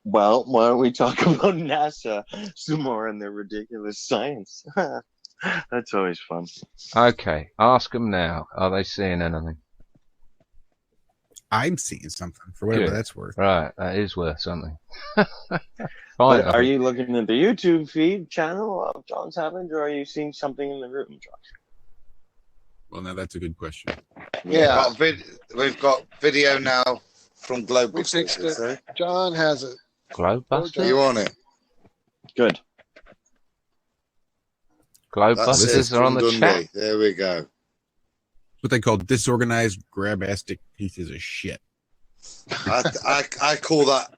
Well, why don't we talk about NASA some more and their ridiculous science? That's always fun. Okay, ask them now. Are they seeing anything? I'm seeing something for whatever Good. that's worth. Right, that is worth something. But are you looking at the YouTube feed channel of John Savage, or are you seeing something in the room, Josh? Well, now that's a good question. Yeah, we've got video now from Globebusters. John has it. Globebusters? Are you on it? Good. Globebusters are on the chat. There we go. What they call disorganized, grabastic pieces of shit. I call that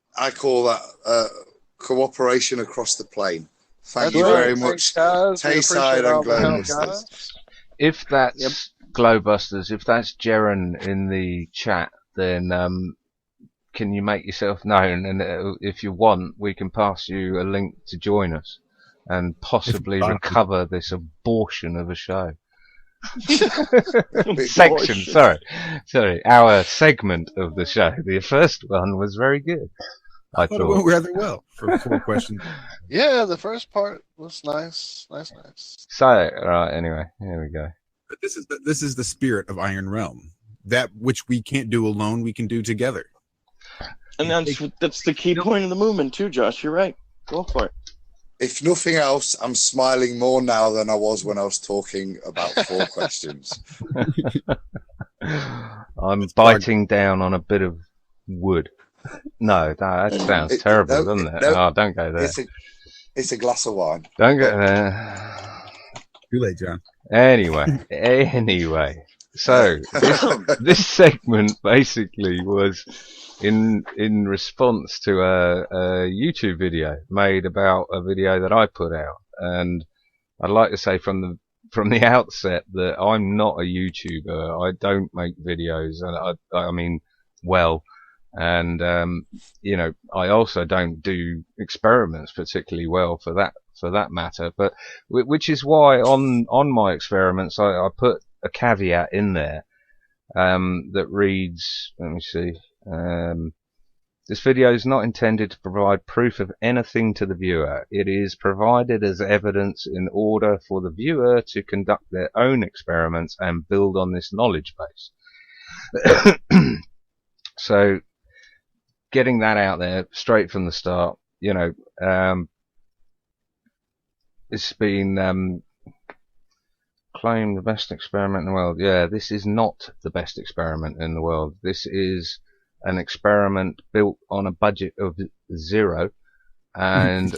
cooperation across the plane. Thank you very much, Tayside and Globebusters. If that's Globebusters, if that's Jeren in the chat, then can you make yourself known? And if you want, we can pass you a link to join us and possibly recover this abortion of a show. Section, sorry, our segment of the show. The first one was very good. I thought it went rather well for 4 questions. Yeah, the first part was nice. So, right, anyway, here we go. But this is the spirit of Iron Realm. That which we can't do alone, we can do together. And that's the key point of the movement too, Josh. You're right. Go for it. If nothing else, I'm smiling more now than I was when I was talking about 4 questions. I'm biting down on a bit of wood. No, that sounds terrible, doesn't it? Oh, don't go there. It's a glass of wine. Don't go there. Too late, John. Anyway. So, this segment basically was in response to a YouTube video made about a video that I put out, and I'd like to say from the outset that I'm not a YouTuber. I don't make videos, and I mean, I also don't do experiments particularly well for that matter. But which is why on my experiments I put a caveat in there that reads, let me see. This video is not intended to provide proof of anything to the viewer. It is provided as evidence in order for the viewer to conduct their own experiments and build on this knowledge base. So, getting that out there straight from the start, it's been claimed the best experiment in the world. Yeah, this is not the best experiment in the world. This is an experiment built on a budget of 0, and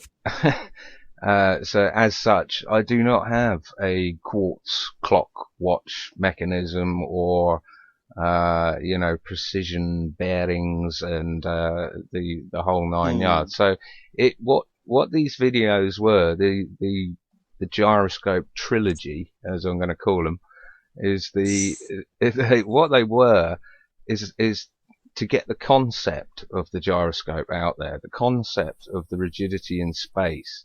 so as such, I do not have a quartz clock watch mechanism or precision bearings and the whole 9 yards. So what these videos were, the Gyroscope trilogy, as I'm going to call them, is what they were is to get the concept of the gyroscope out there, the concept of the rigidity in space,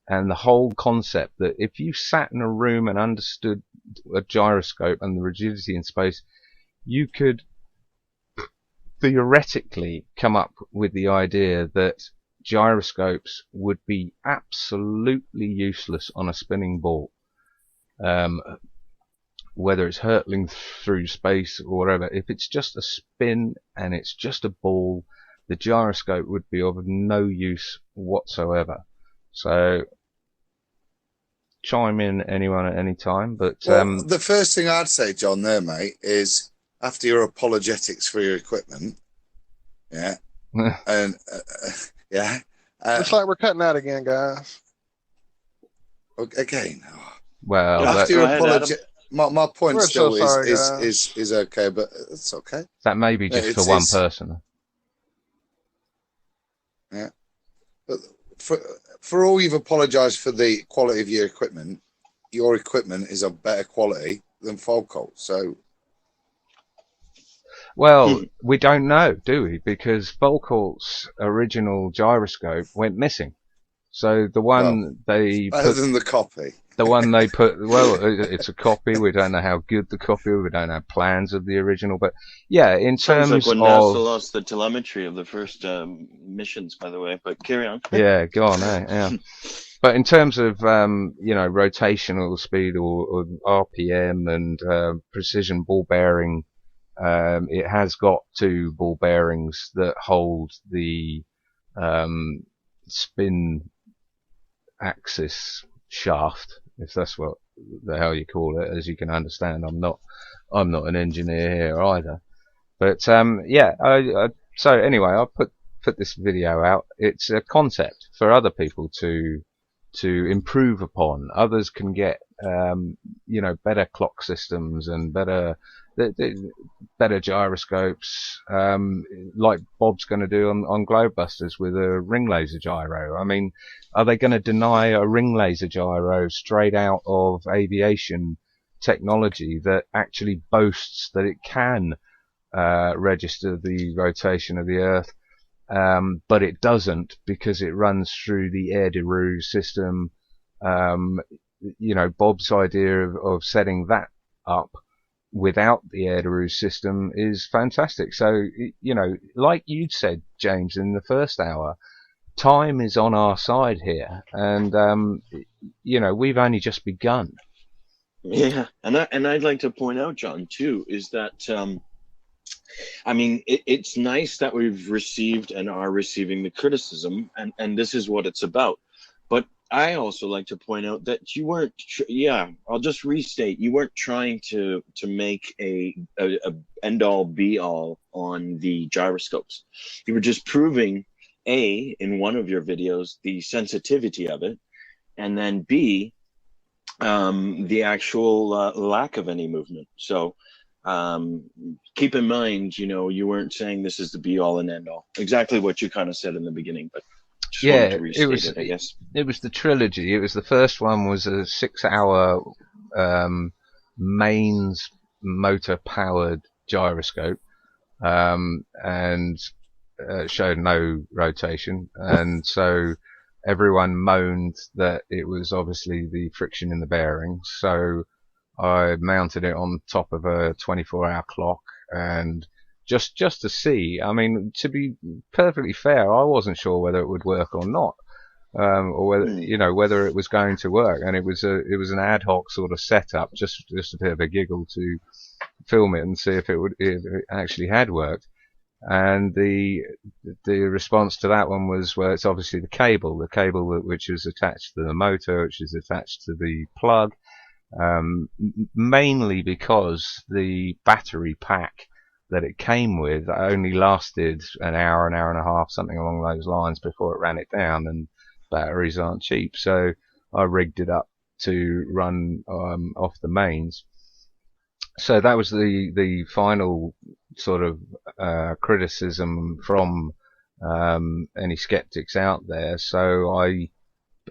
and the whole concept that if you sat in a room and understood a gyroscope and the rigidity in space, you could theoretically come up with the idea that gyroscopes would be absolutely useless on a spinning ball. Whether it's hurtling through space or whatever, if it's just a spin and it's just a ball, the gyroscope would be of no use whatsoever. So, chime in, anyone at any time. But the first thing I'd say, John, there, mate, is after your apologetics for your equipment, and looks like we're cutting out again, guys. Again. Well, after your apologetics. My point We're still so sorry, is okay, but it's okay. That may be just for one person. Yeah, but for all you've apologised for the quality of your equipment is of better quality than Volcolt. So, well, we don't know, do we? Because Volcolt's original gyroscope went missing. So the one they better than the copy. the one they put. Well, it's a copy. We don't know how good the copy. We don't have plans of the original. But yeah, in Sounds terms like when of NASA lost the telemetry of the first missions, by the way. But carry on. yeah, go on, yeah. But in terms of rotational speed or RPM and precision ball bearing, it has got 2 ball bearings that hold the spin axis shaft, if that's what the hell you call it. As you can understand, I'm not an engineer here either. But yeah, so anyway, I put this video out. It's a concept for other people to improve upon. Others can get better clock systems and better gyroscopes, like Bob's going to do on Globebusters with a ring laser gyro. I mean, are they going to deny a ring laser gyro straight out of aviation technology that actually boasts that it can register the rotation of the Earth, but it doesn't because it runs through the air de roue system? Bob's idea of setting that up without the air de roue system is fantastic. So, like you'd said, James, in the first hour, time is on our side here, and we've only just begun. Yeah, and I'd like to point out, John, too, is that I mean, it's nice that we've received and are receiving the criticism, and this is what it's about. But I also like to point out that you weren't, I'll just restate, you weren't trying to make a end all be all on the gyroscopes. You were just proving, A, in one of your videos, the sensitivity of it, and then B, the actual lack of any movement. So keep in mind, you weren't saying this is the be all and end all. Exactly what you kind of said in the beginning, but just wanted to restate it, I guess. It was the trilogy. It was the first one was a 6-hour mains motor powered gyroscope, and showed no rotation, and so everyone moaned that it was obviously the friction in the bearings. So I mounted it on top of a 24-hour clock, and just to see. I mean, to be perfectly fair, I wasn't sure whether it would work or not, or whether whether it was going to work. And it was an ad hoc sort of setup, just a bit of a giggle to film it and see if it actually had worked. And the response to that one was, well, it's obviously the cable which is attached to the motor, which is attached to the plug. Mainly because the battery pack that it came with only lasted an hour and a half, something along those lines, before it ran it down, and batteries aren't cheap. So I rigged it up to run off the mains. So that was the final sort of criticism from any skeptics out there. So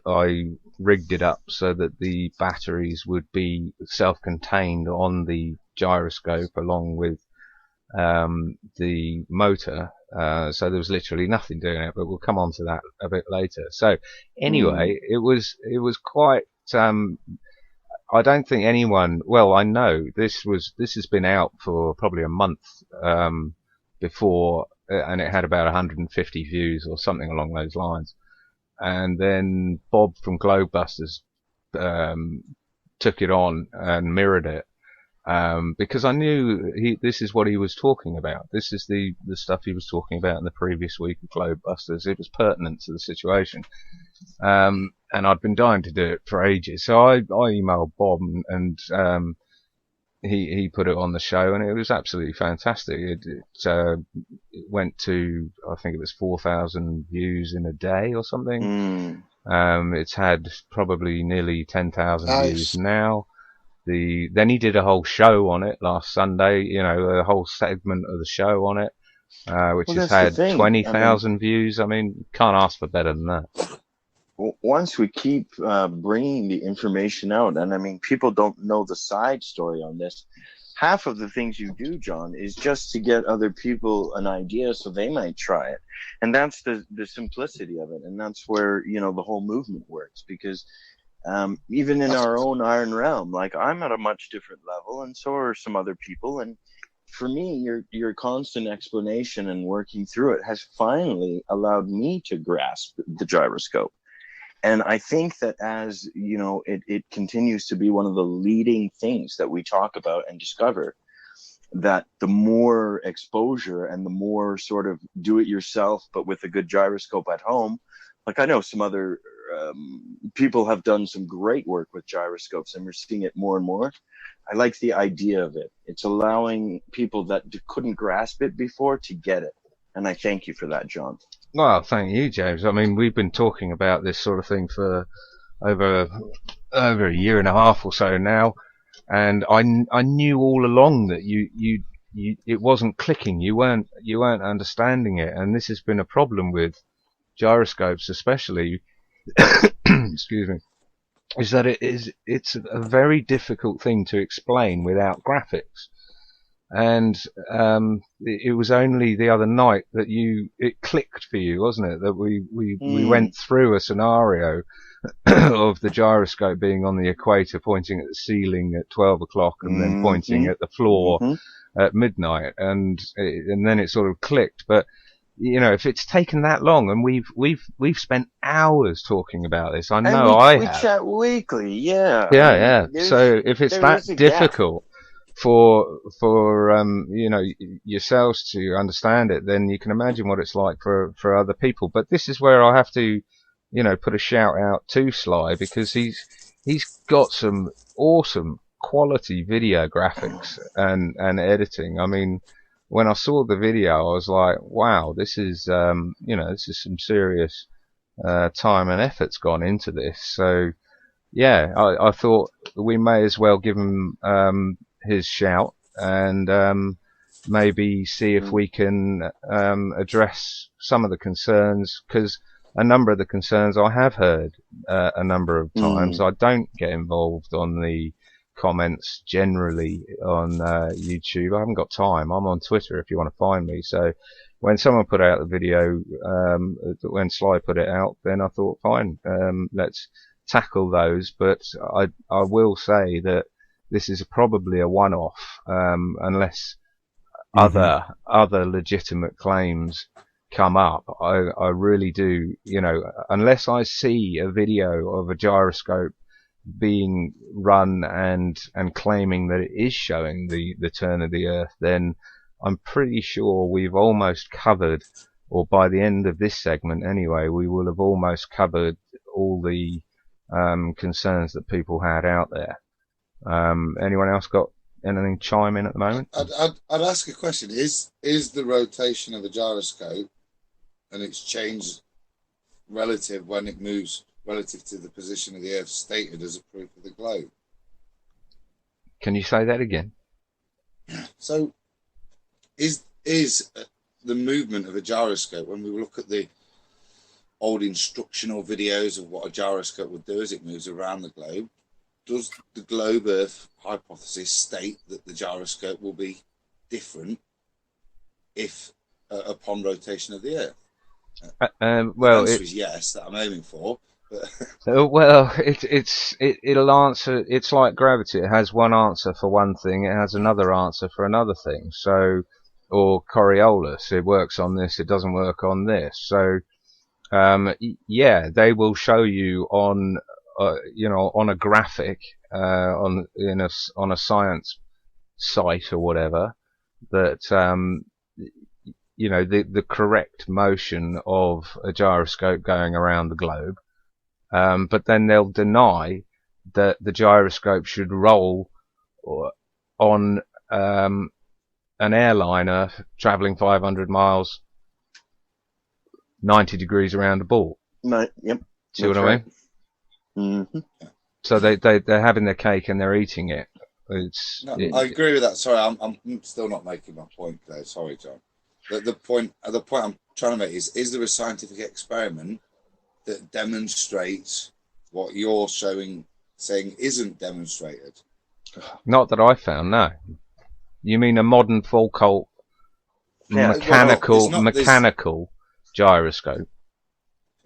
I rigged it up so that the batteries would be self-contained on the gyroscope along with the motor, so there was literally nothing doing it, but we'll come on to that a bit later. So anyway, it was quite, I don't think anyone, well, I know this has been out for probably a month before, and it had about 150 views or something along those lines. And then Bob from Globebusters took it on and mirrored it, because I knew this is what he was talking about. This is the stuff he was talking about in the previous week of Globebusters. It was pertinent to the situation, and I'd been dying to do it for ages. So I emailed Bob, and he put it on the show, and it was absolutely fantastic. It went to, I think it was 4,000 views in a day or something. It's had probably nearly 10,000 views now. Then he did a whole show on it last Sunday, a whole segment of the show on it, which has had 20,000 views. I mean, can't ask for better than that. Once we keep bringing the information out, and I mean, people don't know the side story on this. Half of the things you do, John, is just to get other people an idea so they might try it. And that's the simplicity of it. And that's where, the whole movement works, because Even in our own Iron Realm, like I'm at a much different level, and so are some other people. And for me, your constant explanation and working through it has finally allowed me to grasp the gyroscope. And I think that as you know, it continues to be one of the leading things that we talk about and discover, that the more exposure and the more sort of do it yourself, but with a good gyroscope at home. Like I know some other people have done some great work with gyroscopes, and we're seeing it more and more. I like the idea of it. It's allowing people that couldn't grasp it before to get it. And I thank you for that, John. Well, thank you, James. I mean, we've been talking about this sort of thing for over a year and a half or so now. And I knew all along that you it wasn't clicking. You weren't understanding it, and this has been a problem with gyroscopes, especially. Excuse me. Is that it's a very difficult thing to explain without graphics, and it was only the other night that it clicked for you, wasn't it? That we went through a scenario of the gyroscope being on the equator, pointing at the ceiling at 12 o'clock, and then pointing at the floor at midnight, and then it sort of clicked. But you know, if it's taken that long, and we've spent hours talking about this, I know we chat weekly, yeah. So if it's that difficult for you know, yourselves to understand it, then you can imagine what it's like for other people. But this is where I have to, you know, put a shout out to Sly, because he's got some awesome quality video graphics and editing. I mean, when I saw the video, I was like, wow, this is you know, this is some serious time and effort's gone into this. So yeah, I thought we may as well give him his shout, and maybe see if we can address some of the concerns, because a number of the concerns I have heard a number of times. I don't get involved on the comments generally on YouTube. I haven't got time. I'm on Twitter if you want to find me. So when someone put out the video, when Sly put it out, then I thought, fine, let's tackle those. But I will say that this is probably a one-off, unless other legitimate claims come up. I really do, you know, unless I see a video of a gyroscope being run and claiming that it is showing the turn of the Earth, then I'm pretty sure we've almost covered, or by the end of this segment anyway, we will have almost covered all the concerns that people had out there. Anyone else got anything chime in at the moment? I'd ask a question. Is the rotation of a gyroscope and its change relative when it moves relative to the position of the Earth stated as a proof of the globe? Can you say that again? So is the movement of a gyroscope, when we look at the old instructional videos of what a gyroscope would do as it moves around the globe, does the globe Earth hypothesis state that the gyroscope will be different if upon rotation of the Earth? Well, the answer is yes, that I'm aiming for. Well, it'll answer. It's like gravity. It has one answer for one thing. It has another answer for another thing. So, or Coriolis, it works on this. It doesn't work on this. So, yeah, they will show you on, you know, on a graphic, on a science site or whatever, that you know, the correct motion of a gyroscope going around the globe. But then they'll deny that the gyroscope should roll on an airliner traveling 500 miles, 90 degrees around a ball. Yep. See what I mean? Mm-hmm. So they're having their cake and they're eating it. I agree with that. Sorry, I'm still not making my point there. Sorry, John. The point I'm trying to make is there a scientific experiment that demonstrates what you're saying isn't demonstrated? Not that I found, no. You mean a modern Foucault mechanical gyroscope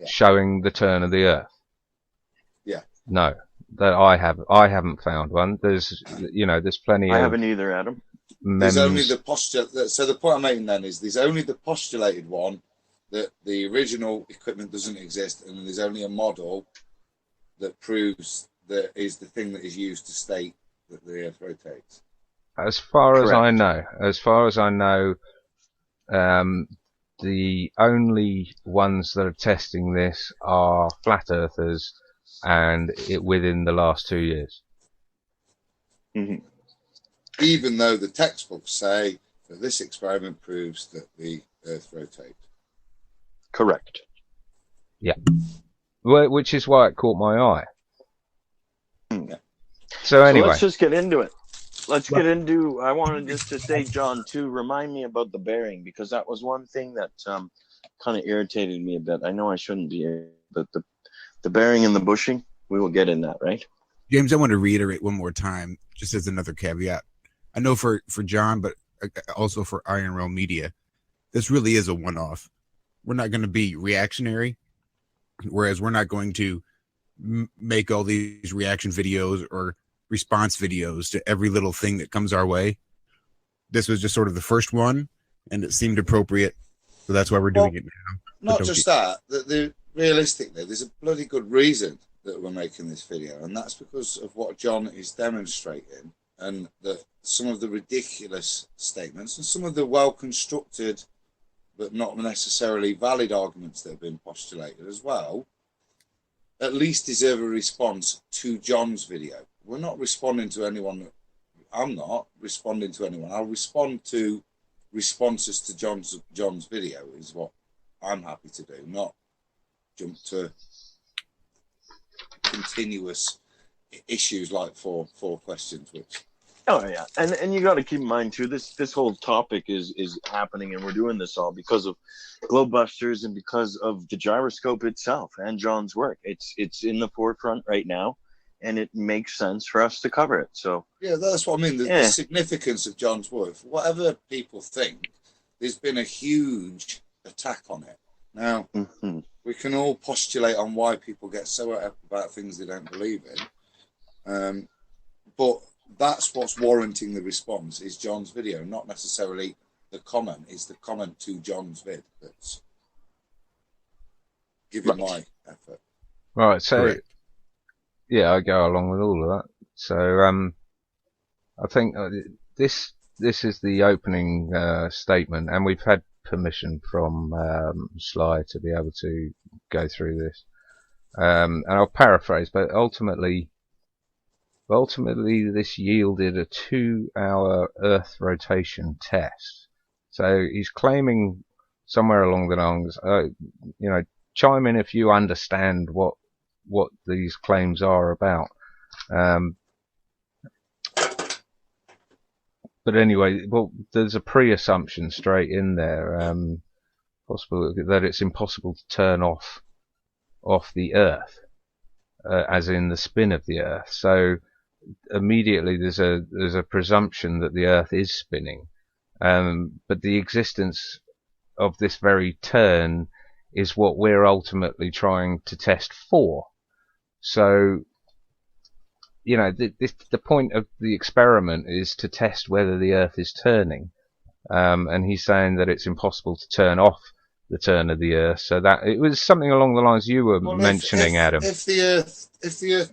showing the turn of the Earth? Yeah. No, that I haven't found one. There's plenty I of haven't either, Adam. There's only memes. the postulate. So the point I'm making then is there's only the postulated one that the original equipment doesn't exist, and there's only a model that proves that is the thing that is used to state that the Earth rotates. As far as I Correct. know, the only ones that are testing this are flat earthers, and it within the last 2 years. Mm-hmm. Even though the textbooks say that this experiment proves that the Earth rotates. Correct. Yeah. Which is why it caught my eye. Yeah. So anyway. So let's just get into it. I wanted just to say, John, too, remind me about the bearing, because that was one thing that kind of irritated me a bit. I know I shouldn't be, but the bearing and the bushing, we will get in that, right? James, I want to reiterate one more time, just as another caveat. I know for John, but also for IronRealmMedia, this really is a one-off. We're not going to be reactionary, whereas we're not going to make all these reaction videos or response videos to every little thing that comes our way. This was just sort of the first one, and it seemed appropriate, so that's why we're doing it now. Not just that, realistically, there's a bloody good reason that we're making this video, and that's because of what John is demonstrating, and that some of the ridiculous statements and some of the well-constructed but not necessarily valid arguments that have been postulated as well, at least deserve a response to John's video. We're not responding to anyone. I'm not responding to anyone. I'll respond to responses to John's video is what I'm happy to do, not jump to continuous issues like four questions, which... Oh yeah, and you got to keep in mind too, this whole topic is happening, and we're doing this all because of Globebusters and because of the gyroscope itself and John's work. It's in the forefront right now, and it makes sense for us to cover it. So yeah, that's what I mean. The significance of John's work, whatever people think, there's been a huge attack on it. Now we can all postulate on why people get so up about things they don't believe in, but that's what's warranting the response is John's video, not necessarily the comment. It's the comment to John's vid that's giving my effort. Right, so Correct. yeah, I go along with all of that. So I think this is the opening statement, and we've had permission from Sly to be able to go through this. And I'll paraphrase, but ultimately this yielded a 2-hour Earth rotation test. So he's claiming somewhere along the lines, chime in if you understand what these claims are about. But anyway, well, there's a pre-assumption straight in there, possible that it's impossible to turn off the Earth, as in the spin of the Earth. So immediately there's a presumption that the Earth is spinning, but the existence of this very turn is what we're ultimately trying to test for. So, the point of the experiment is to test whether the Earth is turning, and he's saying that it's impossible to turn off the turn of the Earth. So that it was something along the lines you were mentioning, Adam. If the Earth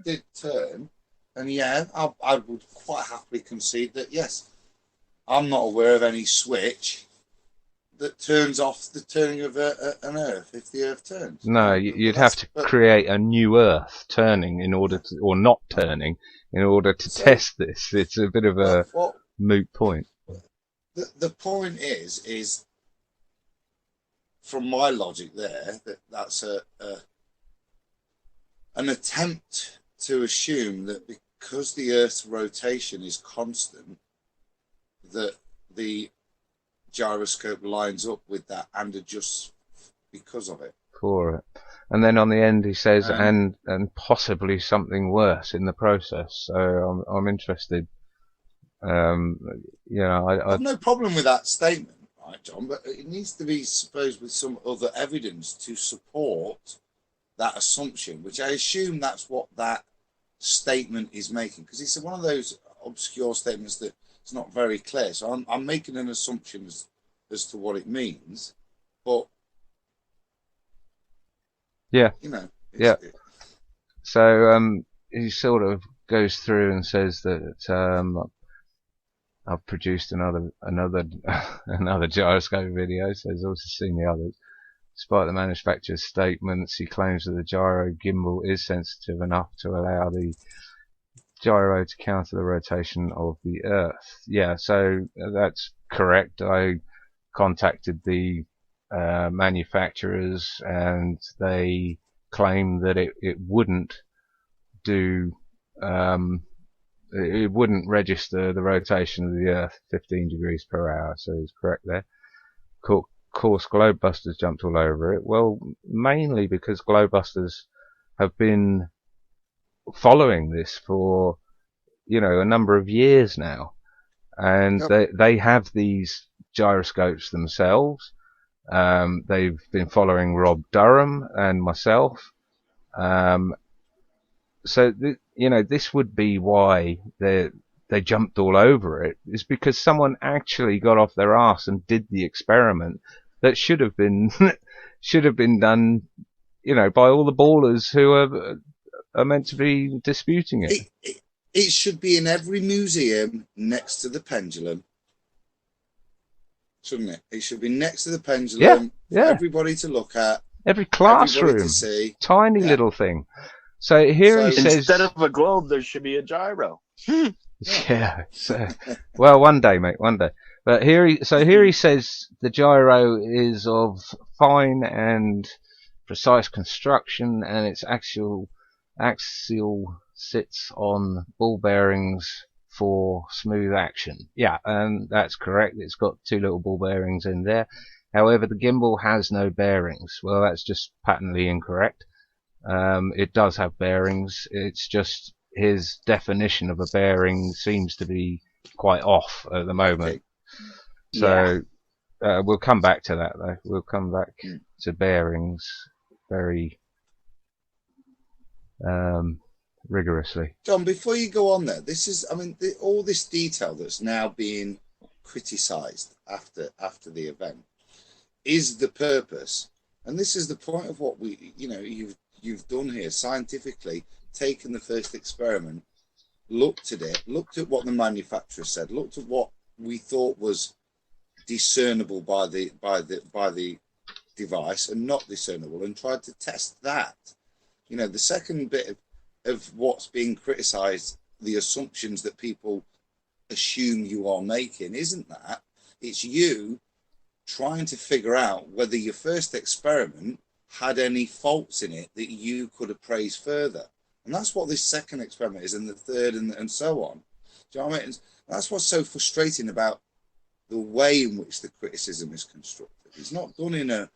did turn, and yeah, I would quite happily concede that yes, I'm not aware of any switch that turns off the turning of an Earth if the Earth turns. No, you'd have to create a new Earth turning in order to, or not turning, in order to test this. It's a bit of a moot point. The point is from my logic there, that's an attempt to assume that because the Earth's rotation is constant, that the gyroscope lines up with that and adjusts because of it. For it. And then on the end he says, and possibly something worse in the process. So I'm interested. I have no problem with that statement, right, John? But it needs to be supposed with some other evidence to support that assumption, which I assume that's what that statement he's making, because it's one of those obscure statements that it's not very clear. So I'm making an assumption as to what it means, but yeah, you know, yeah. So he sort of goes through and says that I've produced another gyroscope video, so he's also seen the others. Despite the manufacturer's statements, he claims that the gyro gimbal is sensitive enough to allow the gyro to counter the rotation of the Earth. Yeah, so that's correct. I contacted the manufacturers, and they claim that it wouldn't do. It wouldn't register the rotation of the Earth 15 degrees per hour, so he's correct there. Of course, Globebusters jumped all over it. Well, mainly because Globebusters have been following this for, a number of years now, and they have these gyroscopes themselves. They've been following Rob Durham and myself. So this would be why they jumped all over it, is because someone actually got off their arse and did the experiment that should have been done, by all the ballers who are meant to be disputing it. It should be in every museum next to the pendulum, shouldn't it? It should be next to the pendulum for everybody to look at. Every classroom, to see. Tiny little thing. So here he says, instead of a globe, there should be a gyro. Yeah. So, well, one day, mate, one day. But here he says the gyro is of fine and precise construction, and its axial sits on ball bearings for smooth action. Yeah, and that's correct. It's got 2 little ball bearings in there. However, the gimbal has no bearings. Well, that's just patently incorrect. It does have bearings. It's just his definition of a bearing seems to be quite off at the moment. Okay. So we'll come back to that, though. We'll come back to bearings very rigorously. John, before you go on there, this is, all this detail that's now being criticised after the event is the purpose, and this is the point of what you've done here scientifically. Taken the first experiment, looked at it, looked at what the manufacturer said, looked at what we thought was discernible by the device and not discernible, and tried to test that. The second bit of what's being criticised, the assumptions that people assume you are making, isn't that? It's you trying to figure out whether your first experiment had any faults in it that you could appraise further. And that's what this second experiment is, and the third, and so on. Do you know what I mean? That's what's so frustrating about the way in which the criticism is constructed. It's not done in a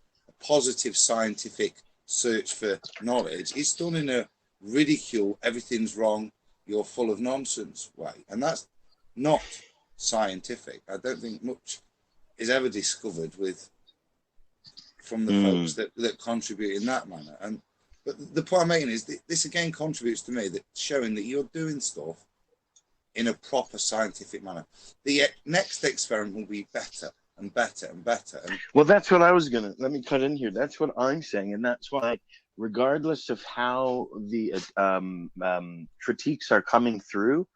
positive scientific search for knowledge. It's done in a ridicule, everything's wrong, you're full of nonsense way. And that's not scientific. I don't think much is ever discovered from the folks that contribute in that manner. But the point I'm making is this again contributes to me, that showing that you're doing stuff in a proper scientific manner. The next experiment will be better and better and better. Well, that's what I was let me cut in here. That's what I'm saying. And that's why, regardless of how the critiques are coming through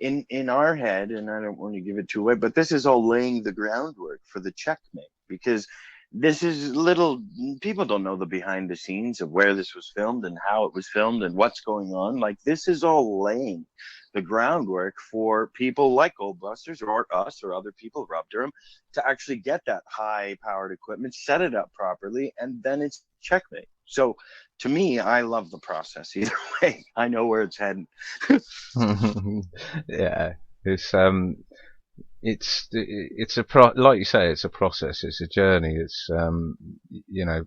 in our head, and I don't want to give it too away, but this is all laying the groundwork for the checkmate, because this is people don't know the behind the scenes of where this was filmed and how it was filmed and what's going on. Like, this is all laying the groundwork for people like Globebusters or us or other people, Rob Durham, to actually get that high powered equipment, set it up properly, and then it's checkmate. So to me, I love the process either way. I know where it's heading. Yeah, it's like you say, it's a process, it's a journey. It's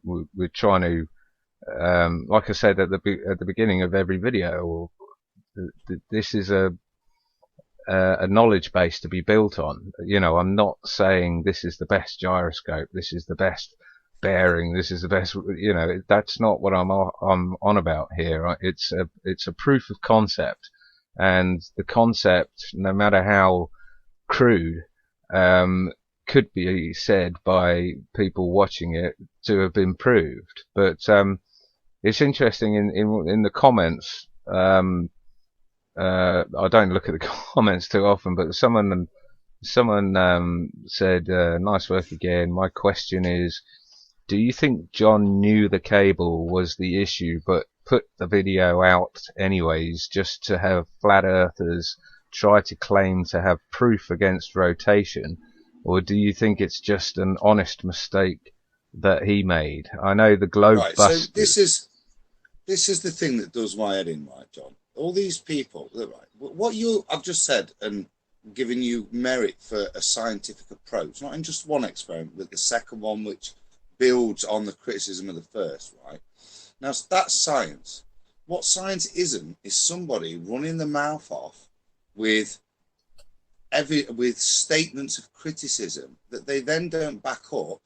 we're trying to, like I said at the beginning of every video, this is a knowledge base to be built on. I'm not saying this is the best gyroscope, this is the best bearing. This is the best. You know, that's not what I'm on about here. It's a proof of concept, and the concept, no matter how crude, could be said by people watching it to have been proved. But it's interesting in the comments. I don't look at the comments too often, but someone said, "Nice work again. My question is, do you think John knew the cable was the issue, but put the video out anyways, just to have flat earthers try to claim to have proof against rotation, or do you think it's just an honest mistake that he made?" I know the Globebusters. Right, so this is the thing that does my head in, right, John? All these people, right, I've just said and given you merit for a scientific approach, not in just one experiment, but the second one, which builds on the criticism of the first, right? Now, that's science. What science isn't is somebody running the mouth off with statements of criticism that they then don't back up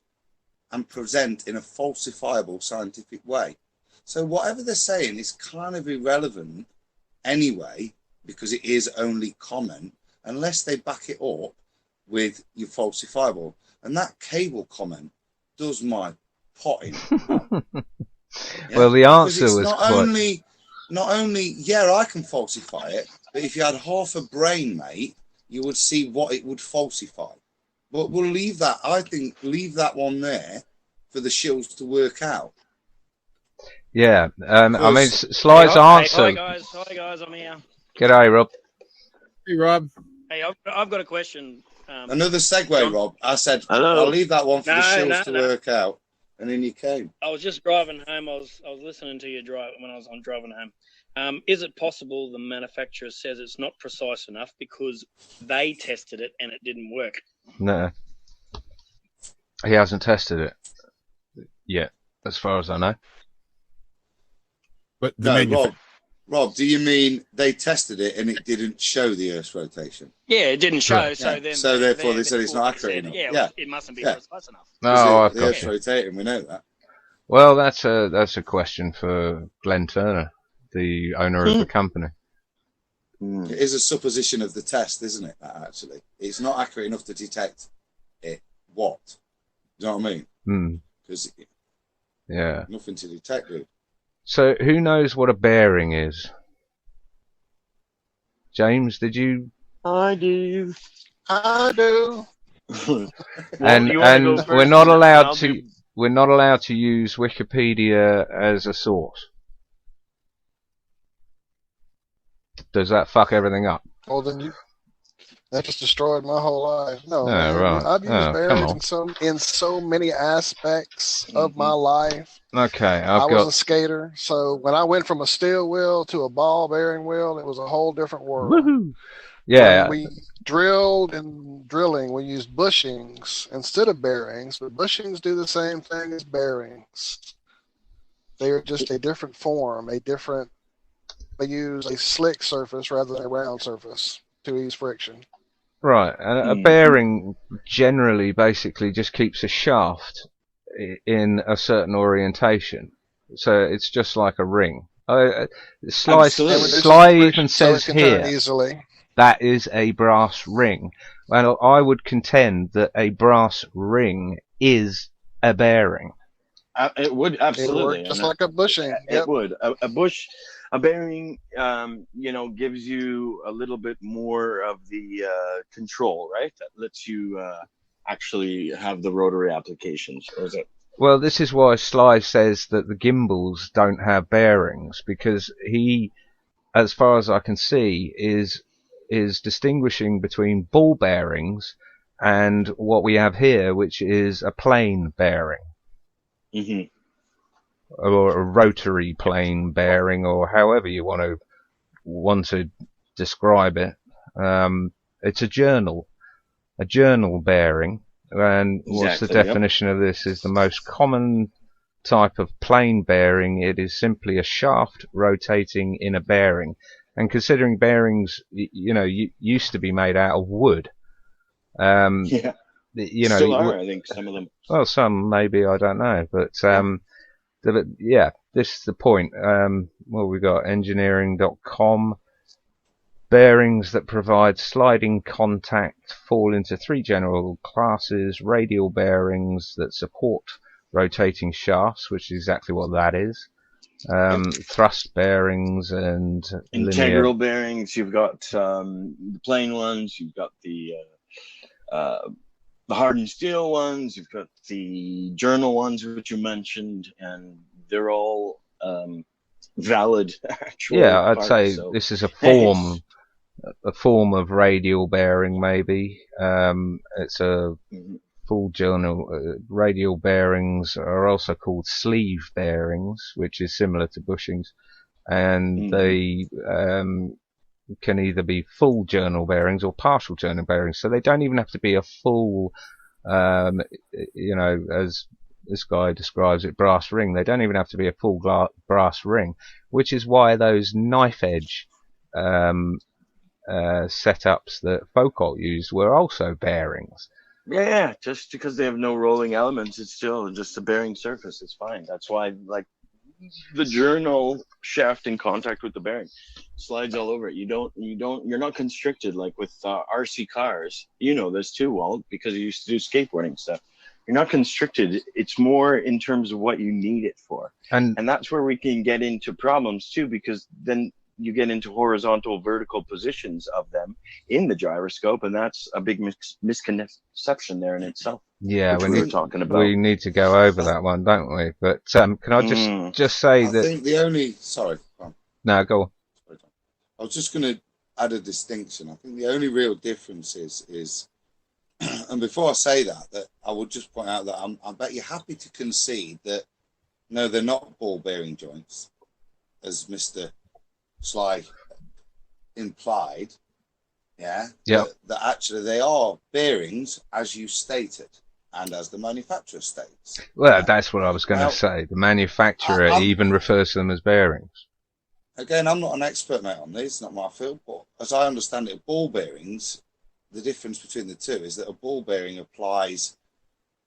and present in a falsifiable scientific way. So whatever they're saying is kind of irrelevant anyway, because it is only comment, unless they back it up with your falsifiable. And that cable comment does my potting. Yeah? Well, the answer was not only, yeah, I can falsify it, but if you had half a brain, mate, you would see what it would falsify. But we'll leave that, I think, leave that one there for the shills to work out. Yeah, I mean, Sly's answer. Hi guys, I'm here. G'day, Rob. Hey, Rob. Hey, I've got a question. Another segue, John? Rob. I said, Hello. I'll leave that one for the shills to work out. And then you came. I was just driving home. I was listening to you drive when I was driving home. Is it possible the manufacturer says it's not precise enough because they tested it and it didn't work? No, he hasn't tested it yet, as far as I know. But the Rob, do you mean they tested it and it didn't show the Earth's rotation? Yeah, it didn't show. Right. So therefore they said it's not accurate enough. Yeah, it mustn't be precise enough. No, I've the got Earth's you. rotating, we know that. Well, that's a question for Glenn Turner, the owner of the company. It is a supposition of the test, isn't it? That actually, it's not accurate enough to detect it. What? Do you know what I mean? Because yeah, nothing to detect, dude. So who knows what a bearing is? James, did you? I do. And we're not allowed to use Wikipedia as a source. Does that fuck everything up? Well, then that just destroyed my whole life. No, man. Right. I've used bearings in so many aspects of my life. Okay, I was a skater, so when I went from a steel wheel to a ball bearing wheel, it was a whole different world. Woohoo! Yeah. When we drilled and drilling, we used bushings instead of bearings, but bushings do the same thing as bearings. They are just a different form, they use a slick surface rather than a round surface to ease friction. Right, and a bearing generally basically just keeps a shaft in a certain orientation. So it's just like a ring. Sly even says here that is a brass ring. Well, I would contend that a brass ring is a bearing. It would absolutely. It just like a bushing. It would. A bearing, gives you a little bit more of the control, right? That lets you actually have the rotary applications. Or is it? Well, this is why Sly says that the gimbals don't have bearings, because he, as far as I can see, is distinguishing between ball bearings and what we have here, which is a plain bearing. Mm-hmm. Or a rotary plane bearing, or however you want to describe it. It's a journal bearing, and what's the definition of this? Is the most common type of plane bearing. It is simply a shaft rotating in a bearing, and considering bearings, used to be made out of wood. you know, Still are, I think, some of them. well, some maybe, I don't know, but yeah, this is the point. Well, we got engineering.com. Bearings that provide sliding contact fall into three general classes: radial bearings that support rotating shafts, which is exactly what that is. Thrust bearings and Integral linear. bearings. You've got the plain ones. You've got the hardened steel ones. You've got the journal ones, which you mentioned, and they're all valid actual Yeah, I'd parts, say so. this is a form of radial bearing, maybe. It's a full journal. Radial bearings are also called sleeve bearings, which is similar to bushings, and they can either be full journal bearings or partial journal bearings. So they don't even have to be a full, you know, as this guy describes it, brass ring. They don't even have to be a full brass ring, which is why those knife edge setups that Focalt used were also bearings. Yeah, just because they have no rolling elements, it's still just a bearing surface. It's fine. That's why, like, the journal shaft in contact with the bearing slides all over it. You're not constricted like with RC cars. You know this too, Walt, because you used to do skateboarding stuff. You're not constricted. It's more in terms of what you need it for. And that's where we can get into problems too, because then you get into horizontal, vertical positions of them in the gyroscope, and that's a big misconception there in itself. Yeah, we were talking about. We need to go over that one, don't we? But can I just say that? I think the only No, go on. Sorry, Tom. I was just going to add a distinction. I think the only real difference is, and before I say that I would just point out that I bet you're happy to concede that no, they're not ball bearing joints, as Mr. Sly implied. Yeah. That actually they are bearings as you stated and as the manufacturer states. Well, that's what I was going to say. The manufacturer even refers to them as bearings. Again, I'm not an expert, mate, on this. It's not my field, but as I understand it, ball bearings, the difference between the two is that a ball bearing applies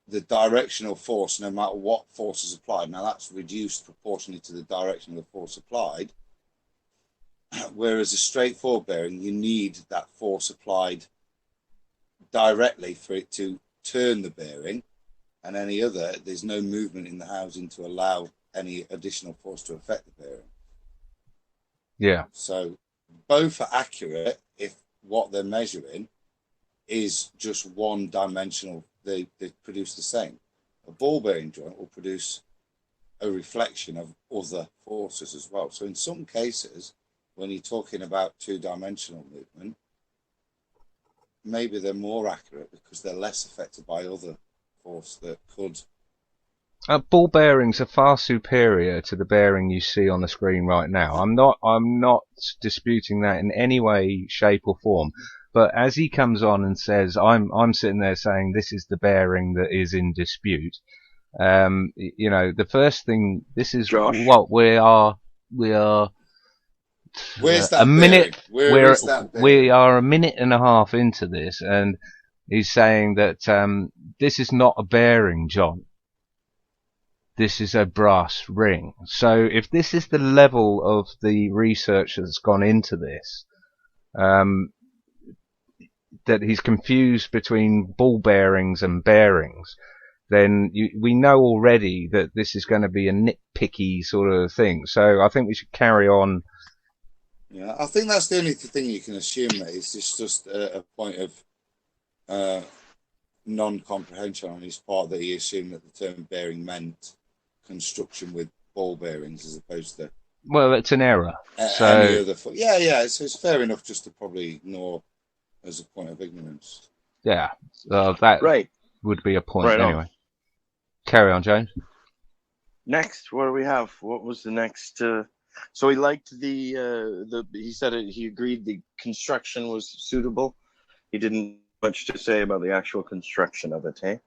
the directional force no matter what force is applied. Now, that's reduced proportionally to the direction of the force applied. Whereas a straightforward bearing, you need that force applied directly for it to turn the bearing, and any other, there's no movement in the housing to allow any additional force to affect the bearing. Yeah. So both are accurate if what they're measuring is just one dimensional. They produce the same. A ball bearing joint will produce a reflection of other forces as well. So in some cases, when you're talking about two-dimensional movement, maybe they're more accurate because they're less affected by other force that could. Ball bearings are far superior to the bearing you see on the screen right now. I'm not disputing that in any way, shape, or form. But as he comes on and says, I'm sitting there saying this is the bearing that is in dispute. You know, the first thing, this is Josh. what we are. Where's that a minute? Where is that bearing? We are a minute and a half into this, and he's saying that this is not a bearing, John. This is a brass ring. So if this is the level of the research that's gone into this, that he's confused between ball bearings and bearings, then we know already that this is going to be a nitpicky sort of thing. So I think we should carry on. Yeah, I think that's the only thing you can assume, that it's just a point of non-comprehension on his part, that he assumed that the term bearing meant construction with ball bearings as opposed to. Well, it's an error. So any other so it's fair enough just to probably ignore as a point of ignorance. Yeah, that right. would be a point right anyway. On. Carry on, James. Next, what do we have? What was the next? So he liked the. He said he agreed the construction was suitable. He didn't much to say about the actual construction of it, hey?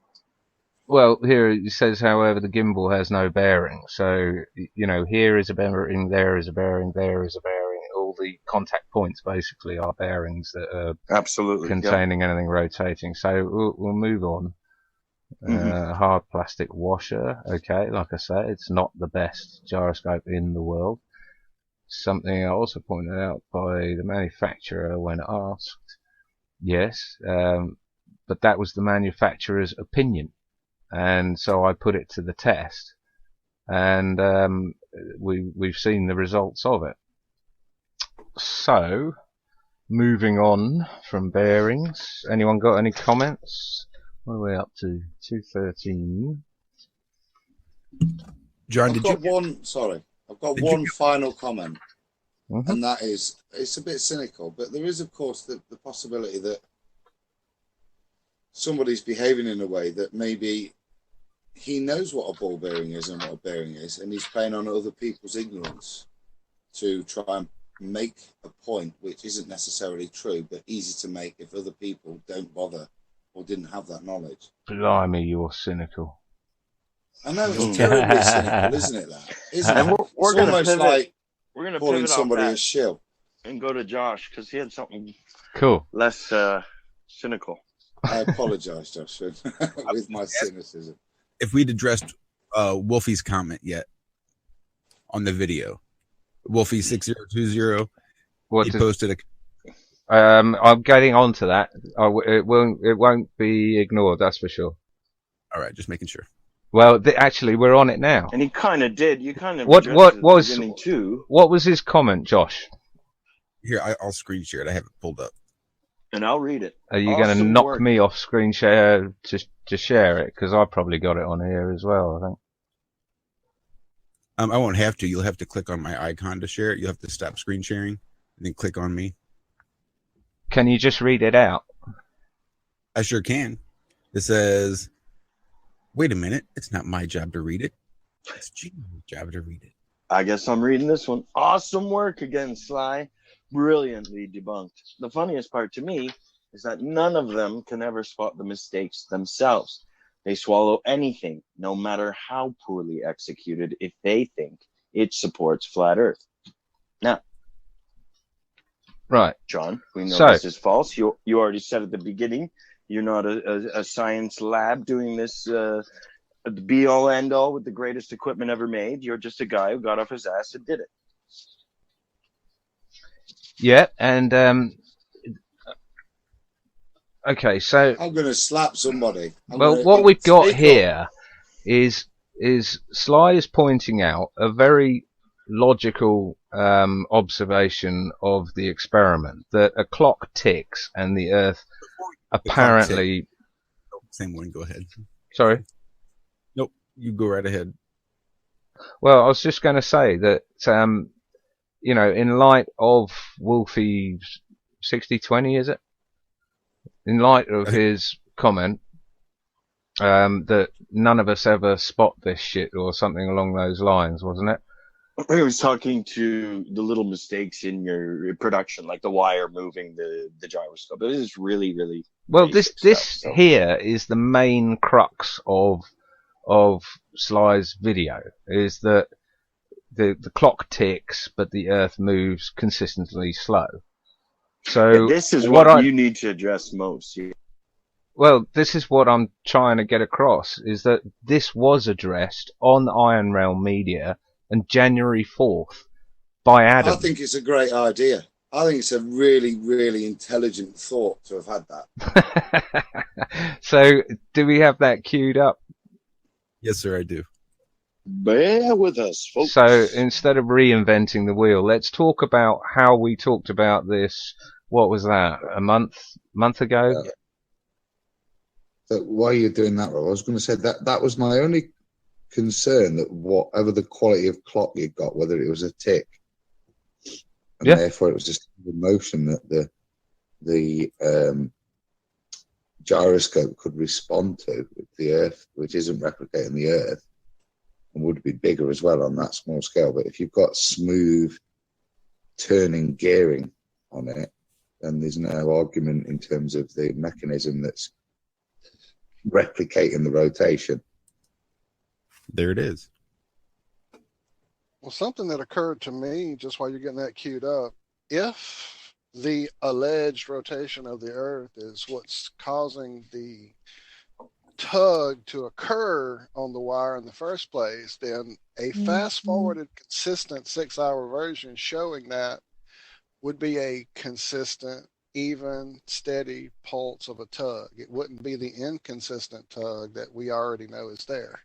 Well, here it says, however, the gimbal has no bearing. So, you know, here is a bearing, there is a bearing, there is a bearing. All the contact points basically are bearings that are Absolutely. containing anything rotating. So we'll move on. Hard plastic washer. Okay, like I say, it's not the best gyroscope in the world. Something also pointed out by the manufacturer when asked. Yes, but that was the manufacturer's opinion, and so I put it to the test, and we've seen the results of it. So, moving on from bearings, anyone got any comments? What are we up to? 2:13. John, I've got one final comment, Mm-hmm. and that is, it's a bit cynical, but there is, of course, the possibility that somebody's behaving in a way that maybe he knows what a ball bearing is and what a bearing is, and he's playing on other people's ignorance to try and make a point which isn't necessarily true, but easy to make if other people don't bother or didn't have that knowledge. Blimey, you're cynical. I know, it's terribly cynical, isn't it? That isn't And it? we're It's going to almost pivot. like We're going to calling pivot somebody off a that shill. and go to Josh because he had something Cool. less cynical. I apologize, Josh, with my cynicism. If we'd addressed Wolfie's comment yet on the video, Wolfie6020, he posted a. I'm getting on to that. It won't be ignored, that's for sure. All right, just making sure. Well, actually, we're on it now. And he kind of did. You kind of What was beginning too. What was his comment, Josh? Here, I'll screen share it. I have it pulled up. And I'll read it. Are you going to knock me off screen share to share it? Because I've probably got it on here as well, I think. I won't have to. You'll have to click on my icon to share it. You'll have to stop screen sharing and then click on me. Can you just read it out? I sure can. It says, wait a minute. It's not my job to read it. It's Gino's job to read it. I guess I'm reading this one. Awesome work again, Sly. Brilliantly debunked. The funniest part to me is that none of them can ever spot the mistakes themselves. They swallow anything, no matter how poorly executed, if they think it supports flat Earth. Now, right, John, we know this is false. You already said at the beginning, you're not a science lab doing this the be-all, end-all with the greatest equipment ever made. You're just a guy who got off his ass and did it. Yeah, and okay, so I'm going to slap somebody. What we've got here is Sly is pointing out a very logical observation of the experiment, that a clock ticks and the Earth apparently. Same one. Go ahead. Sorry. Nope. You go right ahead. Well, I was just going to say that in light of Wolfie's 60-20, is it? In light of his comment that none of us ever spot this shit or something along those lines, wasn't it? He was talking to the little mistakes in your production, like the wire moving the gyroscope. It is really, really well. This here is the main crux of Sly's video, is that the clock ticks, but the Earth moves consistently slow. So this is what you need to address most. Yeah. Well, this is what I'm trying to get across, is that this was addressed on IronRealmMedia on January 4th by Adam. I think it's a great idea. I think it's a really, really intelligent thought to have had that. So, do we have that queued up? Yes, sir, I do. Bear with us, folks. So, instead of reinventing the wheel, let's talk about how we talked about this. What was that? A month ago? Yeah. So why are you doing that, Rob? I was going to say that was my only concern, that whatever the quality of clock you got, whether it was a tick, and therefore it was just the motion that the gyroscope could respond to with the Earth, which isn't replicating the Earth, and would be bigger as well on that small scale. But if you've got smooth turning gearing on it, then there's no argument in terms of the mechanism that's replicating the rotation. There it is. Well, something that occurred to me just while you're getting that queued up if the alleged rotation of the Earth is what's causing the tug to occur on the wire in the first place, then a fast-forwarded, consistent 6-hour version showing that would be a consistent, even, steady pulse of a tug. It wouldn't be the inconsistent tug that we already know is there.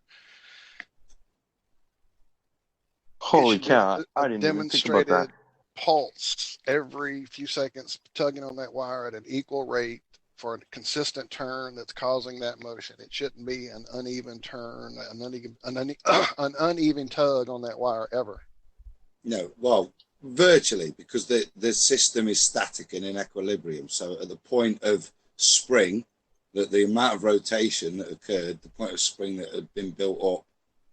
Holy cow! I didn't even think about that. Demonstrated pulse every few seconds, tugging on that wire at an equal rate for a consistent turn that's causing that motion. It shouldn't be an uneven turn, an uneven tug on that wire ever. No, well, virtually, because the system is static and in equilibrium. So at the point of spring, that the amount of rotation that occurred, the point of spring that had been built up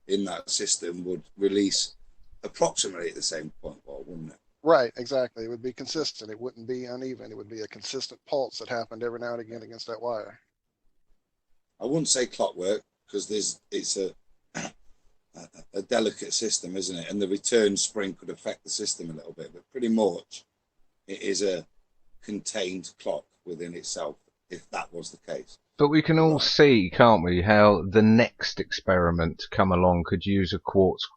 in that system would release approximately at the same point, well, wouldn't it? Right, exactly. It would be consistent. It wouldn't be uneven. It would be a consistent pulse that happened every now and again against that wire. I wouldn't say clockwork, because it's a delicate system, isn't it? And the return spring could affect the system a little bit, but pretty much it is a contained clock within itself, if that was the case. But we can all see, can't we, how the next experiment to come along could use a quartz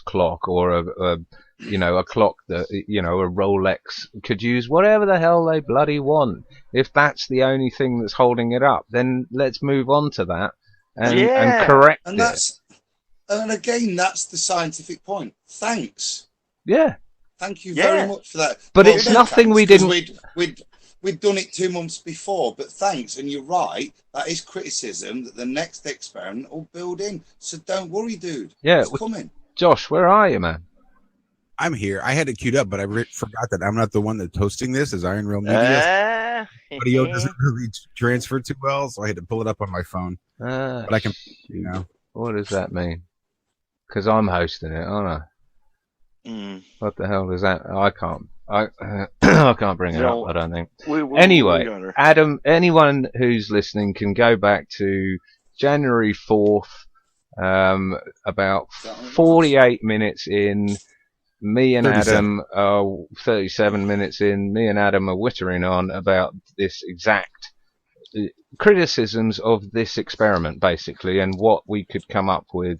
clock, or a clock that, a Rolex could use whatever the hell they bloody want. If that's the only thing that's holding it up, then let's move on to that and correct it. And again, that's the scientific point. Thanks. Yeah. Thank you very much for that. But it's nothing we didn't. We'd done it 2 months before, but thanks. And you're right. That is criticism that the next experiment will build in. So don't worry, dude. Yeah. It's coming. Josh, where are you, man? I'm here. I had it queued up, but I forgot that I'm not the one that's hosting this. As IronRealmMedia, audio doesn't really transfer too well, so I had to pull it up on my phone. But I can, What does that mean? Because I'm hosting it, aren't I? What the hell does that? I can't. I can't bring it up. I don't think. Anyway, Adam, anyone who's listening can go back to January 4th, about 48 minutes in. Me and 37. Adam, 37 minutes in, me and Adam are whittering on about this exact criticisms of this experiment, basically, and what we could come up with.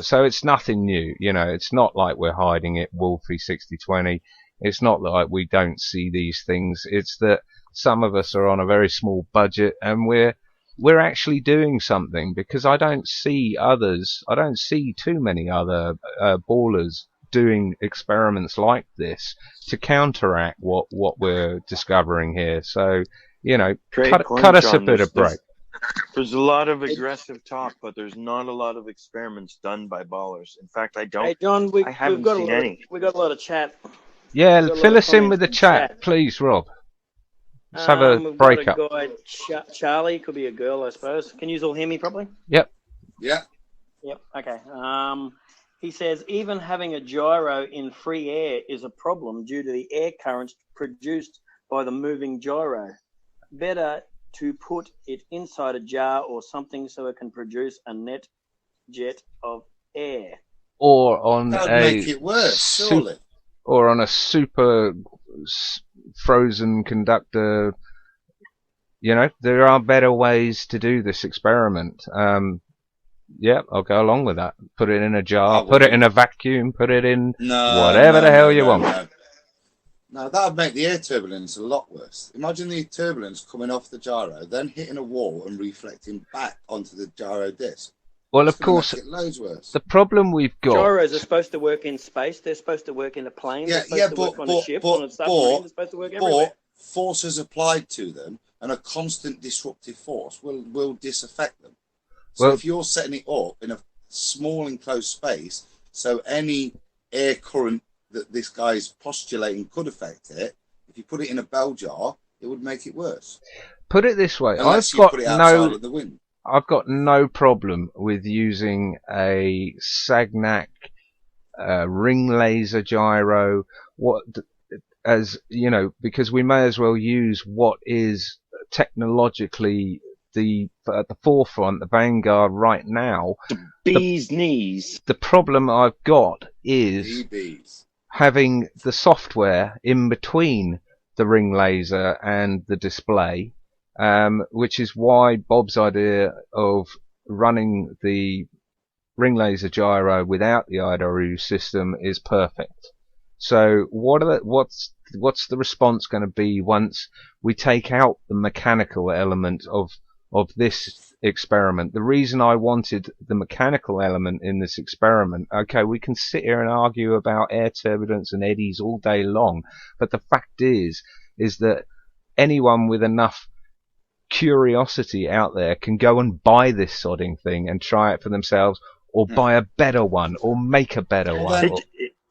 So it's nothing new, it's not like we're hiding it, Wolfie 6020. It's not like we don't see these things. It's that some of us are on a very small budget and we're actually doing something, because I don't see too many other ballers doing experiments like this to counteract what we're discovering here. So, cut us a bit of break. There's a lot of aggressive talk, but there's not a lot of experiments done by ballers. In fact, I don't. Hey, John, I haven't seen any. We've got a lot of chat. Yeah, fill us in with the chat, please, Rob. Let's have a break-up. We've got a guy, Charlie, could be a girl, I suppose. Can you all hear me properly? Yep. Yeah. Yep, okay. He says, even having a gyro in free air is a problem due to the air currents produced by the moving gyro. Better to put it inside a jar or something so it can produce a net jet of air. Or on That would make it worse, surely. Or on a super frozen conductor. There are better ways to do this experiment. Yeah, I'll go along with that. Put it in a jar, put it in a vacuum, put it in whatever the hell you want. No, that would make the air turbulence a lot worse. Imagine the turbulence coming off the gyro, then hitting a wall and reflecting back onto the gyro disc. Well, of course, loads worse. the problem we've got... Gyros are supposed to work in space. They're supposed to work in a plane. They're supposed to work on a ship, on a submarine. They're supposed to work everywhere. Forces applied to them and a constant disruptive force will disaffect them. So if you're setting it up in a small enclosed space, so any air current that this guy's postulating could affect it, if you put it in a bell jar, it would make it worse. Put it this way, Unless you put it outside of the wind. I've got no problem with using a Sagnac ring laser gyro, because we may as well use what is technologically at the forefront, the vanguard right now. The bee's knees. The problem I've got is having the software in between the ring laser and the display, which is why Bob's idea of running the ring laser gyro without the IRU system is perfect. So what's the response going to be once we take out the mechanical element of this experiment? The reason I wanted the mechanical element in this experiment, okay, we can sit here and argue about air turbulence and eddies all day long, but the fact is that anyone with enough curiosity out there can go and buy this sodding thing and try it for themselves, or buy a better one, or make a better one.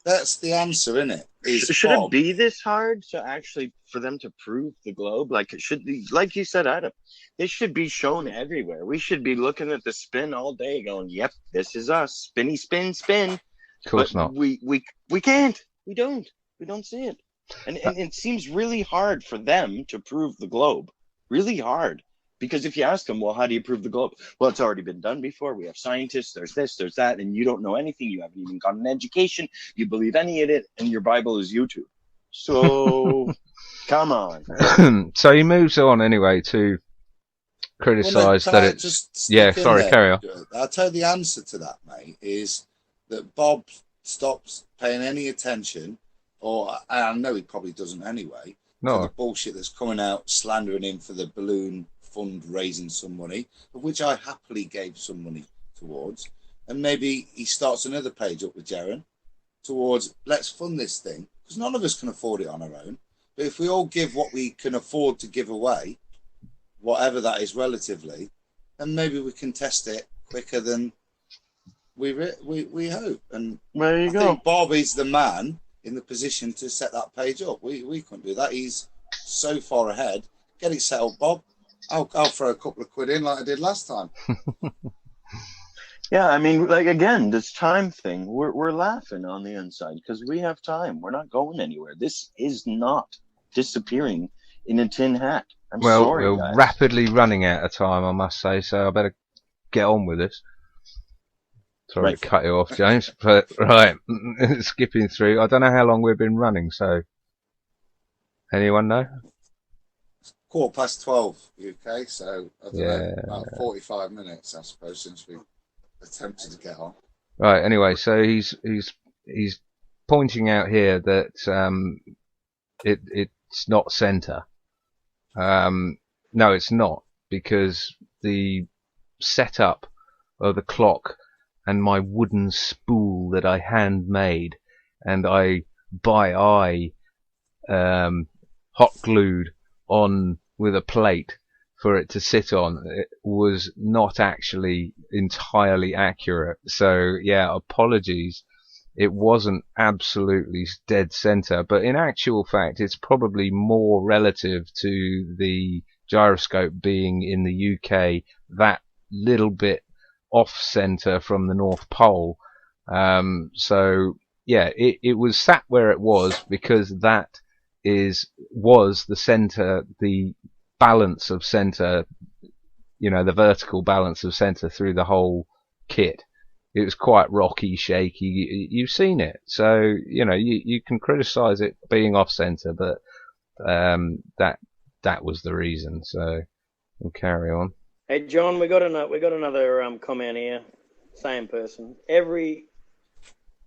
That's the answer, isn't it? Should it be this hard to actually for them to prove the globe? Like it should be, like you said, Adam. This should be shown everywhere. We should be looking at the spin all day, going, "Yep, this is us. Spinny, spin, spin." Of course but not. We can't. We don't see it, and it seems really hard for them to prove the globe. Really hard. Because if you ask them, well, how do you prove the globe? Well, it's already been done before. We have scientists. There's this, there's that, and you don't know anything. You haven't even got an education. You believe any of it, and your Bible is YouTube. So, come on. So he moves on anyway to criticise that it's... Yeah, sorry, carry on. I'll tell you the answer to that, mate, is that Bob stops paying any attention, or I know he probably doesn't anyway, to the bullshit that's coming out, slandering him for the balloon fund raising some money, of which I happily gave some money towards, and maybe he starts another page up with Jaron towards let's fund this thing, because none of us can afford it on our own, but if we all give what we can afford to give away, whatever that is relatively, then maybe we can test it quicker than we hope. And there you I go. think Bob is the man in the position to set that page up. We couldn't do that. He's so far ahead. Get it set up, Bob. I'll throw a couple of quid in like I did last time. Yeah, I mean, like, again, this time thing, we're laughing on the inside because we have time. We're not going anywhere. This is not disappearing in a tin hat. I'm sorry, we're guys. rapidly running out of time, I must say, so I better get on with this. Sorry to cut you off, James, but right, skipping through. I don't know how long we've been running, so anyone know? 12:15 UK, so I don't know, about 45 minutes, I suppose, since we attempted to get on. Right. Anyway, so he's pointing out here that it's not center. No, it's not, because the setup of the clock and my wooden spool that I handmade and I by eye hot glued on with a plate for it to sit on, it was not actually entirely accurate. So yeah, apologies. It wasn't absolutely dead center, but in actual fact, it's probably more relative to the gyroscope being in the UK, that little bit off center from the North Pole. So yeah, it was sat where it was because that was the center, the balance of center, the vertical balance of center through the whole kit. It was quite rocky, shaky. You've seen it, so you can criticize it being off center, but that was the reason. So we'll carry on. Hey John, we got another comment here. Same person. Every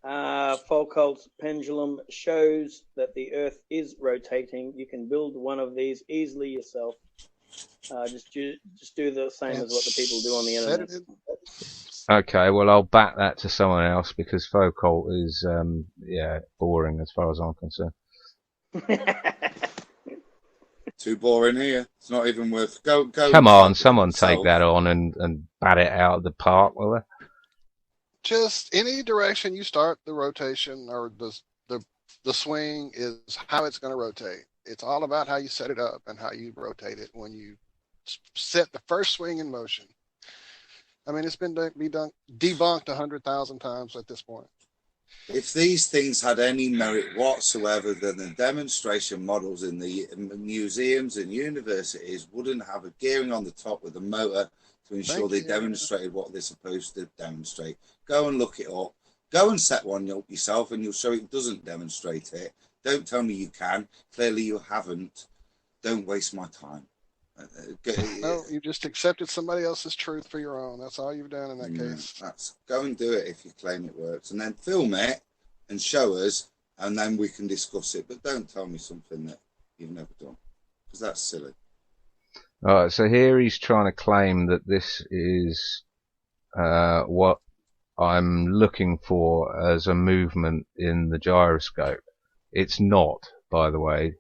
Foucault's pendulum shows that the Earth is rotating. You can build one of these easily yourself. Just do the same as what the people do on the internet. Okay, well I'll back that to someone else because Foucault is boring as far as I'm concerned. Too boring here. It's not even worth go. Come on, someone take that on and bat it out of the park, will they? Just any direction you start the rotation or the swing is how it's going to rotate. It's all about how you set it up and how you rotate it when you set the first swing in motion. I mean, it's been debunked 100,000 times at this point. If these things had any merit whatsoever, then the demonstration models in the museums and universities wouldn't have a gearing on the top with a motor to ensure they demonstrated what they're supposed to demonstrate. Go and look it up. Go and set one up yourself, and you'll show it doesn't demonstrate it. Don't tell me you can. Clearly you haven't. Don't waste my time. No, you just accepted somebody else's truth for your own. That's all you've done in that case. Go and do it if you claim it works, and then film it and show us, and then we can discuss it. But don't tell me something that you've never done, because that's silly. All right, so here he's trying to claim that this is what I'm looking for as a movement in the gyroscope. It's not, by the way.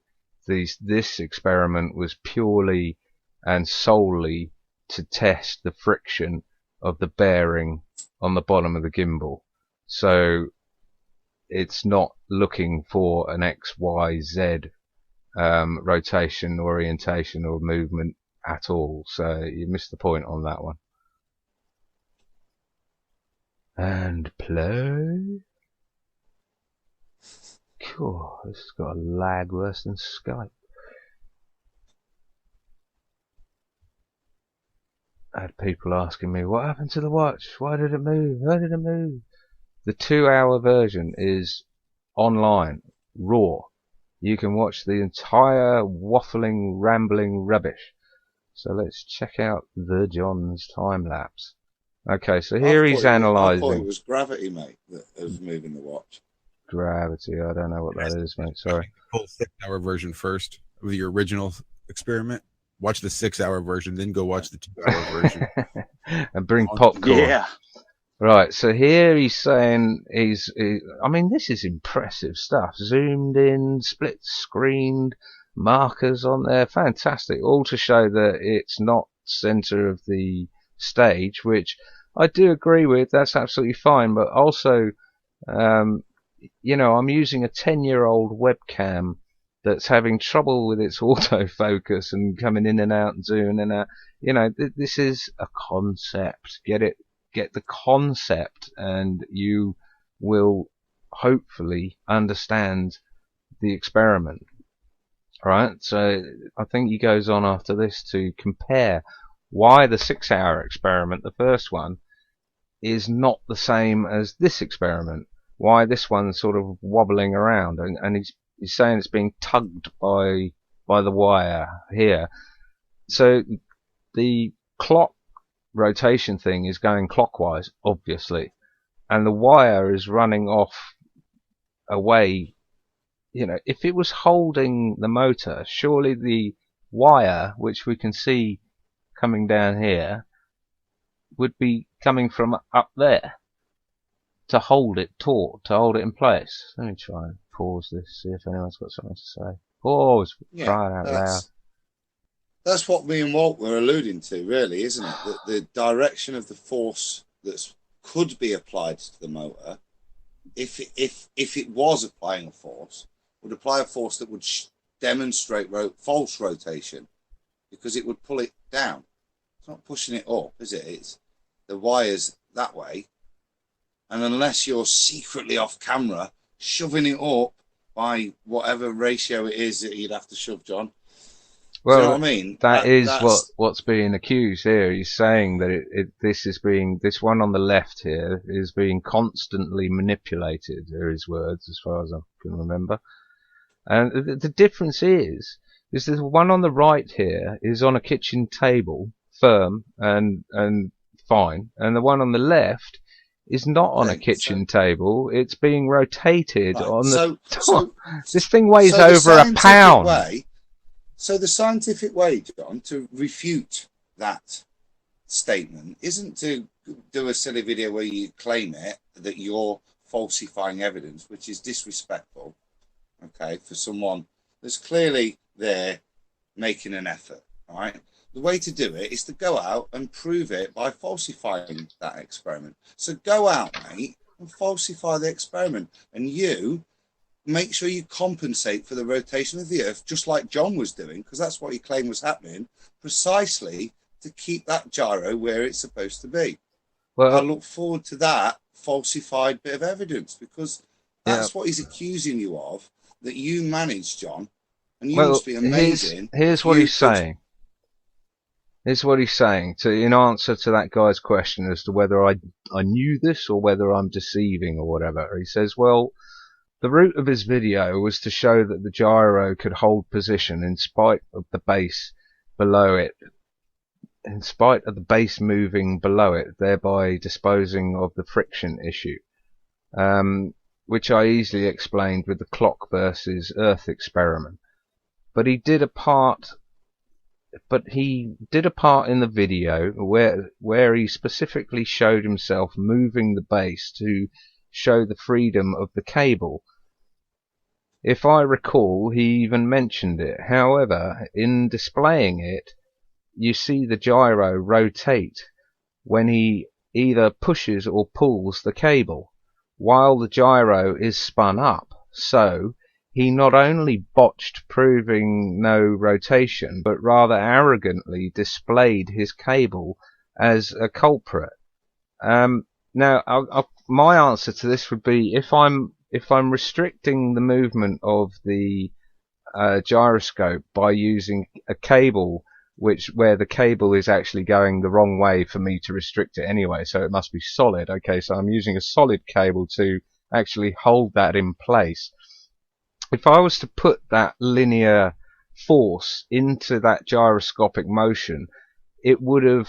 This experiment was purely and solely to test the friction of the bearing on the bottom of the gimbal. So it's not looking for an X, Y, Z rotation, orientation, or movement at all. So you missed the point on that one. And play. Cool, this has got a lag worse than Skype. I had people asking me, what happened to the watch? Why did it move? Why did it move? The 2-hour version is online, raw. You can watch the entire waffling, rambling rubbish. So let's check out the John's time lapse. Okay, so here he's analysing. I thought it was gravity, mate, that was moving the watch. Gravity, I don't know what that is, mate. Sorry. Full 6-hour version first of the original experiment. Watch the 6-hour version, then go watch the 2-hour version. And bring popcorn. Yeah. Right, so here he's saying I mean, this is impressive stuff. Zoomed in, split screened, markers on there, fantastic. All to show that it's not center of the stage, which I do agree with. That's absolutely fine, but also, you know, I'm using a 10-year-old webcam that's having trouble with its autofocus and coming in and out and zooming in and out. You know, this is a concept. Get the concept, and you will hopefully understand the experiment. Right? So I think he goes on after this to compare why the 6-hour experiment, the first one, is not the same as this experiment. Why this one's sort of wobbling around, and he's saying it's being tugged by the wire here. So the clock rotation thing is going clockwise, obviously, and the wire is running off away. You know, if it was holding the motor, surely the wire, which we can see coming down here, would be coming from up there to hold it taut, to hold it in place. Let me try and pause this, see if anyone's got something to say. Pause, crying out loud. That's what me and Walt were alluding to, really, isn't it? That the direction of the force that could be applied to the motor, if it was applying a force, would apply a force that would demonstrate false rotation, because it would pull it down. It's not pushing it up, is it? It's the wires that way, and unless you're secretly off camera shoving it up by whatever ratio it is that you'd have to shove, John. Well, do you know what I mean? That's what's being accused here. He's saying that this one on the left here is being constantly manipulated, are his words, as far as I can remember. And the difference is the one on the right here is on a kitchen table, firm and fine, and the one on the left is not on a kitchen table. It's being rotated on the top. This thing weighs over a pound. So the scientific way, John, to refute that statement isn't to do a silly video where you claim it, that you're falsifying evidence, which is disrespectful, okay, for someone that's clearly there making an effort, all right? The way to do it is to go out and prove it by falsifying that experiment. So go out, mate, and falsify the experiment. And you make sure you compensate for the rotation of the Earth, just like John was doing, because that's what he claimed was happening, precisely to keep that gyro where it's supposed to be. Well, I look forward to that falsified bit of evidence, because that's what he's accusing you of, that you managed, John. And you must be amazing. Here's what he's saying. This is what he's saying in answer to that guy's question as to whether I knew this or whether I'm deceiving or whatever. He says, well, the root of his video was to show that the gyro could hold position in spite of the base below it, in spite of the base moving below it, thereby disposing of the friction issue, which I easily explained with the clock versus Earth experiment. But he did a part in the video where he specifically showed himself moving the base to show the freedom of the cable. If I recall, he even mentioned it. However, in displaying it, you see the gyro rotate when he either pushes or pulls the cable, while the gyro is spun up. So he not only botched proving no rotation, but rather arrogantly displayed his cable as a culprit. Now, my answer to this would be, if I'm restricting the movement of the gyroscope by using a cable where the cable is actually going the wrong way for me to restrict it anyway, so it must be solid. Okay, so I'm using a solid cable to actually hold that in place. If I was to put that linear force into that gyroscopic motion, it would have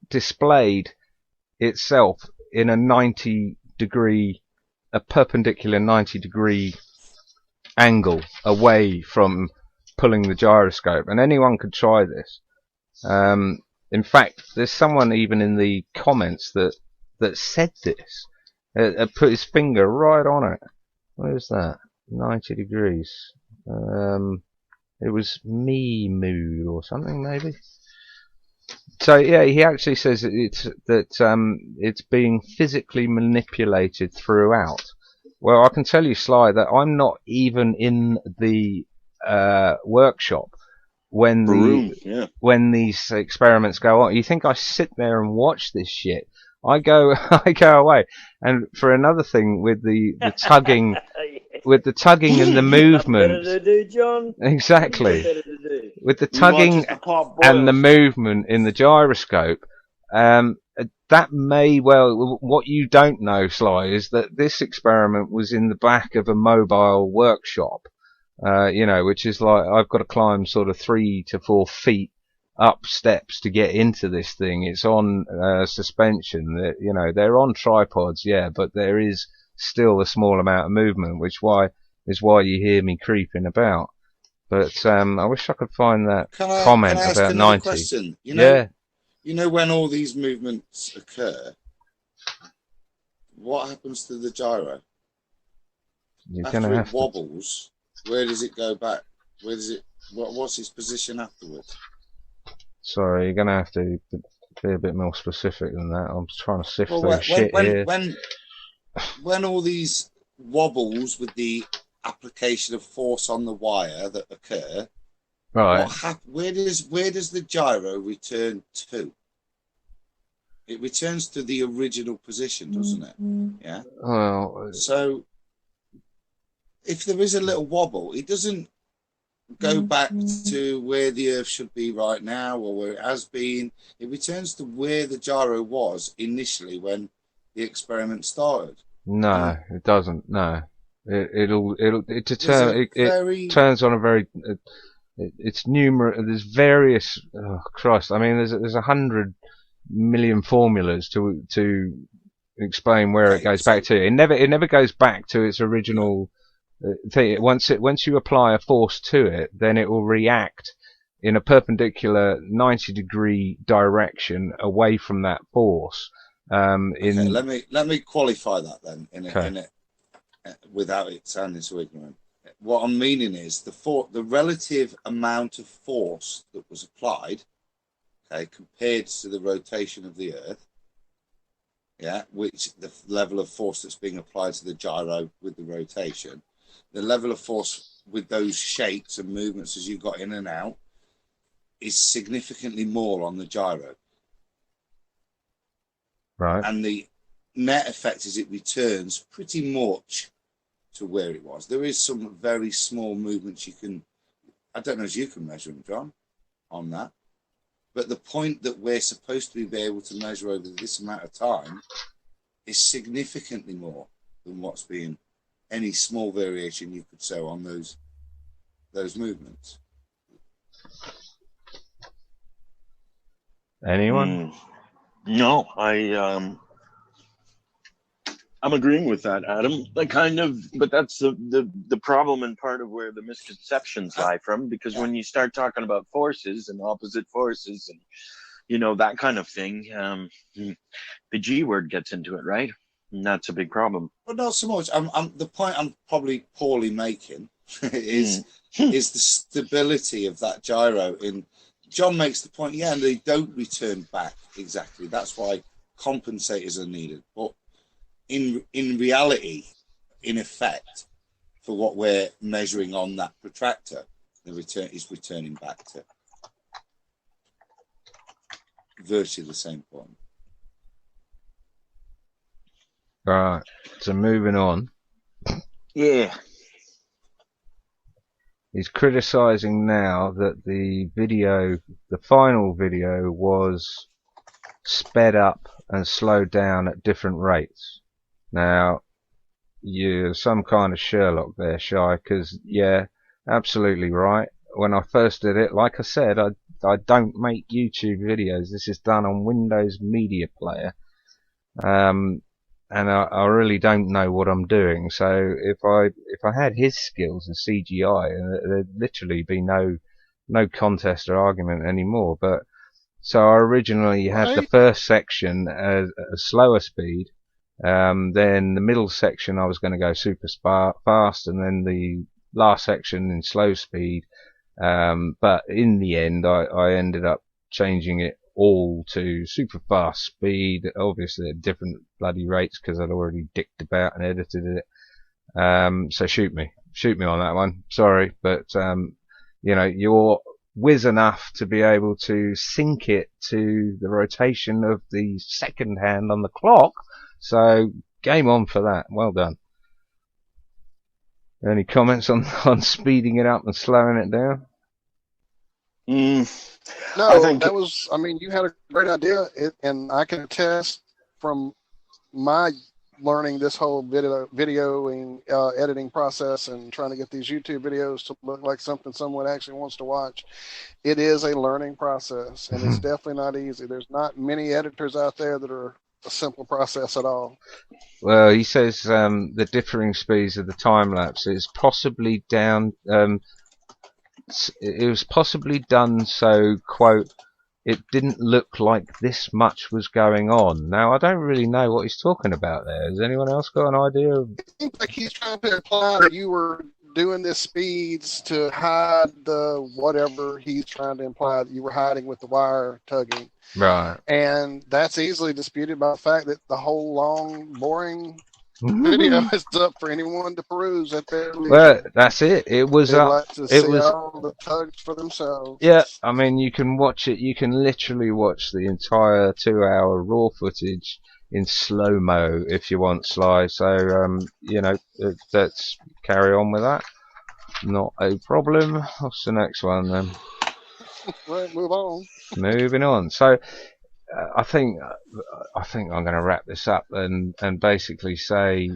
displayed itself in a perpendicular 90-degree angle away from pulling the gyroscope, and anyone could try this. In fact, there's someone even in the comments that said this, put his finger right on it. Where's that? 90 degrees. It was me mood or something, maybe. So yeah, he actually says it's being physically manipulated throughout. Well, I can tell you, Sly, that I'm not even in the workshop when these experiments go on. You think I sit there and watch this shit? I go away. And for another thing, with the tugging. With the tugging and the movement, better to do, John. Exactly. Better to do. With the tugging and the movement in the gyroscope, that may well. What you don't know, Sly, is that this experiment was in the back of a mobile workshop. Which is like I've got to climb sort of 3 to 4 feet up steps to get into this thing. It's on suspension. They're on tripods, yeah, but there is still a small amount of movement, which is why you hear me creeping about. But I wish I could find that comment can I ask about another 90. Question? Yeah. When all these movements occur, what happens to the gyro? After it wobbles, where does it go back? Where does it? What's its position afterwards? Sorry, you're gonna have to be a bit more specific than that. I'm just trying to sift through shit here. When all these wobbles with the application of force on the wire that occur, right? Where does the gyro return to? It returns to the original position, doesn't it? Yeah. Well, so if there is a little wobble, it doesn't go back to where the Earth should be right now or where it has been. It returns to where the gyro was initially when the experiment started. No, it doesn't. No, it turns on a very. It's numerous. There's various. Oh Christ! I mean, there's 100 million formulas to explain where it goes back to. It never goes back to its original thing. Once you apply a force to it, then it will react in a perpendicular 90-degree direction away from that force. Let me qualify that then in it without it sounding so ignorant. What I'm meaning is the relative amount of force that was applied, compared to the rotation of the Earth, which the level of force that's being applied to the gyro with the rotation, the level of force with those shapes and movements as you got in and out is significantly more on the gyro. Right. And the net effect is it returns pretty much to where it was. There is some very small movements you can, I don't know if you can measure them, John, on that. But the point that we're supposed to be able to measure over this amount of time is significantly more than what's being any small variation you could show on those movements. Anyone? No, I'm agreeing with that, Adam. But that's the problem and part of where the misconceptions lie from. Because when you start talking about forces and opposite forces and that kind of thing, the G word gets into it, right? And that's a big problem. But not so much. The point I'm probably poorly making is the stability of that gyro. John makes the point, and they don't return back exactly. That's why compensators are needed. But in reality, in effect, for what we're measuring on that protractor, the return is returning back to virtually the same point. Right. So moving on. Yeah. He's criticising now that the final video was sped up and slowed down at different rates. Now, you're some kind of Sherlock there, Shy, because, yeah, absolutely right. When I first did it, like I said, I don't make YouTube videos. This is done on Windows Media Player. And I really don't know what I'm doing. So if I had his skills in CGI, there'd literally be no contest or argument anymore. But so I originally had the first section at a slower speed, then the middle section I was going to go super fast, and then the last section in slow speed. But in the end, I ended up changing it all to super fast speed, obviously at different bloody rates because I'd already dicked about and edited it. So shoot me on that one. Sorry, but you're whiz enough to be able to sync it to the rotation of the second hand on the clock. So game on for that. Well done. Any comments on speeding it up and slowing it down? No, you had a great idea, and I can attest from my learning this whole video and editing process and trying to get these YouTube videos to look like something someone actually wants to watch. It is a learning process, and it's definitely not easy. There's not many editors out there that are a simple process at all. Well, he says the differing speeds of the time lapse is possibly down. It was possibly done so, quote, it didn't look like this much was going on. Now, I don't really know what he's talking about there. Has anyone else got an idea? It seems like he's trying to imply that you were doing this speeds to hide the whatever he's trying to imply that you were hiding with the wire tugging. Right. And that's easily disputed by the fact that the whole long, boring video is up for anyone to peruse at their leisure. Well, that's it. It was They up. like to It see was all the tugs for themselves. Yeah, I mean, you can watch it. You can literally watch the entire 2-hour raw footage in slow-mo if you want, Sly. So, let's carry on with that. Not a problem. What's the next one then? Right, move on. Moving on. So, I think I'm going to wrap this up and basically say,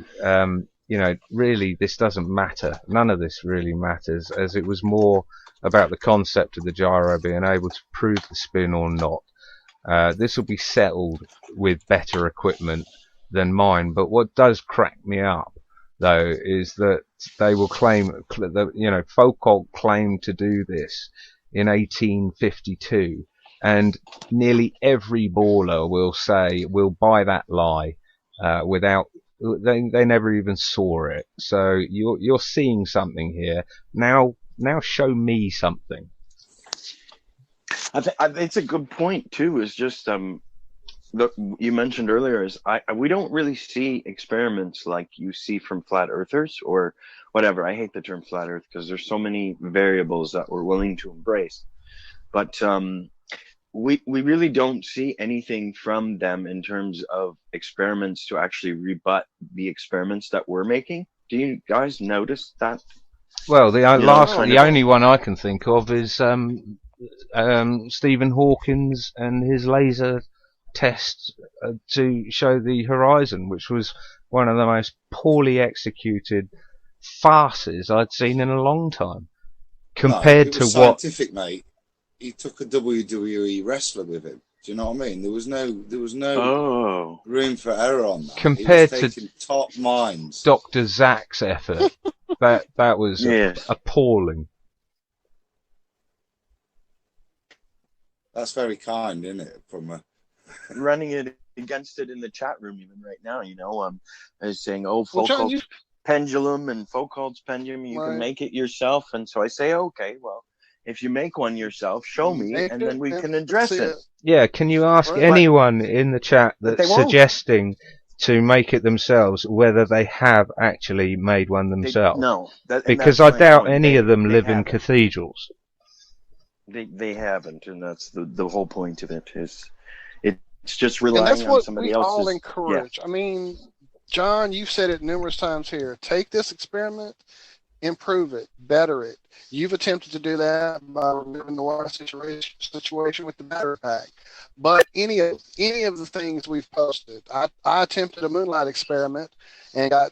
really this doesn't matter. None of this really matters, as it was more about the concept of the gyro being able to prove the spin or not. This will be settled with better equipment than mine. But what does crack me up, though, is that they will claim that, Foucault claimed to do this in 1852. And nearly every baller will buy that lie, without, they never even saw it. So you're seeing something here. Now show me something. I think it's a good point too, is just, you mentioned earlier is we don't really see experiments like you see from flat earthers or whatever. I hate the term flat earth because there's so many variables that we're willing to embrace. But, we really don't see anything from them in terms of experiments to actually rebut the experiments that we're making. Do you guys notice that? Well, the only one I can think of is Stephen Hawkins and his laser test to show the horizon, which was one of the most poorly executed farces I'd seen in a long time. Compared it was to what scientific, mate. He took a WWE wrestler with him. Do you know what I mean? There was no room for error on that. Compared he was taking top minds. Dr. Zach's effort, that was appalling. That's very kind, isn't it? From running it against it in the chat room even right now, I was saying, Foucault's John, pendulum and Foucault's pendulum, you can make it yourself. And so I say, okay, well, if you make one yourself, show me, and then we can address it. Yeah, can you ask anyone in the chat that's suggesting to make it themselves whether they have actually made one themselves? No. Because I doubt any of them live in cathedrals. They haven't, and that's the whole point of it. It's just relying on somebody else's. That's what we all encourage. Yeah. I mean, John, you've said it numerous times here. Take this experiment, improve it, better it. You've attempted to do that by removing the water situation with the battery pack. But any of the things we've posted, I attempted a moonlight experiment and got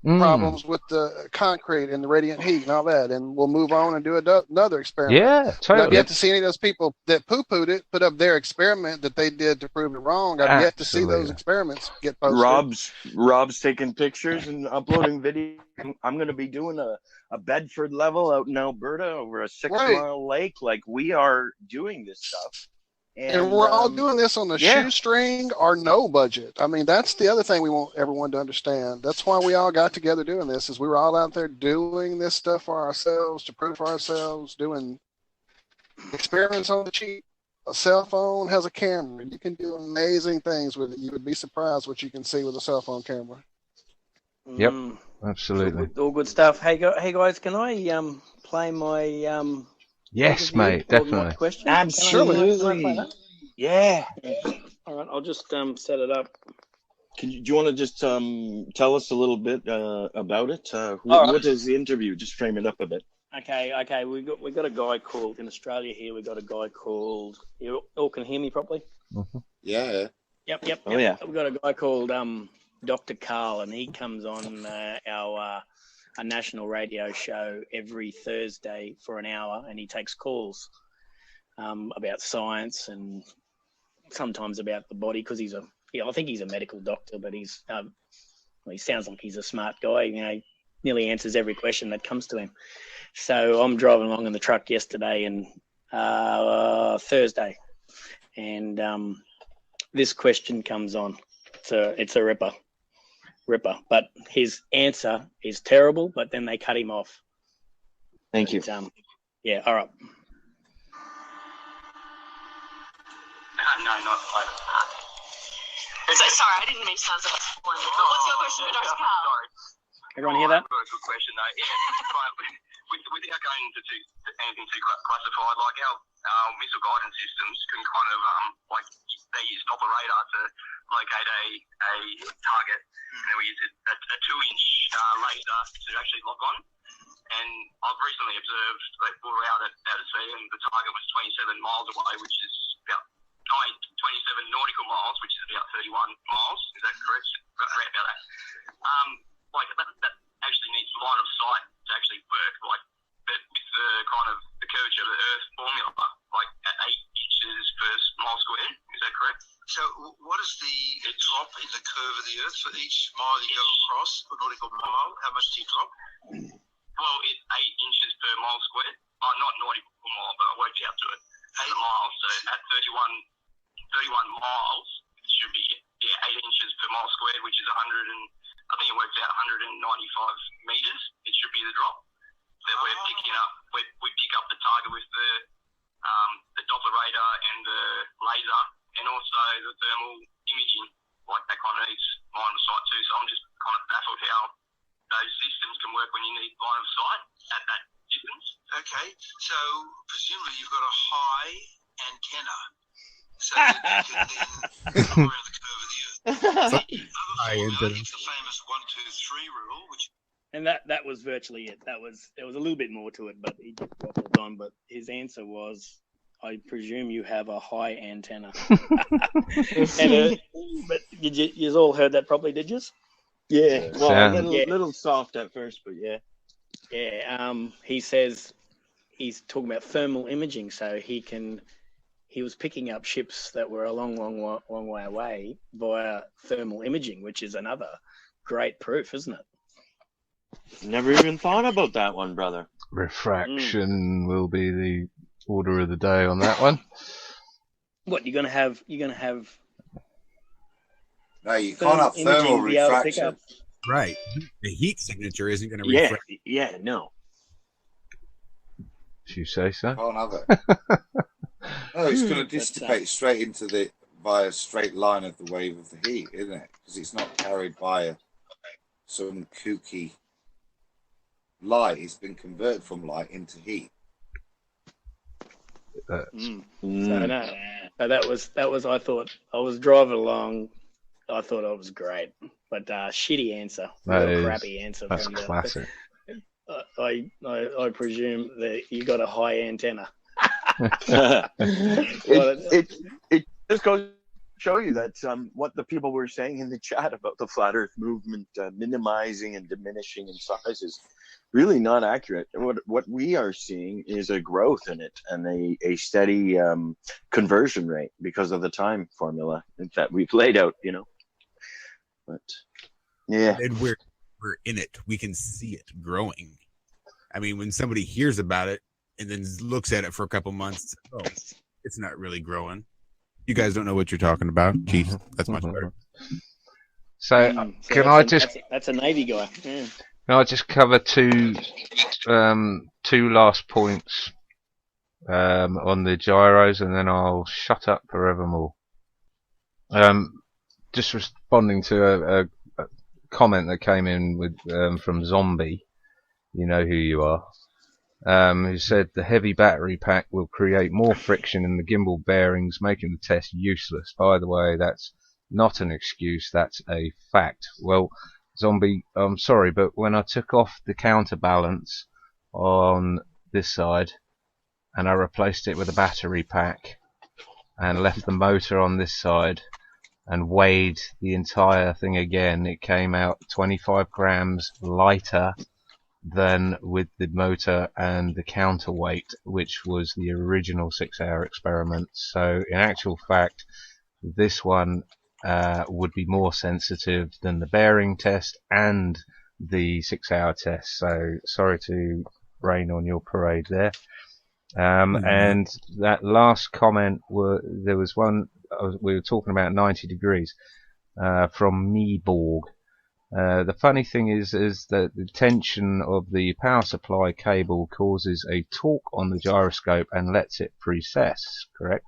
problems with the concrete and the radiant heat and all that, and we'll move on and do another experiment. Yeah, totally. I've yet to see any of those people that poo-pooed it put up their experiment that they did to prove it wrong. I've yet to see those experiments get posted. Rob's taking pictures and uploading video. I'm going to be doing a Bedford level out in Alberta over a 6-mile lake. Like, we are doing this stuff. And we're all doing this on the shoestring or no budget. I mean, that's the other thing we want everyone to understand. That's why we all got together doing this, is we were all out there doing this stuff for ourselves, to prove for ourselves, doing experiments on the cheap. A cell phone has a camera. You can do amazing things with it. You would be surprised what you can see with a cell phone camera. Yep, absolutely. All good stuff. Hey guys, can I play my... Yes, mate, definitely. Absolutely. Yeah. All right, I'll just set it up. Do you want to just tell us a little bit about it? What is the interview? Just frame it up a bit. Okay. We got a guy called in Australia here. We got a guy called. You all can hear me properly? Mm-hmm. Yeah. Yep. Oh yeah. We got a guy called Dr. Carl, and he comes on our national radio show every Thursday for an hour, and he takes calls about science and sometimes about the body, because I think he's a medical doctor, but he sounds like he's a smart guy. He nearly answers every question that comes to him. So I'm driving along in the truck yesterday and Thursday, and this question comes on. It's a ripper, but his answer is terrible, but then they cut him off. Thank you. Yeah, all right. No, not quite. Sorry, I didn't make sounds like one. What's your question, Dr. Carl? Sorry. Everyone hear that? I've got a good question, though. Yeah, without going into anything too classified, like our missile guidance systems can kind of, they use Doppler radar to locate a target, and then we use a 2-inch laser to actually lock on. And I've recently observed that we were out at sea, and the target was 27 miles away, which is about 27 nautical miles, which is about 31 miles. Is that correct? Right about that. That actually needs line of sight to actually work, but with the kind of the curvature of the Earth formula, at 8 inches per mile squared. Is that correct? So what is the drop in the curve of the Earth for each mile you go across, a nautical mile? How much do you drop? Well, it's 8 inches per mile squared. Not nautical mile, but I worked out to it. 8 miles. So at 31 miles, it should be 8 inches per mile squared, which is 100 and I think it works out 195 meters. It should be the drop that we're picking up. We pick up the target with the Doppler radar and the laser, and also the thermal imaging. That kind of needs line of sight too. So I'm just kind of baffled how those systems can work when you need line of sight at that distance. Okay, so presumably you've got a high antenna, so that you can then come around the curve of the Earth. It's the famous 1, 2, 3 rule, which And that was virtually it. There was a little bit more to it, but he just waffled on. But his answer was, I presume you have a high antenna. But you all heard that properly, did you? Yeah. Well, Sound. a little soft at first, but yeah. Yeah. He says he's talking about thermal imaging, so he was picking up ships that were a long way away via thermal imaging, which is another great proof, isn't it? Never even thought about that one, brother. Refraction will be the order of the day on that one. What you're gonna have? No, you can't have thermal refraction. Right. The heat signature isn't going to Yeah, refract. yeah, no. If you say so. Can't have it. No, it's going to dissipate straight into by a straight line of the wave of the heat, isn't it? Because it's not carried by some kooky light. It's been converted from light into heat. So no, that was. I thought I was driving along. I thought it was great, but shitty answer. Crappy answer. That's classic. I presume that you got a high antenna. it just goes to show you that what the people were saying in the chat about the flat Earth movement minimizing and diminishing in size is really not accurate. What we are seeing is a growth in it and a steady conversion rate because of the time formula that we've laid out. But yeah, And we're in it. We can see it growing. I mean, when somebody hears about it and then looks at it for a couple months, it's not really growing. You guys don't know what you're talking about. Jeez, that's much better. So That's a Navy guy. Yeah. Can I just cover two last points on the gyros, and then I'll shut up forevermore. Just responding to a comment that came in with from Zombie, you know who you are, who said the heavy battery pack will create more friction in the gimbal bearings, making the test useless. By the way, that's not an excuse, that's a fact. Well, Zombie, I'm sorry, but when I took off the counterbalance on this side and I replaced it with a battery pack and left the motor on this side and weighed the entire thing again, it came out 25 grams lighter than with the motor and the counterweight, which was the original 6-hour experiment. So in actual fact, this one would be more sensitive than the bearing test and the 6-hour test. So sorry to rain on your parade there. And that last comment, there was one, we were talking about 90 degrees from Meeborg. The funny thing is that the tension of the power supply cable causes a torque on the gyroscope and lets it precess, correct?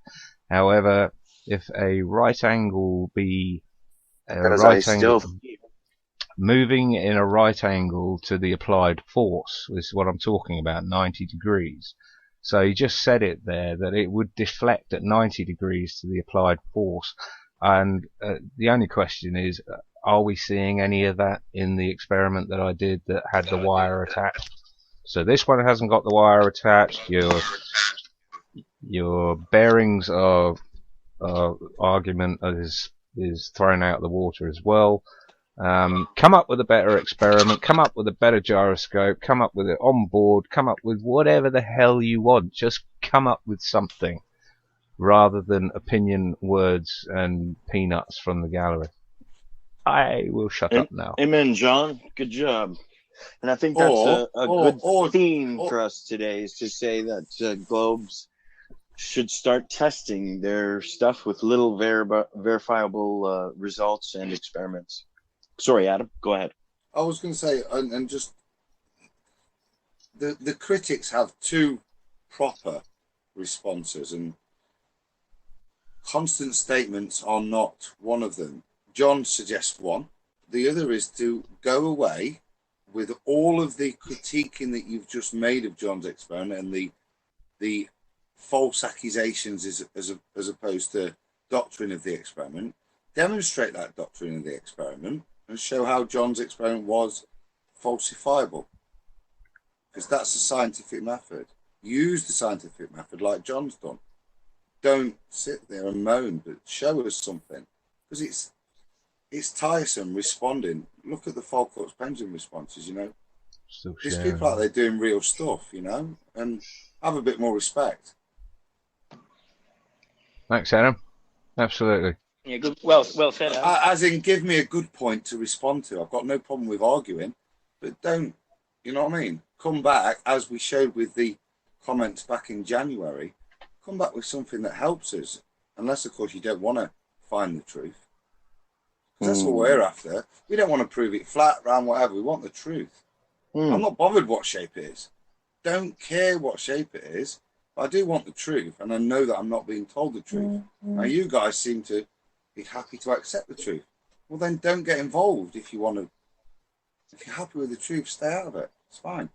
However, if a right angle moving in a right angle to the applied force, this is what I'm talking about, 90 degrees. So he just said it there, that it would deflect at 90 degrees to the applied force. And the only question is, are we seeing any of that in the experiment that I did that had the wire attached? So this one hasn't got the wire attached. Your bearings argument is thrown out of the water as well. Come up with a better experiment, come up with a better gyroscope, come up with it on board, come up with whatever the hell you want. Just come up with something rather than opinion words and peanuts from the gallery. I will shut up now. Amen, John. Good job. And I think that's a good theme for us today, is to say that Globes should start testing their stuff with little verifiable results and experiments. Sorry, Adam, go ahead. I was going to say, and just the critics have two proper responses, and constant statements are not one of them. John suggests one. The other is to go away with all of the critiquing that you've just made of John's experiment and the false accusations as opposed to doctrine of the experiment. Demonstrate that doctrine of the experiment and show how John's experiment was falsifiable, because that's the scientific method. Use the scientific method like John's done. Don't sit there and moan, but show us something, because it's tiresome responding. Look at the Falkirk's pendulum responses, you know. These people out there doing real stuff, you know, and have a bit more respect. Thanks, Adam. Absolutely. Yeah, good. Well said, Adam. As in, give me a good point to respond to. I've got no problem with arguing, but don't, you know what I mean? Come back, as we showed with the comments back in January, come back with something that helps us, unless, of course, you don't want to find the truth. That's what we're after. We don't want to prove it flat, round, whatever. We want the truth. I'm not bothered what shape it is. Don't care what shape it is. But I do want the truth, and I know that I'm not being told the truth. Now, you guys seem to be happy to accept the truth. Well, then don't get involved if you want to. If you're happy with the truth, stay out of it. It's fine.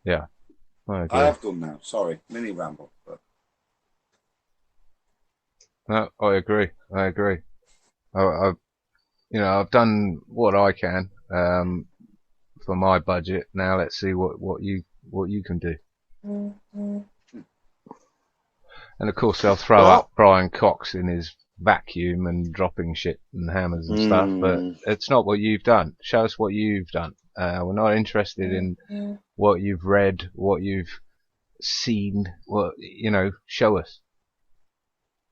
Yeah. I have done now. Sorry, mini ramble. But... No, I agree. I've done what I can for my budget. Now let's see what you can do. And of course they'll throw up Brian Cox in his vacuum and dropping shit and hammers and stuff, but it's not what you've done. Show us what you've done. We're not interested in what you've read, what you've seen. Show us.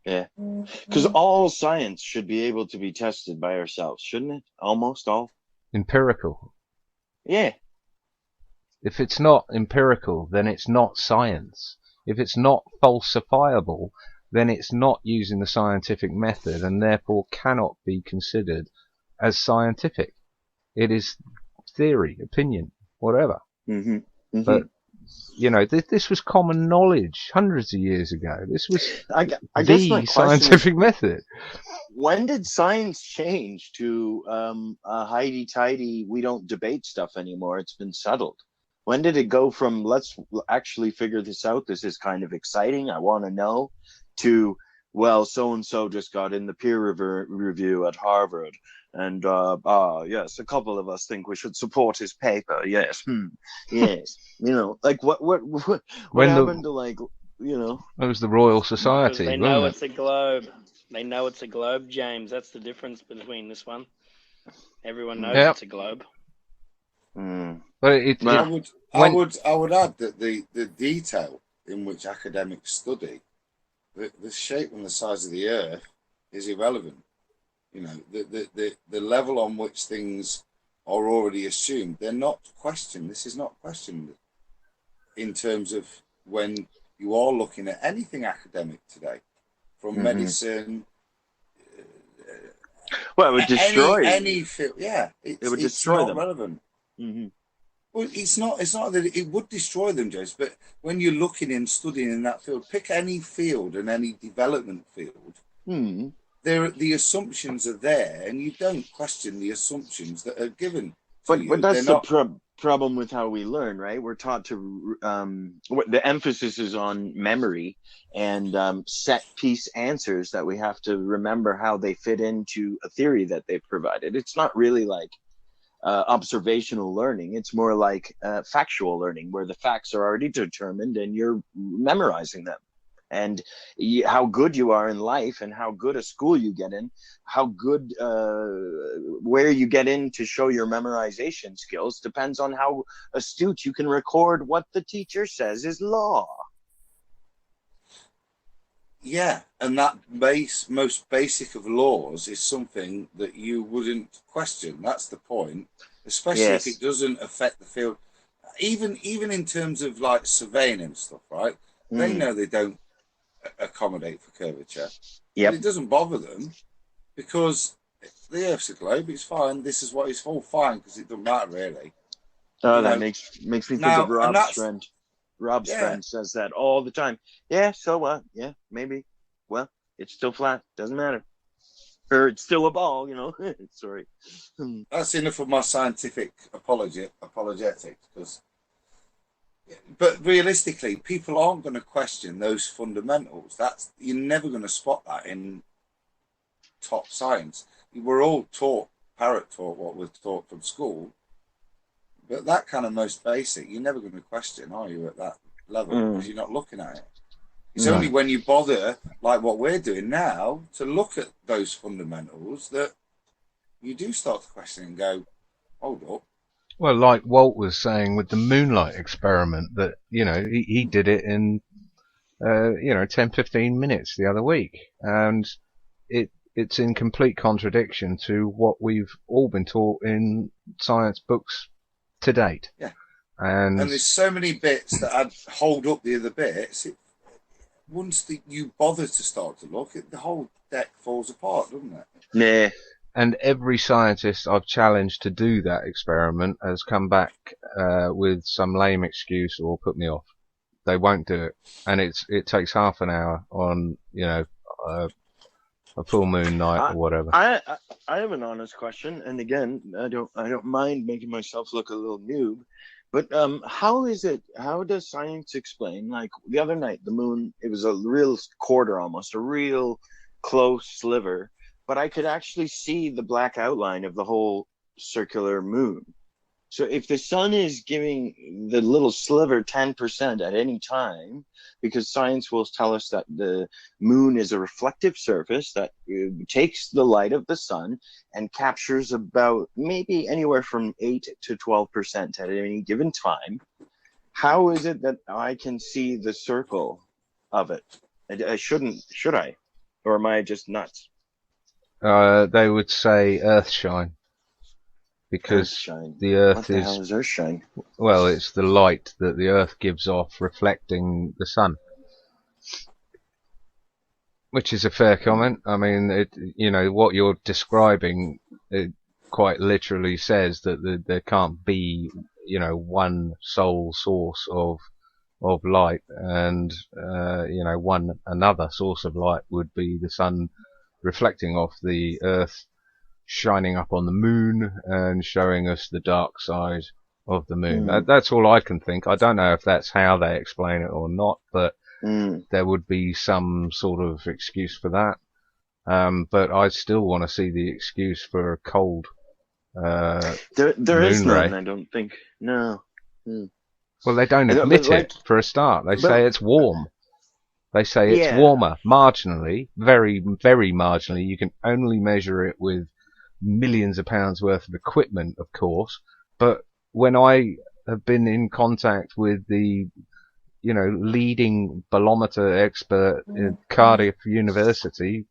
Yeah, because all science should be able to be tested by ourselves, shouldn't it? Almost all. Empirical. Yeah. If it's not empirical, then it's not science. If it's not falsifiable, then it's not using the scientific method and therefore cannot be considered as scientific. It is theory, opinion, whatever. But this was common knowledge hundreds of years ago. This was the scientific method. When did science change to a hidey-tidy, we don't debate stuff anymore, it's been settled? When did it go from, let's actually figure this out, this is kind of exciting, I want to know, to, well, so-and-so just got in the peer review at Harvard, and yes, a couple of us think we should support his paper. Yes, yes. Like what happened to, like, It was the Royal Society. They know it's a globe. They know it's a globe, James. That's the difference between this one. Everyone knows it's a globe. But I would add that the detail in which academics study the shape and the size of the Earth is irrelevant. The level on which things are already assumed, they're not questioned. This is not questioned in terms of when you are looking at anything academic today, from medicine. Well, it would destroy any field. Yeah, it would destroy them. Relevant. Well, it's not that it would destroy them, James. But when you're looking and studying in that field, pick any field and any development field. The assumptions are there, and you don't question the assumptions that are given. But that's the problem with how we learn, right? We're taught to the emphasis is on memory and set piece answers that we have to remember how they fit into a theory that they've provided. It's not really like observational learning. It's more like factual learning, where the facts are already determined and you're memorizing them. And how good you are in life and how good a school you get in, how good where you get in to show your memorization skills depends on how astute you can record what the teacher says is law. Yeah, and that most basic of laws is something that you wouldn't question. That's the point, especially if it doesn't affect the field. Even in terms of like surveying and stuff, right? They know they don't accommodate for curvature. But it doesn't bother them because the Earth's a globe. It's fine. This is what it's for. Fine, because it doesn't matter really. Oh, that makes me think of Rob's friend. Rob's friend says that all the time. Yeah, so what? Yeah, maybe. Well, it's still flat. Doesn't matter. Or it's still a ball, Sorry. That's enough of my scientific apologetics. But realistically, people aren't going to question those fundamentals. You're never going to spot that in top science. We're all parrot taught what we're taught from school. But that kind of most basic, you're never going to question, are you, at that level, because you're not looking at it. It's only when you bother, like what we're doing now, to look at those fundamentals that you do start to question and go, hold up. Well, like Walt was saying with the moonlight experiment, that, you know, he did it in, 10, 15 minutes the other week. And it's in complete contradiction to what we've all been taught in science books to date. Yeah. And there's so many bits that I'd hold up the other bits. Once you bother to start to look, the whole deck falls apart, doesn't it? Nah. And every scientist I've challenged to do that experiment has come back with some lame excuse or put me off. They won't do it, and it takes half an hour on a full moon night or whatever. I have an honest question, and again, I don't mind making myself look a little noob, but how does science explain? Like the other night, the moon, it was a real quarter, almost a real close sliver. But I could actually see the black outline of the whole circular moon. So if the sun is giving the little sliver 10% at any time, because science will tell us that the moon is a reflective surface that takes the light of the sun and captures about maybe anywhere from 8 to 12% at any given time, how is it that I can see the circle of it? I shouldn't, should I? Or am I just nuts? They would say earthshine, because Earthshine. the Earth What the hell is earthshine? Well, it's the light that the Earth gives off reflecting the sun, which is a fair comment. I mean, what you're describing, it quite literally says that there can't be, one sole source of light, and another source of light would be the sun reflecting off the Earth, shining up on the moon and showing us the dark side of the moon. That's all I can think. I don't know if that's how they explain it or not, but there would be some sort of excuse for that. But I still want to see the excuse for a cold there is none, I don't think. No. Well, they don't admit it for a start. They say it's warm. They say it's warmer, marginally, very, very marginally. You can only measure it with millions of pounds worth of equipment, of course. But when I have been in contact with the, leading bolometer expert at Cardiff University,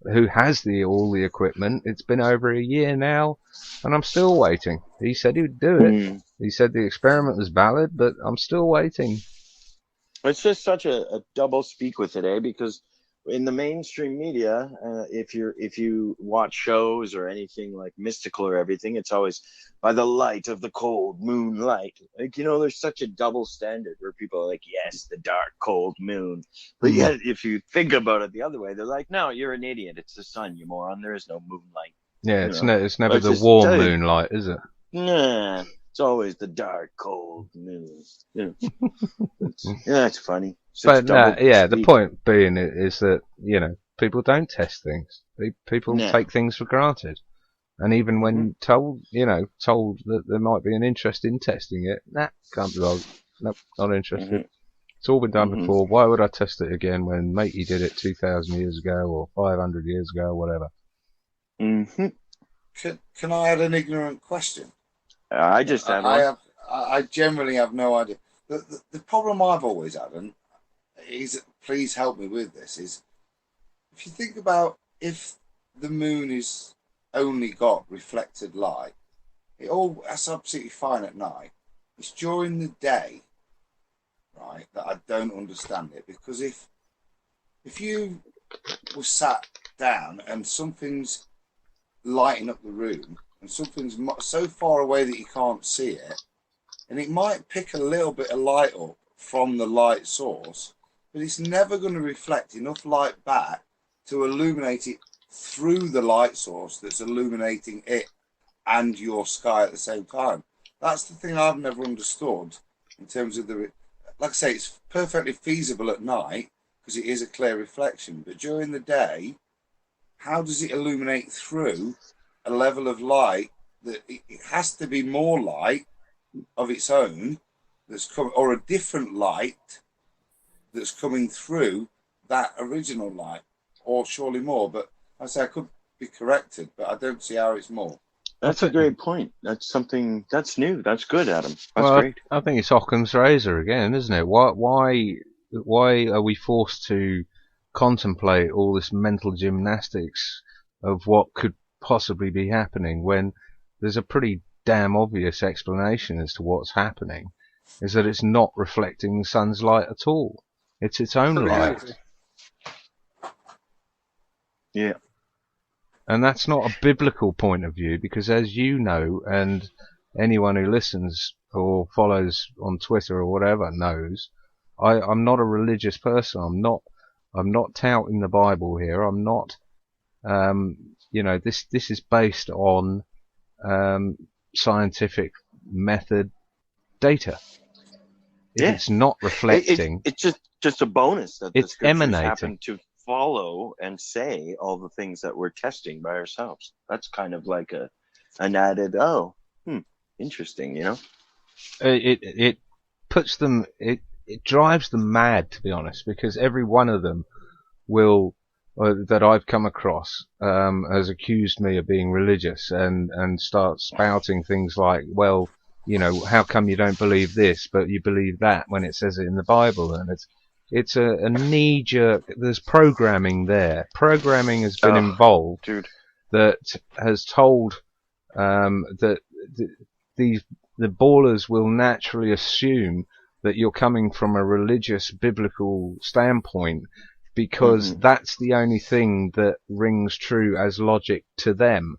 who has all the equipment, it's been over a year now, and I'm still waiting. He said he would do it. He said the experiment was valid, but I'm still waiting. It's just such a double speak with it, because in the mainstream media, if you watch shows or anything like mystical or everything, it's always by the light of the cold moonlight. Like, there's such a double standard where people are like, yes, the dark, cold moon. But yet, if you think about it the other way, they're like, no, you're an idiot. It's the sun, you moron. There is no moonlight. Yeah, it's never the warm moonlight, is it? Nah. It's always the dark, cold moon. It's funny. But the point being is that people don't test things. People take things for granted, and even when told that there might be an interest in testing it, can't be bothered. Nope, not interested. It's all been done before. Why would I test it again when matey did it 2,000 years ago or 500 years ago, or whatever? Can I add an ignorant question? I just have one. I generally have no idea. The problem I've always had, and please help me with this, is if you think about if the moon is only got reflected light, that's absolutely fine at night. It's during the day, right, that I don't understand it, because if you were sat down and something's lighting up the room, and something's so far away that you can't see it, and it might pick a little bit of light up from the light source, but it's never going to reflect enough light back to illuminate it through the light source that's illuminating it and your sky at the same time. That's the thing I've never understood in terms of like I say, it's perfectly feasible at night because it is a clear reflection, but during the day, how does it illuminate through a level of light that it has to be more light of its own that's coming, or a different light that's coming through that original light, or surely more. But I say I could be corrected, but I don't see how it's more. That's a great point. That's something that's new. That's good, Adam. That's Well, great. I think it's Occam's razor again, isn't it? Why are we forced to contemplate all this mental gymnastics of what could possibly be happening when there's a pretty damn obvious explanation as to what's happening, is that it's not reflecting the sun's light at all. It's its own light. Yeah. And that's not a biblical point of view, because as you know, and anyone who listens or follows on Twitter or whatever knows, I'm not a religious person. I'm not touting the Bible here. I'm not, this is based on, scientific method data. If it's not reflecting, it's just a bonus that it's the scriptures emanating. happen to follow and say all the things that we're testing by ourselves. That's kind of like an added, interesting, you know. It puts them, it drives them mad, to be honest, because every one of them will that I've come across has accused me of being religious and start spouting things like, well, you know, how come you don't believe this but you believe that when it says it in the Bible? And it's a knee-jerk. There's programming there. Programming has been involved, dude, that has told that the ballers will naturally assume that you're coming from a religious, biblical standpoint, because that's the only thing that rings true as logic to them.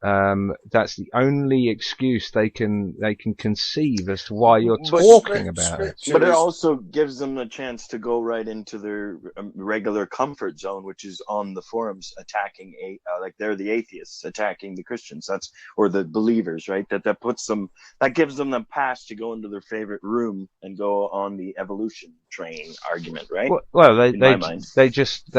That's the only excuse they can conceive as to why you're talking about it. But it also gives them a chance to go right into their regular comfort zone, which is on the forums attacking like they're the atheists attacking the Christians. That's, or the believers, right? That puts them, that gives them the pass to go into their favorite room and go on the evolution train argument, right? Well, they just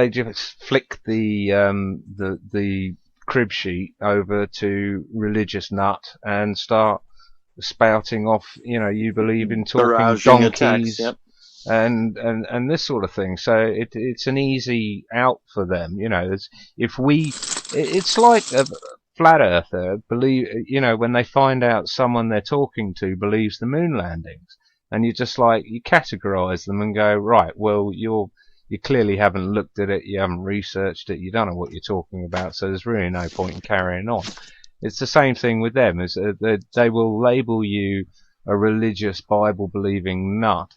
flick the crib sheet over to religious nut and start spouting off, you know, you believe in talking donkeys, and this sort of thing. So it's an easy out for them, you know. It's like a flat earther when they find out someone they're talking to believes the moon landings, and you categorize them and go, right, well, you clearly haven't looked at it, you haven't researched it, you don't know what you're talking about, so there's really no point in carrying on. It's the same thing with them. They will label you a religious, Bible-believing nut,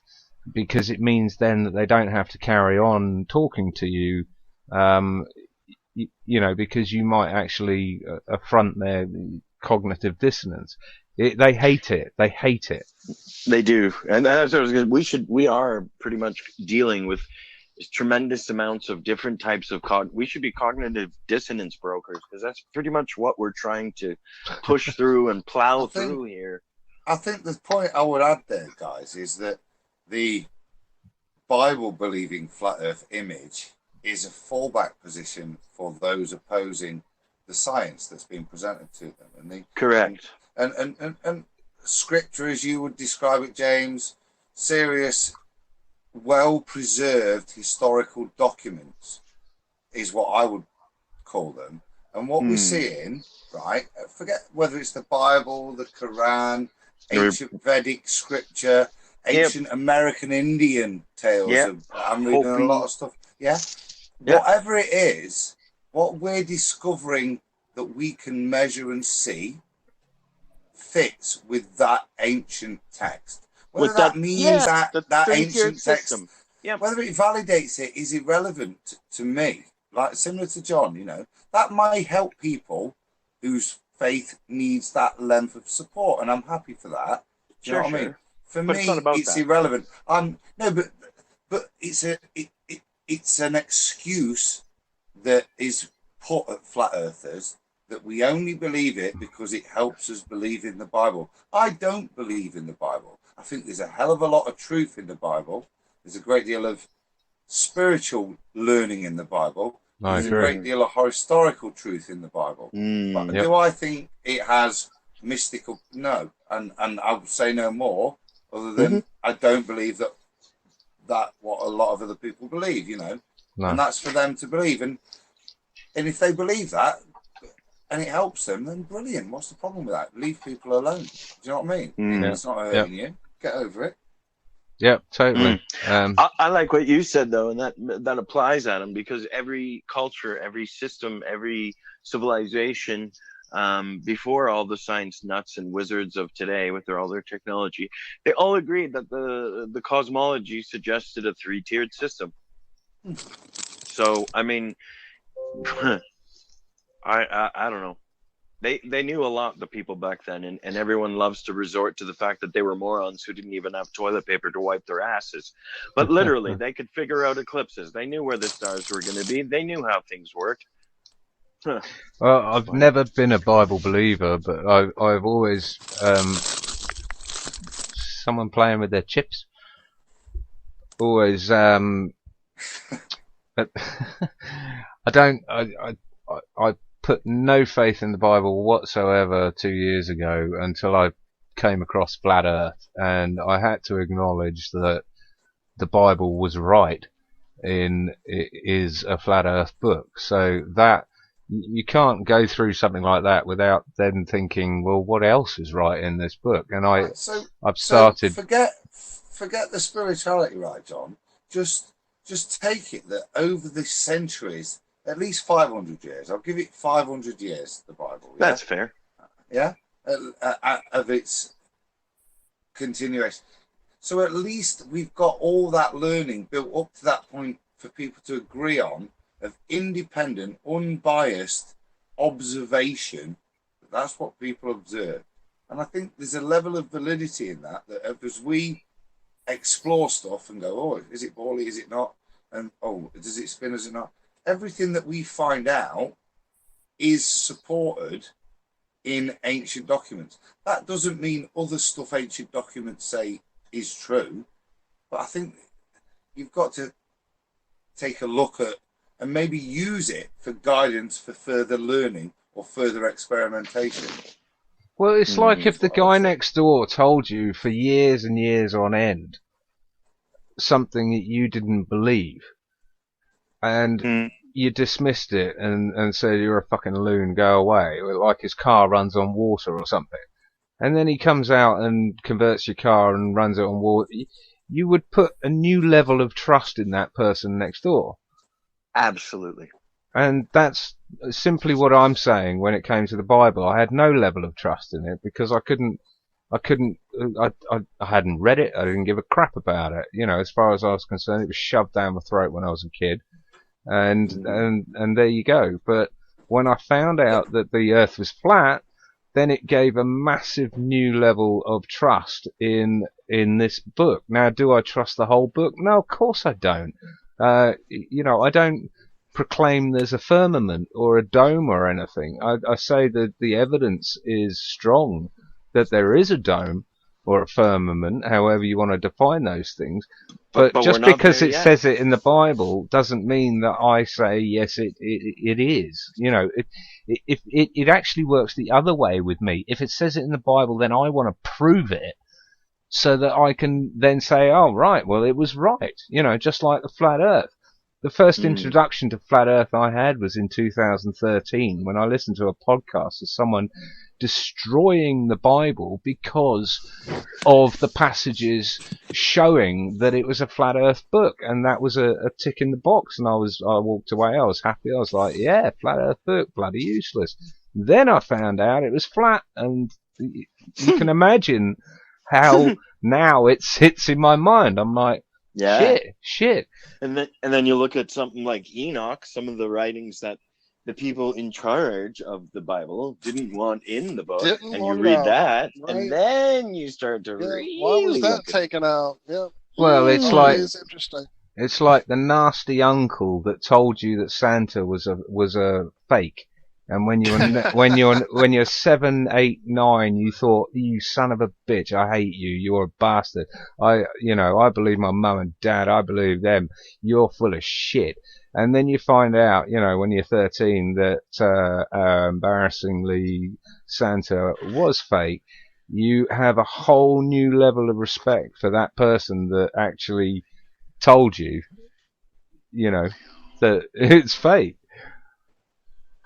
because it means then that they don't have to carry on talking to you, because you might actually affront their cognitive dissonance. They hate it. They hate it. They do. And that's what I was going to, we are pretty much dealing with tremendous amounts of different types of we should be cognitive dissonance brokers, because that's pretty much what we're trying to push through and plow through here. I think the point I would add there, guys, is that the Bible believing flat earth image is a fallback position for those opposing the science that's being presented to them. Correct. And scripture, as you would describe it, James, serious, well-preserved historical documents is what I would call them. And what we're seeing, right, forget whether it's the Bible, the Quran, ancient Vedic scripture, ancient American Indian tales. I'm reading a lot of stuff. Whatever it is, what we're discovering that we can measure and see fits with that ancient text. Whether that means that ancient text, whether it validates it is irrelevant to me. Like, similar to John, you know, that might help people whose faith needs that length of support, and I'm happy for that. Do you know what I mean? For me, it's irrelevant. But it's an excuse that is put at flat earthers, that we only believe it because it helps us believe in the Bible. I don't believe in the Bible. I think there's a hell of a lot of truth in the Bible. There's a great deal of spiritual learning in the Bible. There's a great deal of historical truth in the Bible. But do I think it has mystical. No, and I would say no more, other than I don't believe that what a lot of other people believe, No. and that's for them to believe. And if they believe that and it helps them, then brilliant. What's the problem with that? Leave people alone. Do you know what I mean? It's not hurting you. Get over it. Yep, totally. I like what you said though, and that applies, Adam, because every culture, every system, every civilization, before all the science nuts and wizards of today with all their technology, they all agreed that the cosmology suggested a 3-tiered system. So I mean, I don't know. They knew a lot, the people back then, and everyone loves to resort to the fact that they were morons who didn't even have toilet paper to wipe their asses. But literally, they could figure out eclipses. They knew where the stars were going to be. They knew how things worked. Well, I've never been a Bible believer, but I've always someone playing with their chips. Always I put no faith in the Bible whatsoever 2 years ago until I came across Flat Earth, and I had to acknowledge that the Bible was right it is a Flat Earth book. So that you can't go through something like that without then thinking, well, what else is right in this book? And I've started. So forget the spirituality, right, John? Just take it that over the centuries, at least 500 years. I'll give it 500 years, the Bible. Yeah? That's fair. Yeah? Of its continuation. So at least we've got all that learning built up to that point for people to agree on, of independent, unbiased observation. That's what people observe. And I think there's a level of validity in that as we explore stuff and go, oh, is it bally, is it not? And, oh, does it spin, is it not? Everything that we find out is supported in ancient documents. That doesn't mean other stuff ancient documents say is true, but I think you've got to take a look at and maybe use it for guidance for further learning or further experimentation. Well, it's like if the guy next door told you for years and years on end something that you didn't believe, and you dismissed it and said you're a fucking loon, go away, like his car runs on water or something, and then he comes out and converts your car and runs it on water, you would put a new level of trust in that person next door. Absolutely. And that's simply what I'm saying when it came to the Bible. I had no level of trust in it because I hadn't read it. I didn't give a crap about it. As far as I was concerned, it was shoved down my throat when I was a kid. And there you go. But when I found out that the earth was flat, then it gave a massive new level of trust in this book. Now, do I trust the whole book? No, of course I don't. I don't proclaim there's a firmament or a dome or anything. I say that the evidence is strong that there is a dome or a firmament, however you want to define those things. But just because it says it in the Bible doesn't mean that I say, yes, it is. It actually works the other way with me. If it says it in the Bible, then I want to prove it so that I can then say, oh, right, well, it was right. Just like the flat earth. The first introduction to flat earth I had was in 2013 when I listened to a podcast of someone destroying the Bible because of the passages showing that it was a flat earth book, and that was a tick in the box, and I walked away, I was happy, I was like, yeah, flat earth book, bloody useless. Then I found out it was flat, and you can imagine how now it sits in my mind. I'm like, shit. And then you look at something like Enoch, some of the writings that the people in charge of the Bible didn't want in the book, and you read that, right? And then you start to really. Why was that taken out? Yeah. Well, it's like interesting. It's like the nasty uncle that told you that Santa was a fake, and when you're 7, 8, 9, you thought, you son of a bitch, I hate you, you're a bastard. I believe my mum and dad, I believe them. You're full of shit. And then you find out, when you're 13 that embarrassingly Santa was fake. You have a whole new level of respect for that person that actually told you, that it's fake.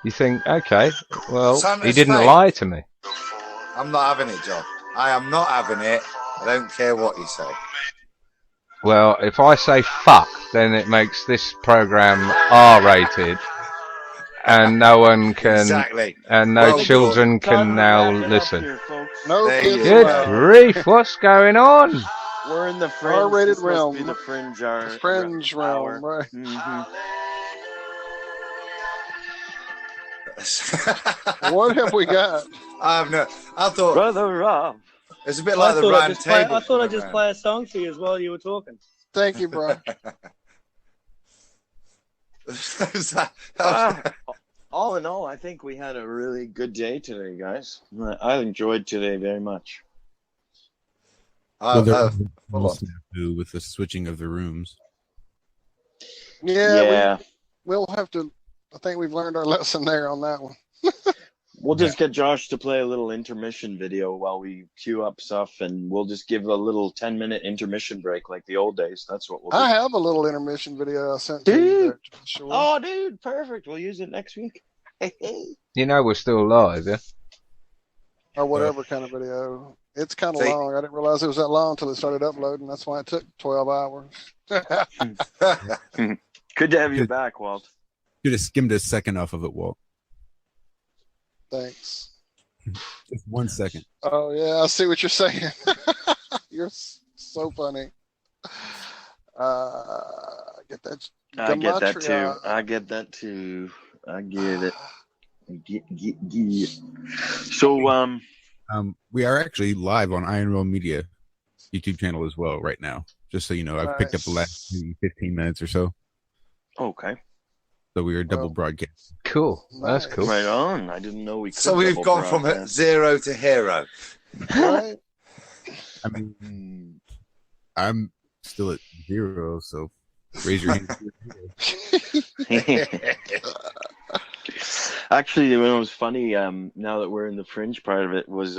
You think, okay, well, Santa's he didn't fake. lie to me. I'm not having it, John. I am not having it. I don't care what you say. Well, if I say fuck, then it makes this program R-rated, and no one can, Exactly. and no Well children Time can to now wrap it up listen. here, folks. No There kids you Good go. allowed. grief, what's going on? We're in the fringe. R-rated This must realm. be the fringe The fringe hour. realm, right? Mhm. What have we got? I thought Brother Rob. it's a bit I like the thought round table. I thought I'd just play a song for you while you were talking. Thank you, bro. All in all, I think we had a really good day today, guys. I enjoyed today very much. Well, there hold was on. to do with the switching of the rooms. Yeah, we'll have to. I think we've learned our lesson there on that one. We'll just get Josh to play a little intermission video while we queue up stuff, and we'll just give a little 10-minute intermission break like the old days. That's what we'll do. I have a little intermission video I sent to you there, Joshua. Oh, dude, perfect. We'll use it next week. We're still live, yeah? Or whatever kind of video. It's kind of See- long. I didn't realize it was that long until it started uploading. That's why it took 12 hours. Good to have you back, Walt. You just skimmed a second off of it, Walt. Thanks. Just 1 second. Oh, yeah, I see what you're saying. You're so funny. Get that. I get that too. gematria. I get that too. I get it. Get. So, We are actually live on IronRealmMedia YouTube channel as well right now. Just so you know, I've picked up the last maybe 15 minutes or so. okay. So we are double broadcast. Cool. That's Nice. cool. Right on. I didn't know we could. So we've double gone from broadcast. 0 to hero. Right? I mean, I'm still at 0, so raise your hand. Actually, it was funny. Now that we're in the fringe part of it, was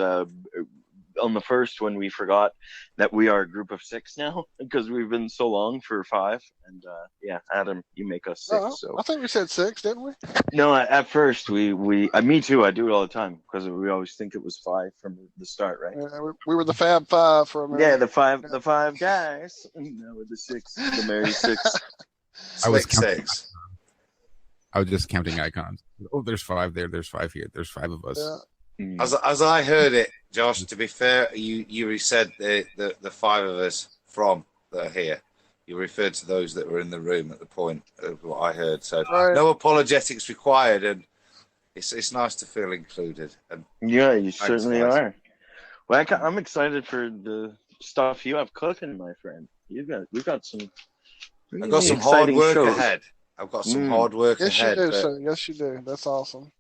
on the first when we forgot that we are a group of 6 now because we've been so long for 5. And yeah, Adam, you make us 6. No, So I think we said 6, didn't we? no, at first we me too. I do it all the time because we always think it was 5 from the start, right? Yeah, we were the Fab Five for a minute. Yeah, the five guys. Now we're the 6, the merry 6. I was Slick counting. six. I was just counting icons. Oh, there's 5 there. There's 5 here. There's 5 of us. Yeah. As I heard it, Josh, to be fair, you said the 5 of us from that are here. You referred to those that were in the room at the point of what I heard. So Right. no apologetics required, and it's nice to feel included. And Yeah, you certainly guys. are. Well, I'm excited for the stuff you have cooking, my friend. We've got some. I've got some hard exciting work shows. ahead. I've got some hard work Yes, you ahead. do, but sir. Yes, you do. That's awesome.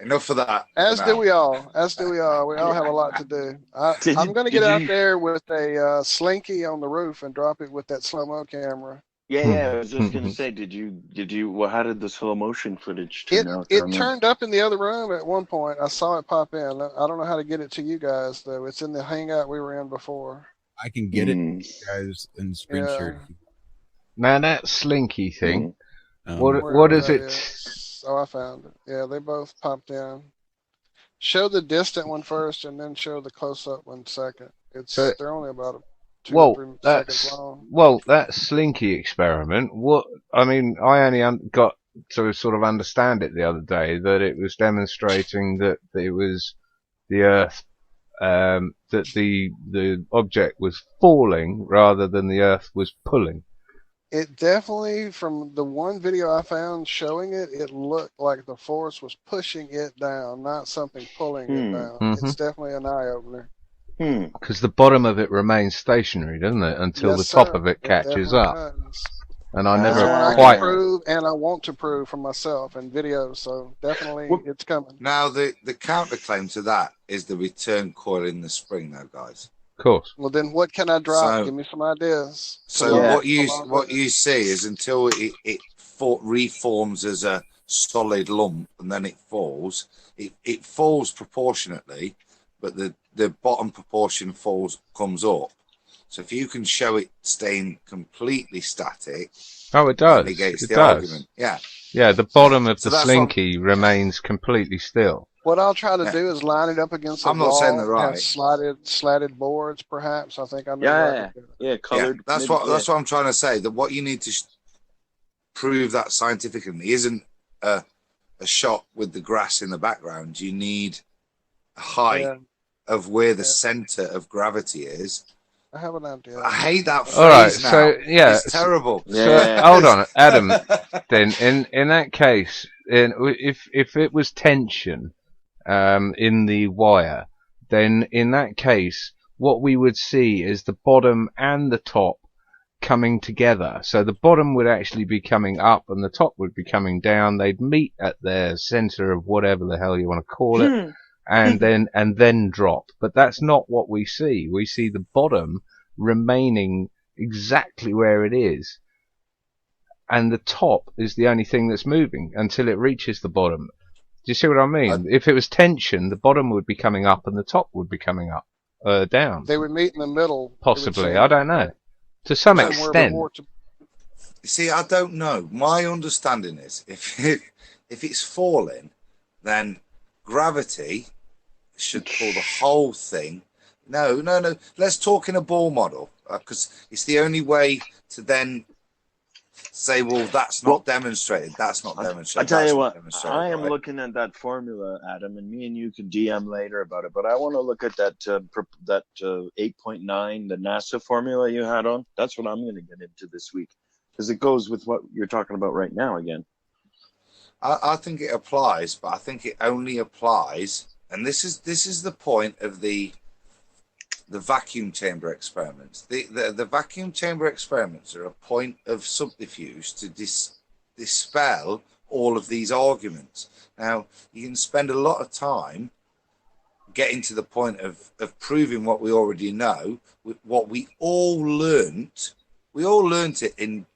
enough of that. As for do now. we all. As do we all. We all have a lot to do. I'm going to get out there with a slinky on the roof and drop it with that slow-mo camera. Yeah. I was just gonna say, did you? Well, how did the slow motion footage turn out? It turned up in the other room at one point. I saw it pop in. I don't know how to get it to you guys though. It's in the hangout we were in before. I can get it, guys, in screen Yeah. share. Now that slinky thing, what Wherever is that it? is. Oh, I found it. Yeah, they both popped in. Show the distant one first, and then show the close-up one second. They're only about 2 or 3 seconds long. That slinky experiment. I only got to sort of understand it the other day that it was demonstrating that it was the Earth, that the object was falling rather than the Earth was pulling. It definitely, from the one video I found showing it, it looked like the force was pushing it down, not something pulling it down. Mm-hmm. It's definitely an eye-opener. Because the bottom of it remains stationary, doesn't it, until Yes, the top sir. of it It catches definitely up. does. And I That's never what I quite. can prove, and I want to prove for myself in videos. So definitely, it's coming. Now the counterclaim to that is the return coil in the spring, though, guys. Of course. Well, then what can I drop? So- Give me some ideas. So Yeah. what you see is until it reforms as a solid lump and then it falls, it falls proportionately, but the bottom proportion comes up. So if you can show it staying completely static, Oh, it that does. negates It the does. argument. Yeah. Yeah, the bottom of So the that's slinky remains completely still. What I'll try to Yeah. do is line it up against a I'm not wall. saying they're right. Have slatted boards, perhaps. I think I know where I Yeah, could do it. yeah, colored. That's maybe, what I'm trying to say. That what you need to prove that scientifically isn't a shot with the grass in the background. You need a height Yeah, of where the Yeah. center of gravity is. I have an idea. I hate that phrase All right, now. so yeah, It's terrible. Yeah. So hold on, Adam. Then in that case, if it was tension in the wire, then in that case, what we would see is the bottom and the top coming together. So the bottom would actually be coming up and the top would be coming down. They'd meet at their center of whatever the hell you want to call it, and then drop. But that's not what we see. We see the bottom remaining exactly where it is, and the top is the only thing that's moving until it reaches the bottom. Do you see what I mean? If it was tension, the bottom would be coming up and the top would be coming up, down. They would meet in the middle. Possibly, I don't know. To some Somewhere extent. before You see, I don't know. My understanding is if it's falling, then gravity should pull the whole thing. No. Let's talk in a ball model, because it's the only way to then say, well, that's not demonstrated. That's not demonstrated. I tell that's you not what, demonstrated, I am right? looking at that formula, Adam, and me and you could DM later about it. But I want to look at that 8.9, the NASA formula you had on. That's what I'm going to get into this week, because it goes with what you're talking about right now again. I think it applies, but I think it only applies, and this is the point of the vacuum chamber experiments. The vacuum chamber experiments are a point of subterfuge to dispel all of these arguments. Now, you can spend a lot of time getting to the point of proving what we already know, what we all learnt. We all learnt it in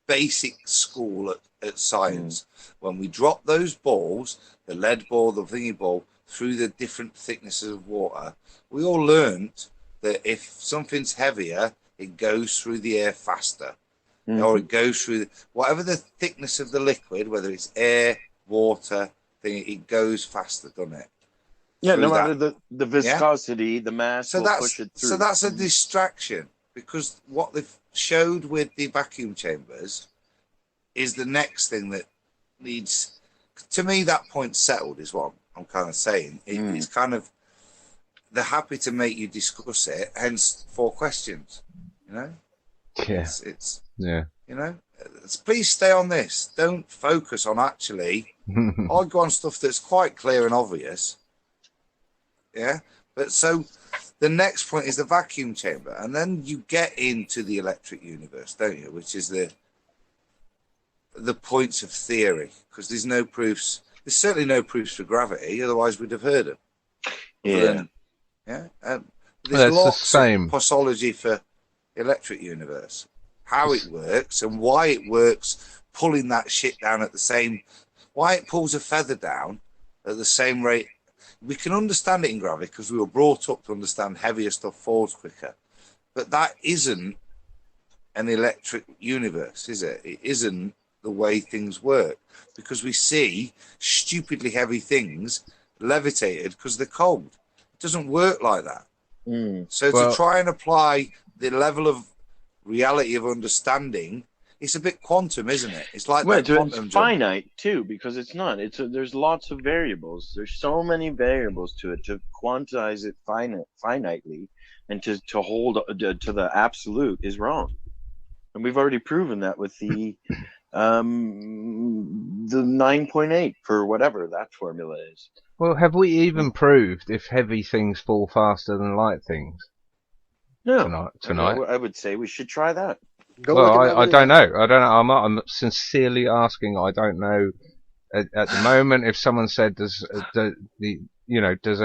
basic school at science. When we dropped those balls, the lead ball, the thingy ball, through the different thicknesses of water, we all learnt that if something's heavier, it goes through the air faster. Or it goes through whatever the thickness of the liquid, whether it's air, water, it goes faster, doesn't it? Yeah, Through no matter that. the viscosity, the mass So will push it through. so that's a distraction, because what they've showed with the vacuum chambers is the next thing that needs. To me, that point settled is what I'm kind of saying. It's kind of, they're happy to make you discuss it, hence 4 questions. You know, Yeah. it's Yeah. you know, please stay on this. Don't focus on actually argue on stuff that's quite clear and obvious. Yeah, but so the next point is the vacuum chamber, and then you get into the electric universe, don't you? Which is the points of theory, because there's no proofs. There's certainly no proofs for gravity, otherwise we'd have heard them. Yeah. Yeah. That's There's the lots same. of posology for the electric universe, how it works and why it works, pulling that shit down at the same, why it pulls a feather down at the same rate. We can understand it in gravity because we were brought up to understand heavier stuff falls quicker, but that isn't an electric universe, is it? It isn't the way things work, because we see stupidly heavy things levitated because they're cold. It doesn't work like that. So to try and apply the level of reality of understanding, it's a bit quantum, isn't it? It's like that quantum It's jump. finite too, because it's not. There's lots of variables. There's so many variables to it. To quantize it finitely and to hold to the absolute is wrong. And we've already proven that with the 9.8 for whatever that formula is. Well, have we even proved if heavy things fall faster than light things? No. Tonight. I would say we should try that. Well, I don't know. I'm sincerely asking. I don't know at the moment. If someone said, does a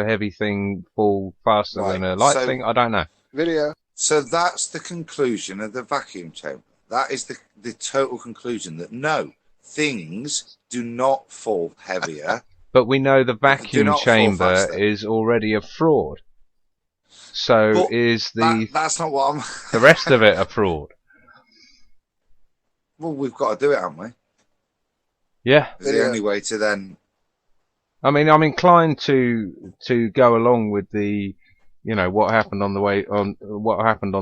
heavy thing fall faster than a light thing? I don't know. Video. So that's the conclusion of the vacuum chamber. That is the total conclusion that no, things do not fall heavier. But we know the Do vacuum not fall chamber faster. is already a fraud. So But is that's not what I'm. the rest of it a fraud? Well, we've got to do it, haven't we? Yeah. It's the only way to then. I mean, I'm inclined to go along with the, what happened on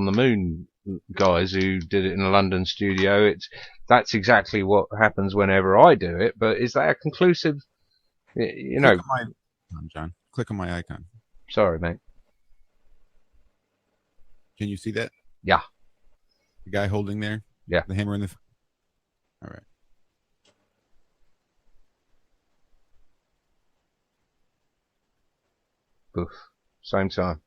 the moon guys who did it in a London studio. That's exactly what happens whenever I do it. But is that a conclusive? Click on my icon, John. Click on my icon. Sorry, mate. Can you see that? Yeah. The guy holding there? Yeah. The hammer in the... All right. Oof. Same time.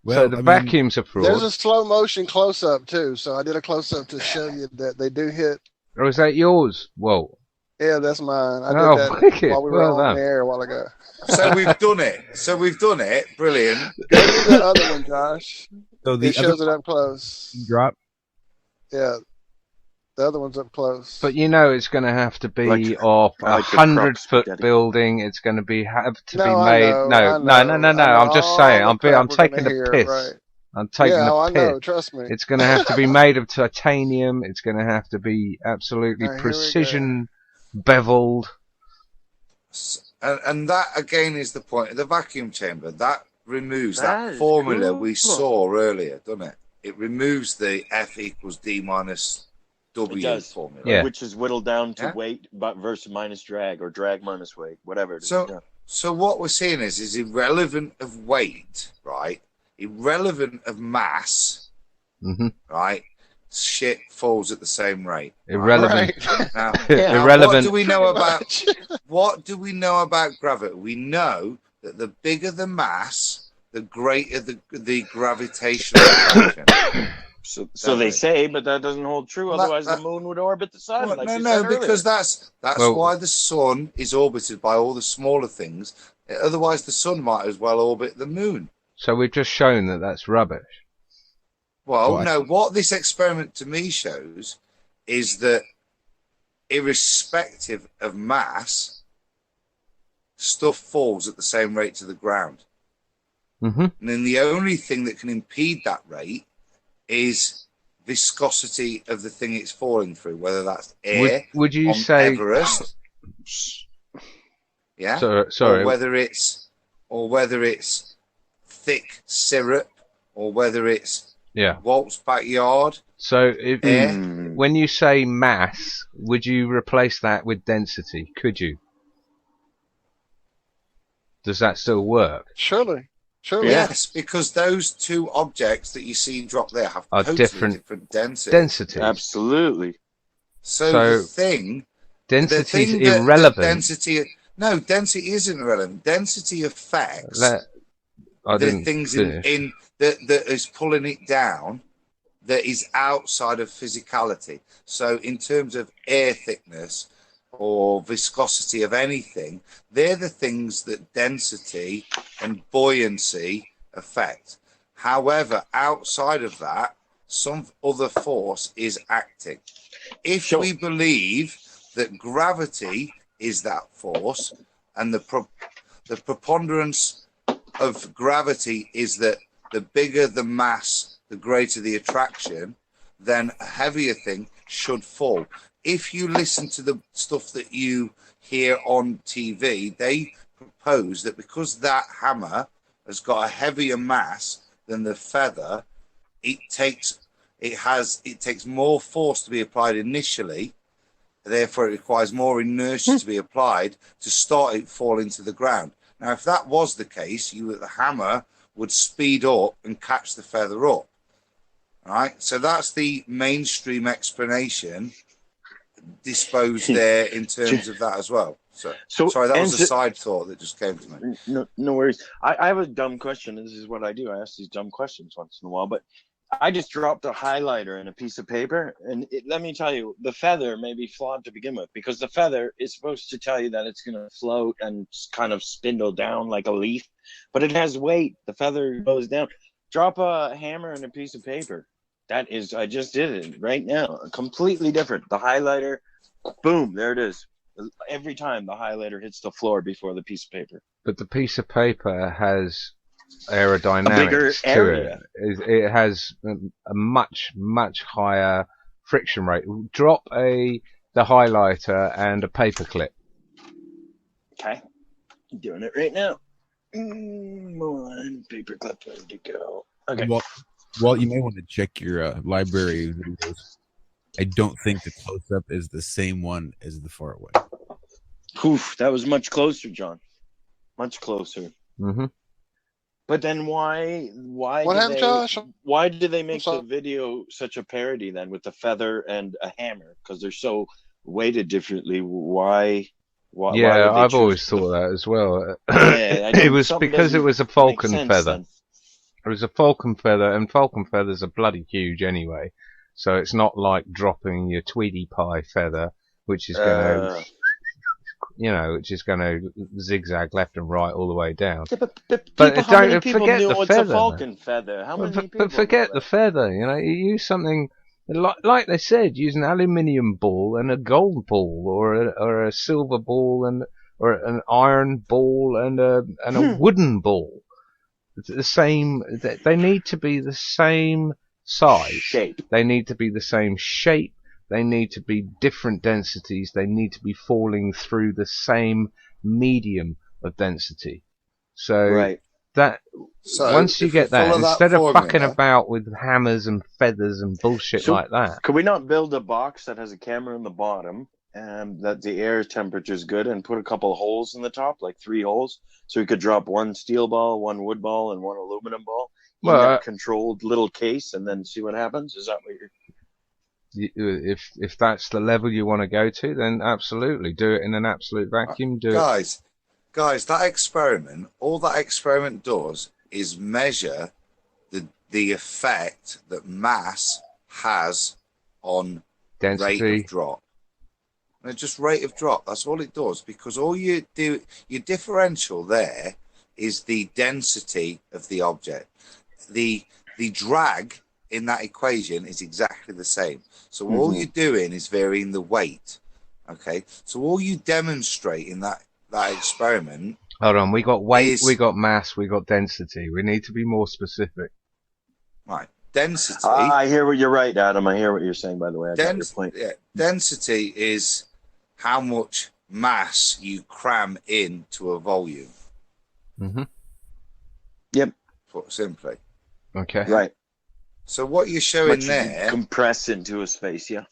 Well, so the vacuum's a fraud. There's a slow motion close up too. So I did a close up to show you that they do hit. Or is that yours, Walt? Yeah, that's mine. I Oh, did that wicked. while we were Well on done. the air a while ago. So we've done it. Brilliant. Go to the other one, Josh. So the It shows it up close. drop. Yeah, the other one's up close. But it's going to have to be Like- off a like the 100-foot spaghetti. building. It's going to be have to No, be I made. know, No. I know, I'm I know just all saying. the I'm crap we're taking gonna the hear, piss. right. I'm taking Yeah, the I piss. know. Trust me. It's going to have to be made of titanium. It's going to have to be absolutely All right, here we precision beveled. And that again is the point of the vacuum chamber. That removes That that is formula cool. we saw earlier, doesn't it? It removes the F equals D minus W It does. formula. Yeah. Which is whittled down to Yeah. weight versus minus drag, or drag minus weight, whatever it is. So, yeah. so what we're seeing is irrelevant of weight, right? Irrelevant of mass, Hmm. right? Shit falls at the same rate. Irrelevant. Right. Now, Yeah. Irrelevant. what do we know about gravity? We know that the bigger the mass, the greater the gravitational attraction. So they say, but that doesn't hold true. Well, Otherwise, that- the moon would orbit the sun. Well, like no, you no, said earlier. because that's Well- why the sun is orbited by all the smaller things. Otherwise, the sun might as well orbit the moon. So we've just shown that that's rubbish. Well, What? no, what this experiment to me shows is that irrespective of mass, stuff falls at the same rate to the ground. Hmm. And then the only thing that can impede that rate is viscosity of the thing it's falling through, whether that's air Would you on say? Everest, yeah, Sorry. or whether it's thick syrup, or whether it's Yeah. Walt's backyard. So Air. when you say mass, would you replace that with density? Could you? Does that still work? Surely. Yes, because those two objects that you see drop there have Are totally different density. Density. Absolutely. So So the thing Density is the thing that irrelevant. density isn't irrelevant. Density affects I the didn't things finish. in that is pulling it down, that is outside of physicality. So in terms of air thickness or viscosity of anything, they're the things that density and buoyancy affect. However, outside of that, some other force is acting. If Sure. we believe that gravity is that force, and the preponderance of gravity is that the bigger the mass, the greater the attraction, then a heavier thing should fall. If you listen to the stuff that you hear on TV, they propose that because that hammer has got a heavier mass than the feather, it takes more force to be applied initially, therefore it requires more inertia to be applied to start it falling to the ground. Now, if that was the case, the hammer would speed up and catch the feather up. All right, so that's the mainstream explanation disposed there in terms of that as well. So sorry, that was a side thought that just came to me. No worries. I have a dumb question, and this is what I do. I ask these dumb questions once in a while, but I just dropped a highlighter in a piece of paper, and let me tell you, the feather may be flawed to begin with, because the feather is supposed to tell you that it's going to float and kind of spindle down like a leaf, but it has weight. The feather goes down. Drop a hammer and a piece of paper. That is, I just did it right now. Completely different. The highlighter, boom, there it is. Every time the highlighter hits the floor before the piece of paper. But the piece of paper has A bigger aerodynamics to area. it. It has a much, much higher friction rate. Drop the highlighter and a paper clip. Okay. I'm doing it right now. One paper clip ready to go. Okay. Well, you may want to check your library videos. I don't think the close-up is the same one as the far away. Oof, that was much closer, John. Much closer. Mm-hmm. But then why What do happened, they, Josh? why do they make sorry. the video such a parody then with the feather and a hammer? Because they're so weighted differently. Why would they I've choose always thought that as well. Yeah, It was because it was a falcon feather. Then. It was a falcon feather, and falcon feathers are bloody huge anyway. So it's not like dropping your Tweety Pie feather, which is going to, zigzag left and right all the way down. Yeah, but But how many don't people forget knew the what's feather, a falcon feather? How many people? But forget know the that? feather. You use something like they said, use an aluminium ball and a gold ball, or a silver ball or an iron ball and a wooden ball. It's the same. They need to be the same size. Shape. They need to be the same shape. They need to be different densities. They need to be falling through the same medium of density. So Right. that So once you if get we follow that, that instead of formula- fucking about with hammers and feathers and bullshit So- like that, Could we not build a box that has a camera in the bottom and that the air temperature is good and put a couple of holes in the top, like 3 holes, so we could drop one steel ball, one wood ball, and one aluminum ball in Well, that controlled little case and then see what happens? Is that what you're... if that's the level you want to go to, then absolutely do it in an absolute vacuum. Do it. Guys, that experiment, all that experiment does is measure the effect that mass has on Density. rate of drop. And just rate of drop, that's all it does, because all you do, your differential there is the density of the object. The drag in that equation is exactly the same. So all you're doing is varying the weight. Okay, so all you demonstrate in that experiment. Hold on, we got weight, we got mass, we got density. We need to be more specific. Right, density. I hear what you're right, Adam. I hear what you're saying, by the way. I got your point. Yeah, density is how much mass you cram into a volume. Mm-hmm. Yep. Put simply. Okay. Right. So what you're showing Much there, compress into a space, yeah.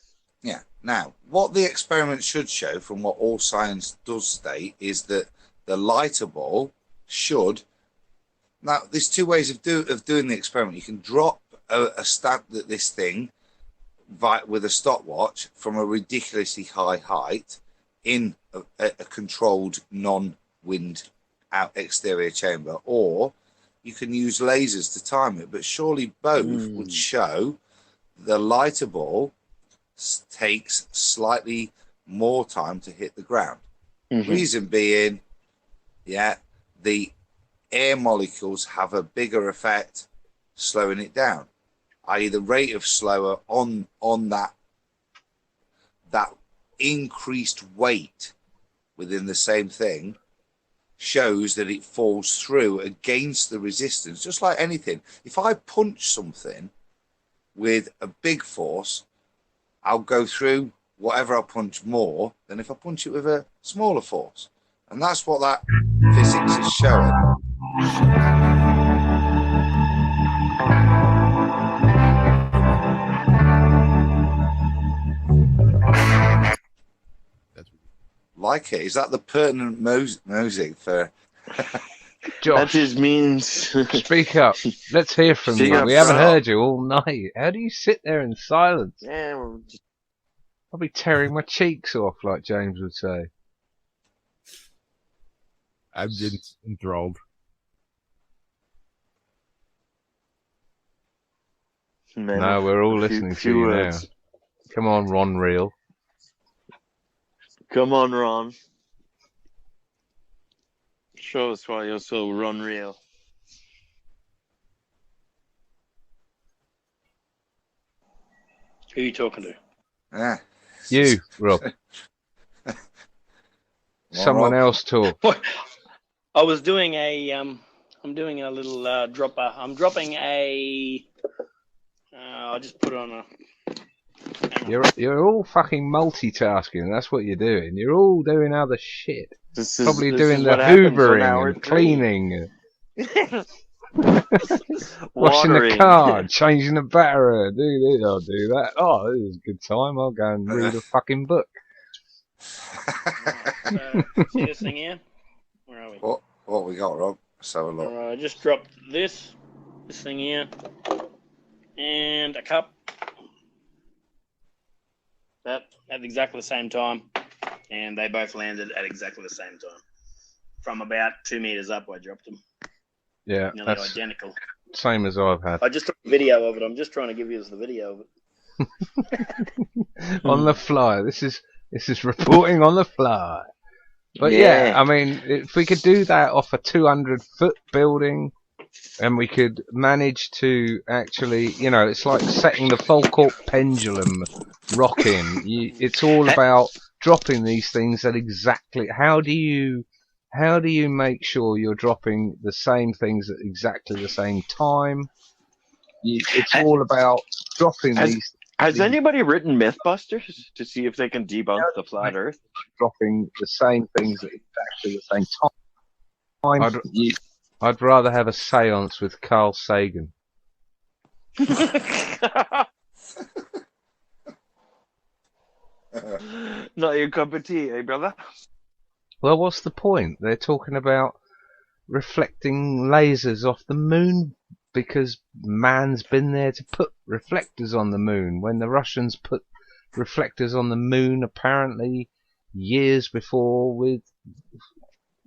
Yeah. Now, what the experiment should show, from what all science does state, is that the lighter ball should. Now, there's 2 ways of doing the experiment. You can drop this thing with a stopwatch from a ridiculously high height in a controlled non-wind out exterior chamber, or you can use lasers to time it. But surely both would show the lighter ball takes slightly more time to hit the ground. Reason being, the air molecules have a bigger effect slowing it down, i.e. the rate of slower on that increased weight within the same thing shows that it falls through against the resistance. Just like anything, if I punch something with a big force, I'll go through whatever I punch more than if I punch it with a smaller force. And that's what that physics is showing. Like it. Is that the pertinent music for... Josh, that just means... speak up. Let's hear from Speak you. up, We haven't bro. heard you all night. How do you sit there in silence? Yeah, we're just... I'll be tearing my cheeks off, like James would say. I've been enthralled. Man, No, we're all a listening few to you words. now. Come on, Ron Real. Come on, Ron. Show us why you're so Ron Real. Who are you talking to? Yeah. You, Rob. Someone Rob. else talk. I was doing I'm doing a little dropper. I'm dropping a. I'll just put it on a. You're all fucking multitasking. That's what you're doing. You're all doing other shit. Probably doing the hoovering and cleaning. Washing the car, changing the battery. Do this, I'll do that. Oh, this is a good time. I'll go and read a fucking book. See this thing here? Where are we? What we got, Rob? Let's have a look. I just dropped this thing here, and a cup. That at exactly the same time, and they both landed at exactly the same time. From about 2 meters up, I dropped them. Yeah, nearly that's identical. Same as I've had. I just took a video of it. I'm just trying to give you the video of it. On the fly. This is reporting on the fly. But yeah, I mean, if we could do that off a 200-foot building, and we could manage to actually, you know, it's like setting the Falkirk pendulum rocking. It's all about dropping these things at exactly. How do you make sure you're dropping the same things at exactly the same time? It's all about dropping these. Has anybody written Mythbusters to see if they can debunk the flat Earth? Dropping the same things at exactly the same time. I'd rather have a seance with Carl Sagan. Not your cup of tea, eh, brother? Well, what's the point? They're talking about reflecting lasers off the moon because man's been there to put reflectors on the moon. When the Russians put reflectors on the moon, apparently years before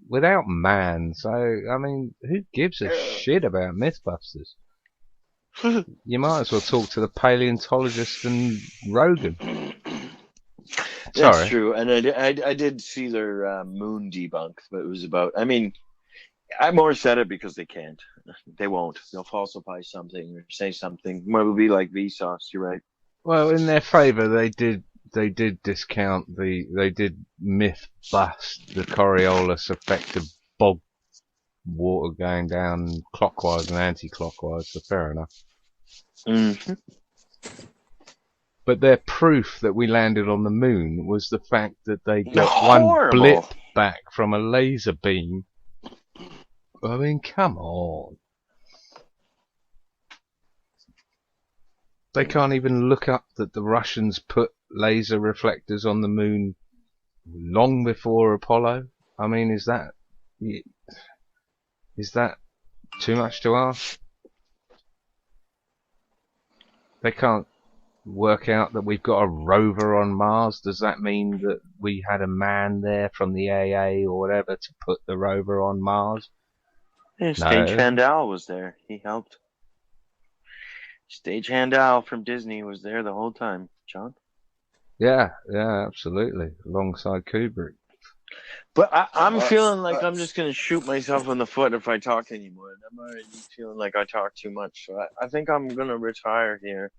without man. So, I mean, who gives a shit about Mythbusters? You might as well talk to the paleontologist and Rogan. That's true, and I did see their moon debunk, but it was about. I mean, I more said it because they can't. They won't. They'll falsify something or say something. Well, it'll be like Vsauce. You're right. Well, in their favour, they did discount they did myth bust the Coriolis effect of bog water going down clockwise and anti-clockwise. So fair enough. Mm-hmm. But their proof that we landed on the moon was the fact that they got one blip back from a laser beam. I mean, come on. They can't even look up that the Russians put laser reflectors on the moon long before Apollo. I mean, is that too much to ask? They can't work out that we've got a rover on Mars. Does that mean that we had a man there from the AA or whatever to put the rover on Mars? Yeah, Stagehand Al was there. He helped. Stagehand Al from Disney was there the whole time, John. Yeah, absolutely. Alongside Kubrick. But I'm feeling like I'm just going to shoot myself in the foot if I talk anymore. I'm already feeling like I talk too much. So I think I'm going to retire here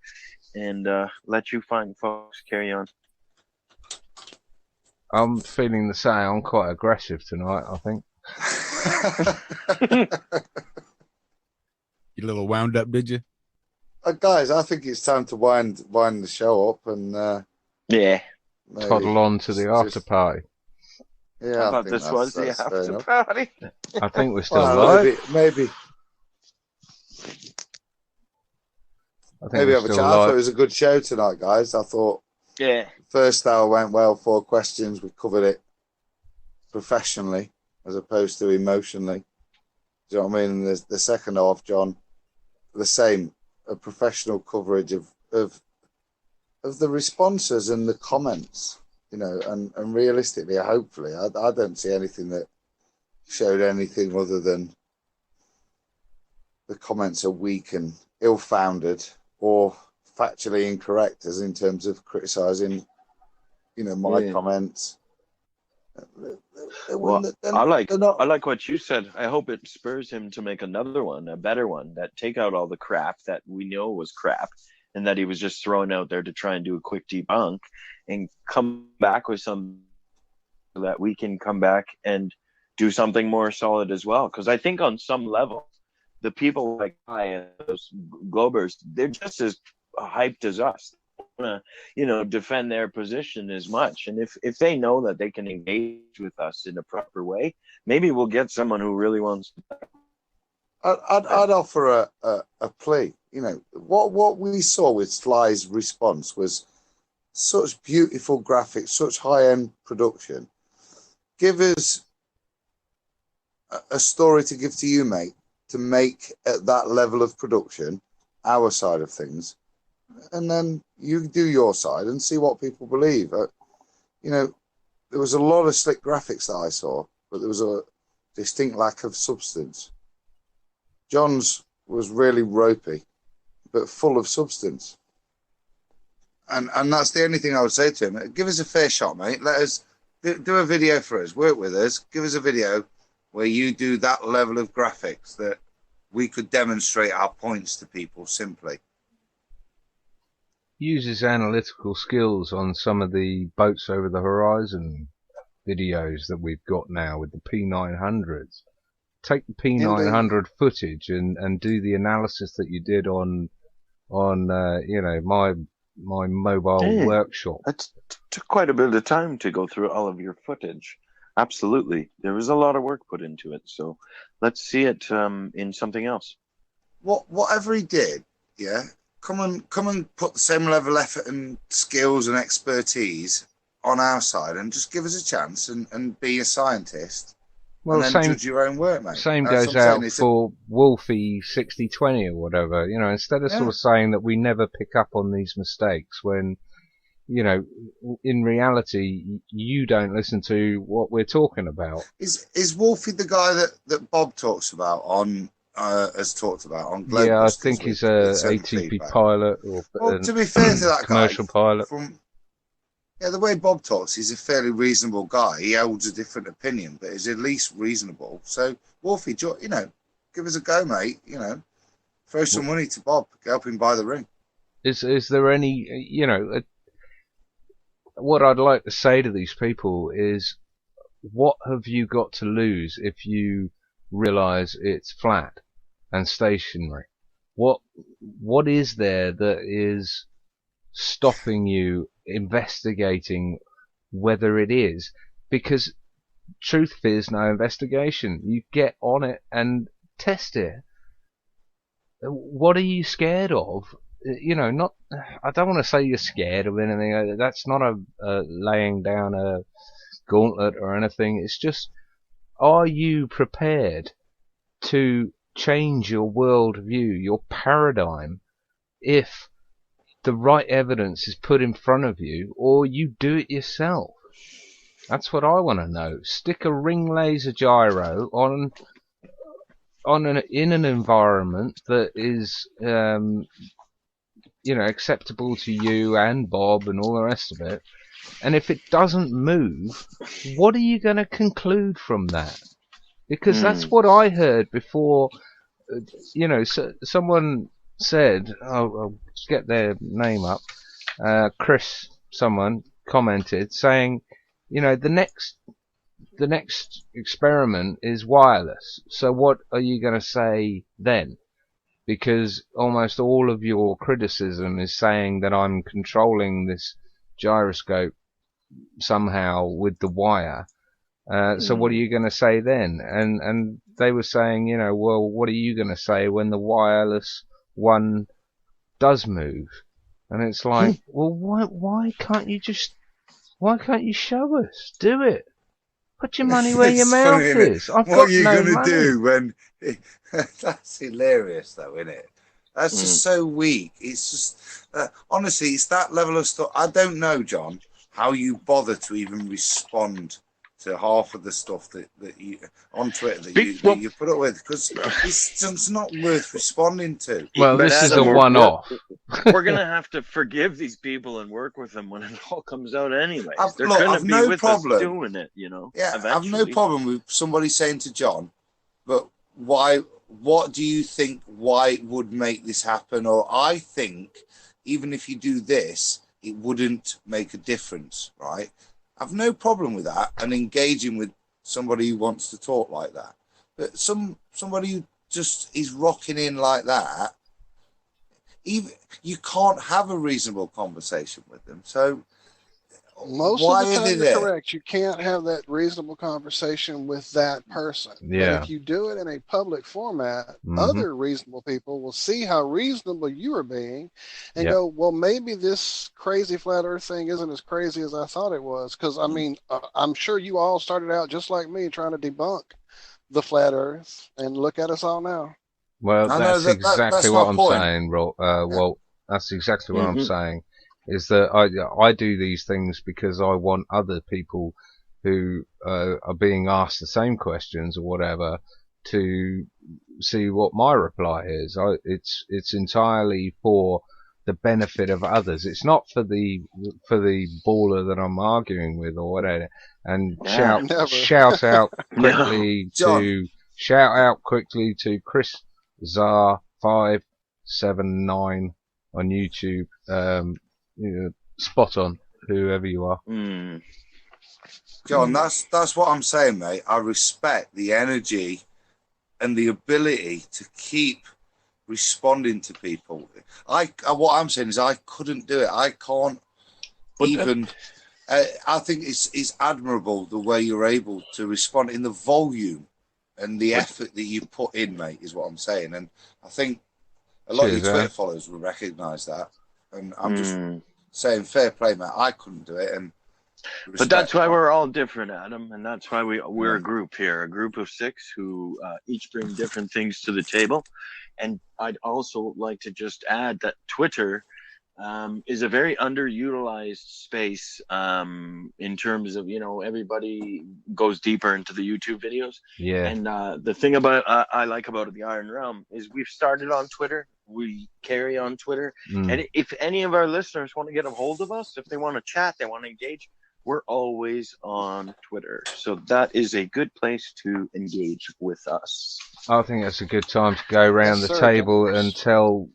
and let you fine folks carry on. I'm feeling the same. I'm quite aggressive tonight, I think. You a little wound up, did you? Guys, I think it's time to wind the show up and toddle on to the after party. Yeah, I thought this was the after party. I think we're still live. Maybe have a chat. I thought it was a good show tonight, guys. I thought first hour went well. 4 questions, we covered it professionally as opposed to emotionally. Do you know what I mean? And the second half, John, the same, a professional coverage of the responses and the comments, you know, and realistically, hopefully, I don't see anything that showed anything other than the comments are weak and ill-founded or factually incorrect, as in terms of criticising, you know, my comments. Well, I like what you said. I hope it spurs him to make another one, a better one, that take out all the crap that we know was crap, and that he was just thrown out there to try and do a quick debunk, and come back with some that we can come back and do something more solid as well. Because I think on some level, the people like I and those Globers, they're just as hyped as us. Defend their position as much. And if they know that they can engage with us in a proper way, maybe we'll get someone who really wants to. I'd offer a plea. What we saw with Sly's response was such beautiful graphics, such high-end production. Give us a story to give to you, mate, to make at that level of production, our side of things, and then you do your side and see what people believe. There was a lot of slick graphics that I saw, but there was a distinct lack of substance. John's was really ropey, but full of substance. And that's the only thing I would say to him. Give us a fair shot, mate. Let us do a video for us. Work with us. Give us a video where you do that level of graphics that we could demonstrate our points to people simply. Uses analytical skills on some of the boats over the horizon videos that we've got now with the P900s. Take the P900 footage and do the analysis that you did on my mobile workshop. It took quite a bit of time to go through all of your footage. Absolutely, there was a lot of work put into it. So let's see it in something else. Whatever he did, yeah. Come and put the same level of effort and skills and expertise on our side, and just give us a chance and be a scientist. Well, and then judge your own work, mate. Same goes out for Wolfie 6020 or whatever. Instead of sort of saying that we never pick up on these mistakes, when in reality you don't listen to what we're talking about. Is Wolfie the guy that Bob talks about on? Has talked about on Globebusters? Yeah, I think he's a ATP pilot or to be fair to that commercial pilot. The way Bob talks, he's a fairly reasonable guy. He holds a different opinion, but is at least reasonable. So Wolfie, give us a go, mate. Throw some money to Bob, help him buy the ring. Is there any what I'd like to say to these people is, what have you got to lose if you realize it's flat and stationary? What is there that is stopping you investigating whether it is? Because truth is no investigation. You get on it and test it. What are you scared of? Not. I don't want to say you're scared of anything. That's not a laying down a gauntlet or anything. It's just, are you prepared to change your worldview, your paradigm, if the right evidence is put in front of you, or you do it yourself? That's what I want to know. Stick a ring laser gyro in an environment that is acceptable to you and Bob and all the rest of it. And if it doesn't move, what are you going to conclude from that? Because that's what I heard before. Someone said, I'll get their name up. Chris, someone commented saying, the next experiment is wireless. So what are you going to say then? Because almost all of your criticism is saying that I'm controlling this gyroscope somehow with the wire. So what are you going to say then? And they were saying, well, what are you going to say when the wireless one does move? And it's like, well, why can't you show us? Do it. Put your money where your mouth is. What are you going to do when... That's hilarious, though, isn't it? That's just so weak. It's just... honestly, it's that level of stuff. I don't know, John, how you bother to even respond to half of the stuff that you on Twitter that you put up with, because it's just not worth responding to. Well, this is a one-off. We're going to have to forgive these people and work with them when it all comes out anyways. They're going to be with us doing it, Yeah, eventually. I've no problem with somebody saying to John, but why what do you think? Why it would make this happen? Or I think even if you do this, it wouldn't make a difference, right? I've no problem with that and engaging with somebody who wants to talk like that. But somebody who just is rocking in like that, even you can't have a reasonable conversation with them. So Most why of the are time, they you're there? correct. You can't have that reasonable conversation with that person. Yeah. But if you do it in a public format, Mhm. other reasonable people will see how reasonable you are being and Yep. go, well, maybe this crazy flat earth thing isn't as crazy as I thought it was. Because, I mean, I'm sure you all started out just like me trying to debunk the flat earth, and look at us all now. Well, I know that's that's exactly my what I'm point. saying, Walt. That's exactly what I'm Mhm. saying. Is that I do these things because I want other people who are being asked the same questions or whatever to see what my reply is. It's entirely for the benefit of others. It's not for the baller that I'm arguing with or whatever. And Yeah. Never. shout out No. quickly John. to Chris Zar 579 on YouTube. Spot on, whoever you are. Mm. John, that's what I'm saying, mate. I respect the energy and the ability to keep responding to people. What I'm saying is I couldn't do it. I can't But even. I think it's admirable the way you're able to respond in the volume and the effort that you put in, mate. Is what I'm saying, and I think a lot of Cheers, your Twitter eh? followers will recognise that. And I'm just Mm. saying, fair play, mate. I couldn't do it, and But that's respect why that. we're all different, Adam, and that's why we're Yeah. a group here, a group of 6 who each bring different things to the table. And I'd also like to just add that Twitter is a very underutilized space in terms of, everybody goes deeper into the YouTube videos. Yeah. And the thing about I like about the Iron Realm is we've started on Twitter. We carry on Twitter. And if any of our listeners want to get a hold of us, if they want to chat, they want to engage, we're always on Twitter. So that is a good place to engage with us. I think that's a good time to go around Yes, the sir, table James. and tell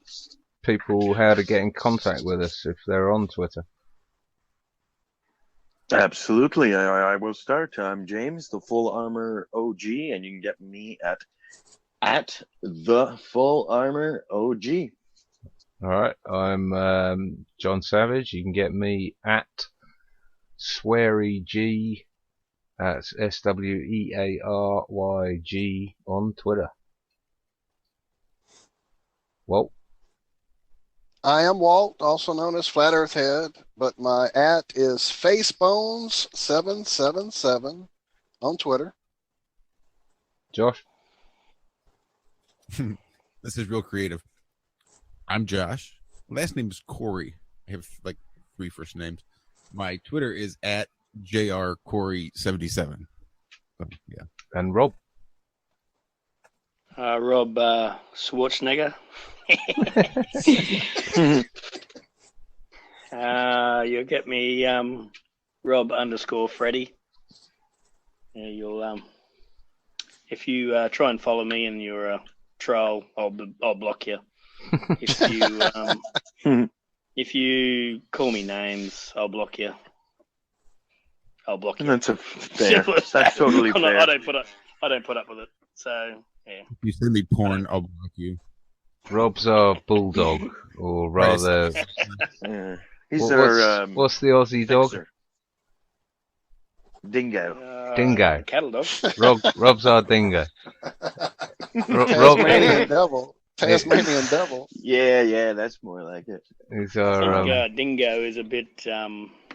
people how to get in contact with us if they're on Twitter. Absolutely. I will start. I'm James, the Full Armor OG, and you can get me at the Full Armor OG. All right. I'm John Savage. You can get me at SwearyG. That's SwearyG on Twitter. Walt. I am Walt, also known as Flat Earth Head, but my @ is Facebones777 on Twitter. Josh. This is real creative. I'm Josh. Last name is Corey. I have like 3 first names. My Twitter is at JRCorey77. So, yeah. And Rob. Rob Schwarzenegger. You'll get me Rob_Freddy. Yeah, you'll if you try and follow me and you're a troll, I'll block you. If you call me names, I'll block you. That's fair. That's totally fair. I don't put up with it. So yeah. If you send me porn, I'll block you. Rob's our bulldog, or rather, He's our what's the Aussie dog? fixer. Dingo. Dingo. Cattle dog. Rob's our dingo. Tasmanian devil. Tasmanian devil. Yeah, that's more like it. He's I our think dingo is a bit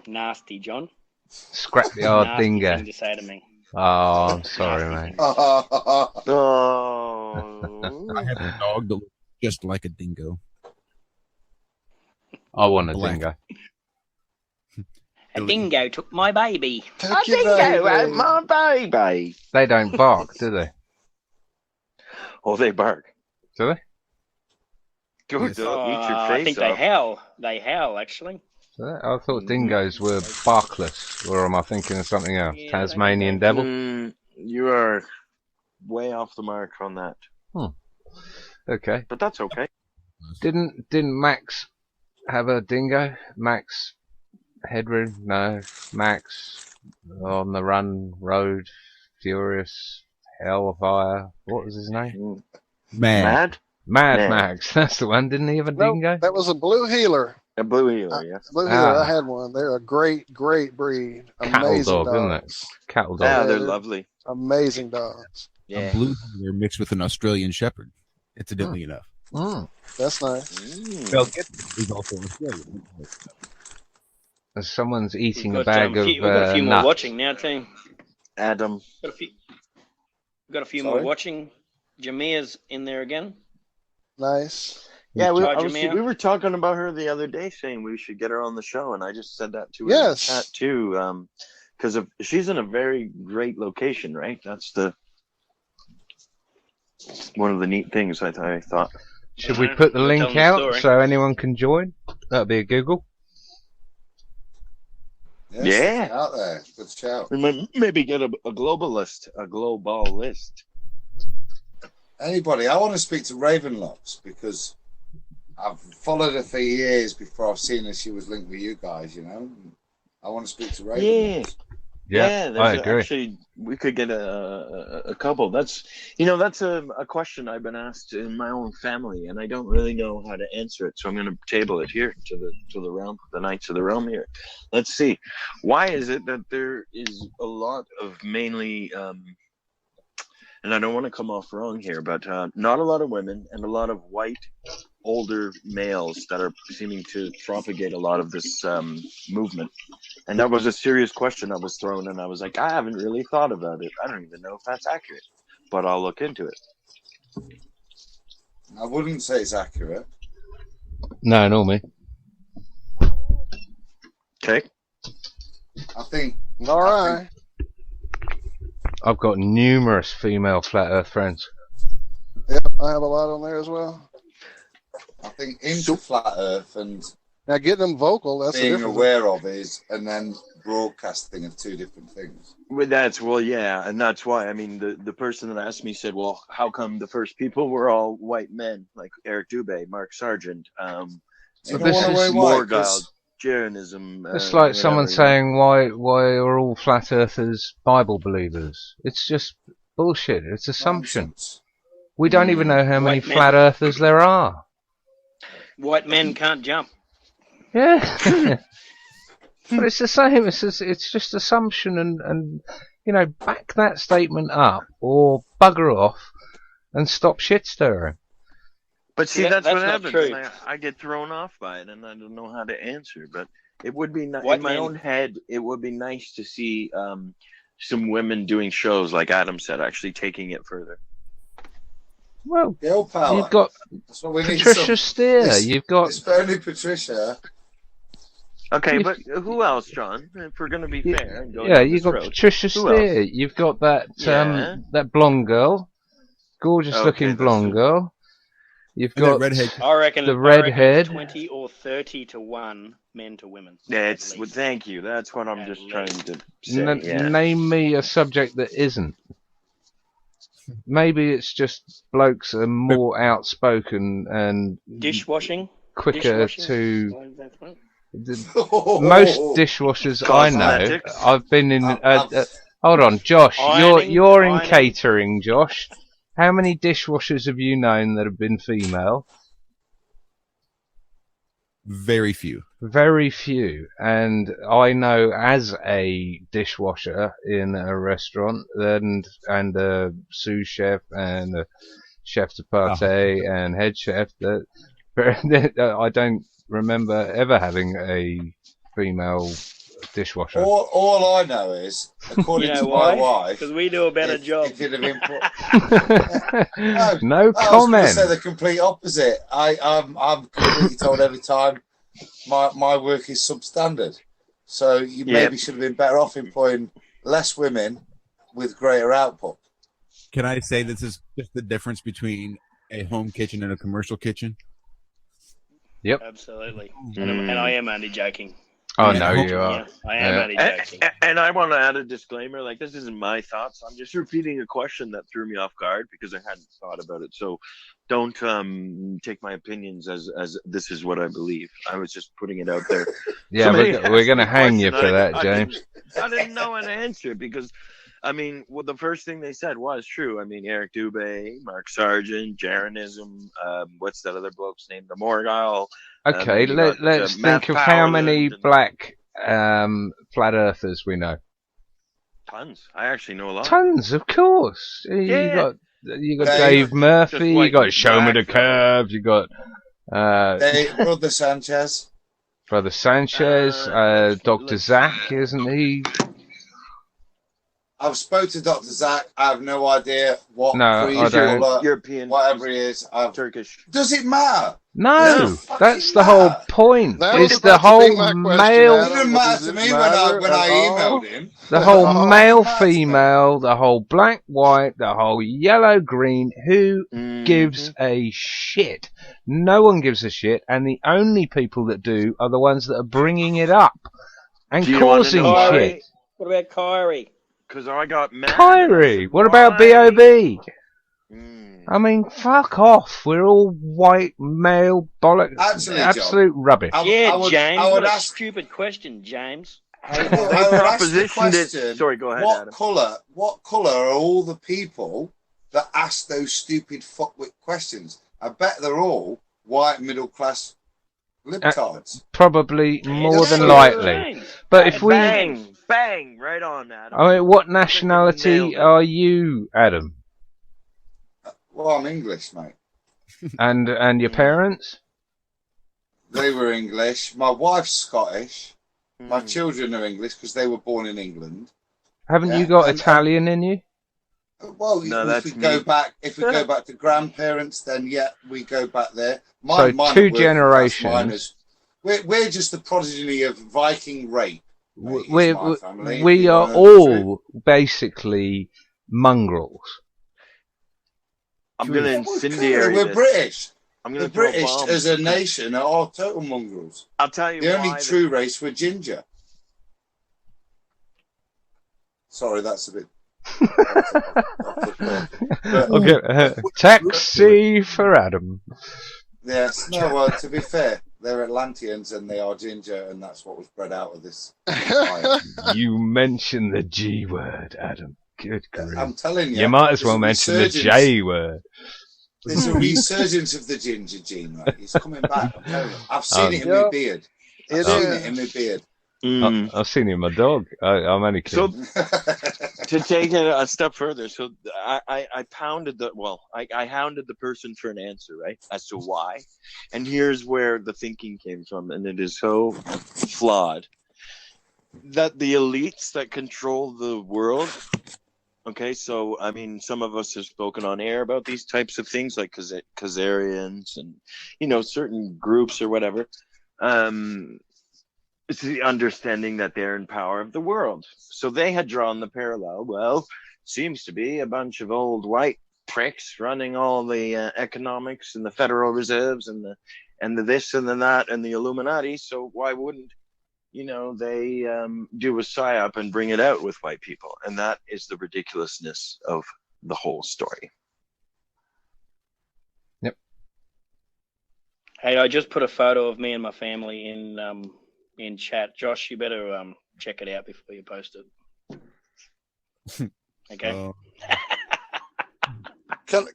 nasty, John. scrap the odd Nasty dingo. thing to say to me. Oh, I'm sorry, mate. Oh. I have a dog that looks just like a dingo. I want a Black. dingo. A dingo took my baby. Take your Dingo baby. at my baby. They don't bark, do they? Oh, they bark. Do they? Go Yes. eat your I face think off. they howl. They howl, actually. Do they? I thought dingoes were barkless, or am I thinking of something else? Yeah, Tasmanian devil? You are way off the mark on that. Okay. but that's okay. Didn't Max have a dingo? Max Headroom? No. Max on the Run Road, Furious, Hellfire. What was his name? Man. Mad Man. Max. That's the one. Didn't he have a No, dingo? that was a blue healer. A blue healer, yes. Blue healer. Ah. I had one. They're a great breed. Cattle Amazing dog, isn't it? dogs. Cattle Yeah, dog. they're they're- lovely. Amazing dogs. A Yeah. blue heeler mixed with an Australian Shepherd, incidentally enough. Mm. That's nice. Mel Gibson is also Australian. Someone's eating a We've bag of we've got a few more nuts. watching now, team. Adam. We've got a few Sorry? more watching. Jameer's in there again. Nice. Yeah, Hi, Jameer. we were talking about her the other day, saying we should get her on the show, and I just said that to her Yes. in the chat too, because she's in a very great location, right? That's one of the neat things I thought. Should we put the We'll tell link them the out story. so anyone can join? That'd be a Google. Yes, Yeah. it's out there. Good shout. We might maybe get a globalist, a global list. Anybody? I want to speak to Ravenlocks because I've followed her for years before I've seen her. She was linked with you guys, you know. I want to speak to Ravenlocks. Yeah, I agree. Actually, we could get a couple. That's a question I've been asked in my own family, and I don't really know how to answer it. So I'm going to table it here to the realm, the Knights of the Realm here. Let's see, why is it that there is a lot of mainly, and I don't want to come off wrong here, but not a lot of women and a lot of white older males that are seeming to propagate a lot of this movement. And that was a serious question I was thrown, and I was like, I haven't really thought about it. I don't even know if that's accurate, but I'll look into it. I wouldn't say it's accurate. No, nor me. Okay. I think. All right. I've got numerous female flat Earth friends. Yep, I have a lot on there as well. I think into flat Earth and Now, getting them vocal, that's the being difference. aware of is, and then broadcasting are two different things. Yeah, and that's why. I mean, the person that asked me said, "Well, how come the first people were all white men, like Eric Dubé, Mark Sargent, You this don't is wanna wear white, 'cause- Morgoth, Jeranism?" It's like someone saying why are all flat earthers Bible believers? It's just bullshit. It's assumption. Nonsense. We don't even know how many White men. flat earthers there are. White men can't jump. Yeah. But it's the same. It's just assumption, and back that statement up or bugger off and stop shit stirring. But see, Yeah, that's that's what not happens. true. And I get thrown off by it, and I don't know how to answer. But it would be White in my men- own head. It would be nice to see some women doing shows, like Adam said, actually taking it further. Well, Girl power. you've got That's what we need. Patricia Steer. It's- You've got It's only Patricia. Okay, You- but who else, John? If we're going to be fair, and go yeah, down you've this got road. Patricia Who else? Steer. You've got that Yeah. that blonde girl, gorgeous Okay, looking that's blonde it. girl. You've And that got redhead. I reckon The I reckon redhead. 20 or 30 to 1 men to women. Yeah, at it's. least. Thank you. That's what I'm At just trying least. to say. Yeah. Name me a subject that isn't. Maybe it's just blokes are more outspoken and Dishwashing. quicker Dishwashing? to. Why is that funny? Most dishwashers I know, Cosmetics. I've been in. Hold on, Josh. Ironing, you're in ironing. catering, Josh. How many dishwashers have you known that have been female? Very few. Very few. And I know as a dishwasher in a restaurant and a sous chef and a chef de partie and head chef that I don't remember ever having a female dishwasher. All I know is, according You know to my why? wife, Because we do a better if- job. if you'd have been put- No I was going to comment. say the complete opposite. I'm completely told every time my work is substandard. So you maybe should have been better off employing less women with greater output. Can I say this is just the difference between a home kitchen and a commercial kitchen? Yep. Absolutely. And I am only joking. Oh Yeah. no, you are. Yeah, I am only joking. And I want to add a disclaimer. Like, this isn't my thoughts. I'm just repeating a question that threw me off guard because I hadn't thought about it. So don't take my opinions as this is what I believe. I was just putting it out there. Yeah, Somebody we're going to asked me a hang you question, for that, I James. didn't know an answer because, I mean, well, the first thing they said was true. I mean, Eric Dubé, Mark Sargent, Jaronism, what's that other bloke's name? The Morgile. Okay, let's Matt think of how Fowler many and- black flat earthers we know. Tons. I actually know a lot. Tons, of course. Yeah. You got Dave, Dave Murphy. just You like got Show Me the black, Curve. You got Brother Sanchez. Brother Sanchez. Dr. let's- Zach, isn't he? I've spoke to Dr. Zach. I have no idea what No, creed I don't. or European, whatever he is. Turkish. Does it matter? No, No, that's fucking the whole matter. point. That was It's the about to be whole my question, male, It Adam. didn't matter to me when I emailed him. the whole Oh, male, matter. female, the whole black, white, the whole yellow, green. Who Mm-hmm. gives a shit? No one gives a shit, and the only people that do are the ones that are bringing it up and Do you wanna causing know why? shit. What about Kyrie? Because I got mad. Kyrie, what about Why? B.O.B.? Mm. I mean, fuck off. We're all white, male, bollocks. Actually, Absolute rubbish. Yeah, I James. would What a ask. stupid question, James. I would They ask the propositioned it. question, Sorry, go ahead, What Adam. colour? What colour are all the people that ask those stupid fuckwit questions? I bet they're all white middle class libtards. Probably more Yes, than sir. likely. But if we, Bang, right on, Adam. I mean, what Nailed nationality it. are you, Adam? Well, I'm English, mate. And your parents? They were English. My wife's Scottish. My Mm. children are English because they were born in England. Haven't Yeah, you got and- Italian in you? Well, No, if that's we me. go back, to grandparents, then yeah, we go back there. So Mine two are working class generations. miners. We're just the progeny of Viking rape. mate, is We my family, if we you are wanna know the truth. all basically mongrels. I'm going to Yeah, we're incendiary We're this. British. I'm The going to throw British, bombs. as a nation, are all total mongrels. I'll tell you The why. only true race were ginger. Sorry, that's a bit. Okay, taxi for Adam. Yes, no. Well, to be fair, they're Atlanteans and they are ginger, and that's what was bred out of this. You mentioned the G word, Adam. Good grief. I'm telling you, You might as well there's a mention the resurgence. J word. There's a resurgence of the ginger gene, right? It's coming back. I'm telling you. I've seen it in my Yep. beard. It I've seen is. it in my beard. Mm. I've seen it in my dog. I'm only So kidding. to take it a step further, so I pounded I hounded the person for an answer, right, as to why, and here's where the thinking came from, and it is so flawed that the elites that control the world. Okay, so I mean, some of us have spoken on air about these types of things, like Khazarians and certain groups or whatever. It's the understanding that they're in power of the world. So they had drawn the parallel. Well, seems to be a bunch of old white pricks running all the economics and the Federal Reserves and the this and the that and the Illuminati. So why wouldn't they do a psyop and bring it out with white people? And that is the ridiculousness of the whole story. Yep. Hey, I just put a photo of me and my family in chat. Josh, you better check it out before you post it. Okay.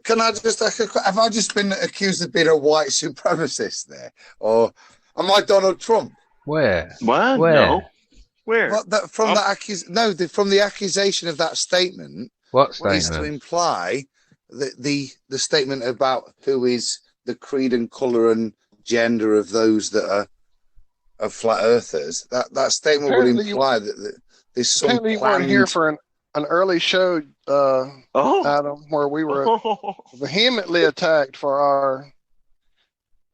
Can I just ask a question? Have I just been accused of being a white supremacist there, or am I Donald Trump? Where? What? Where? No. Where? Well, from the accusation of that statement What is to statement? imply the statement about who is the creed and colour and gender of those that are flat earthers. That statement would Apparently imply that there's some Apparently, you weren't here planned- for an early show, Adam, where we were vehemently attacked for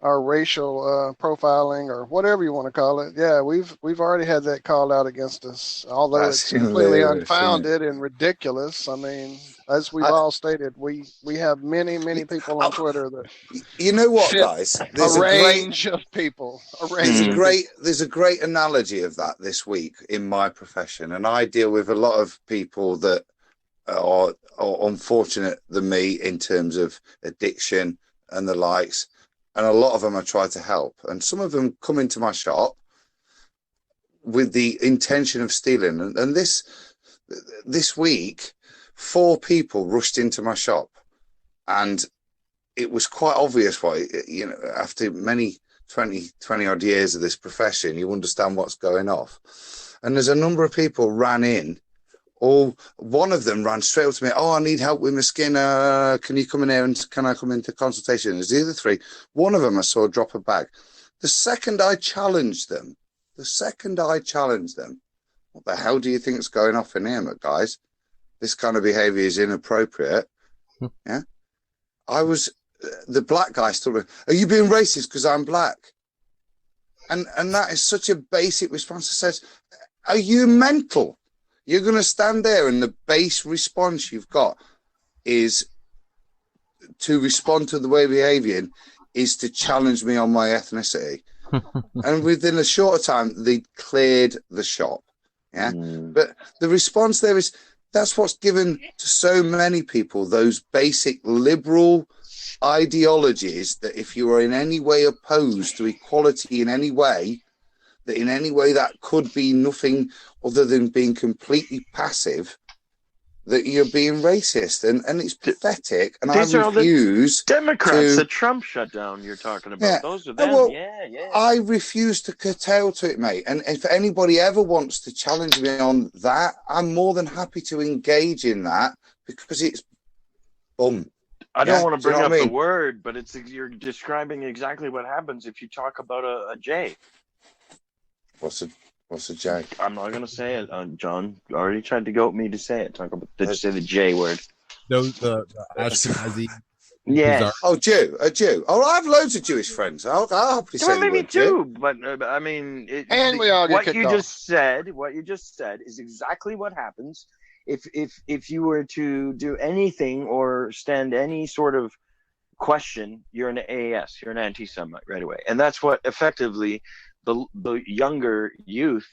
our racial profiling or whatever you want to call it. Yeah, we've already had that called out against us, although That's it's completely hilarious, isn't it? unfounded and ridiculous. I mean, as we've all stated, we have many people on Twitter that. You know what, guys? There's a range of people. There's a great analogy of that this week in my profession, and I deal with a lot of people that are unfortunate than me in terms of addiction and the likes, and a lot of them I try to help, and some of them come into my shop with the intention of stealing, and this week 4 people rushed into my shop, and it was quite obvious why. You know, after many 20 odd years of this profession, you understand what's going off, and there's a number of people ran in. One of them ran straight up to me. Oh, I need help with my skin. Can you come in here and can I come into consultation? There's the other 3. One of them I saw drop a bag. The second I challenged them, what the hell do you think's going off in here, guys? This kind of behaviour is inappropriate. Yeah, the black guy stood. Are you being racist because I'm black? And that is such a basic response. It says, are you mental? You're going to stand there and the base response you've got is to respond to the way we're behaving is to challenge me on my ethnicity. And within a shorter time, they cleared the shop. Yeah. But the response there is, that's what's given to so many people those basic liberal ideologies that if you are in any way opposed to equality in any way, that could be nothing other than being completely passive, that you're being racist, and it's pathetic. And These I refuse. Democrats that Trump shut down. You're talking about. Yeah. Those are them. Well, yeah. I refuse to curtail to it, mate. And if anybody ever wants to challenge me on that, I'm more than happy to engage in that because it's bum. I don't want to bring up the word, but you're describing exactly what happens if you talk about a J. What's a J? I'm not going to say it. John already tried to goat me to say it. Did you say the J word? Those the Ashkenazi. Yeah. Oh, a Jew. Oh, I have loads of Jewish friends. I'll happily say the word too, but I mean, we all get what kicked you off. What you just said is exactly what happens if you were to do anything or stand any sort of question. You're an AS. You're an anti-Semite right away, and that's what effectively the younger youth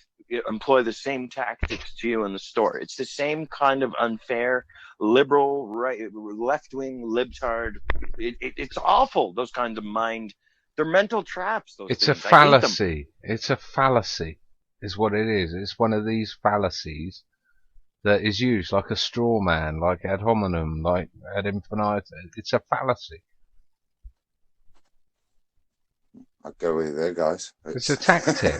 employ the same tactics to you in the store. It's the same kind of unfair, liberal, right, left-wing, libtard. It's awful. Those kinds of they're mental traps. It's a fallacy. It's a fallacy, is what it is. It's one of these fallacies that is used like a straw man, like ad hominem, like ad infinitum. It's a fallacy. I'll go with you there, guys. It's a tactic.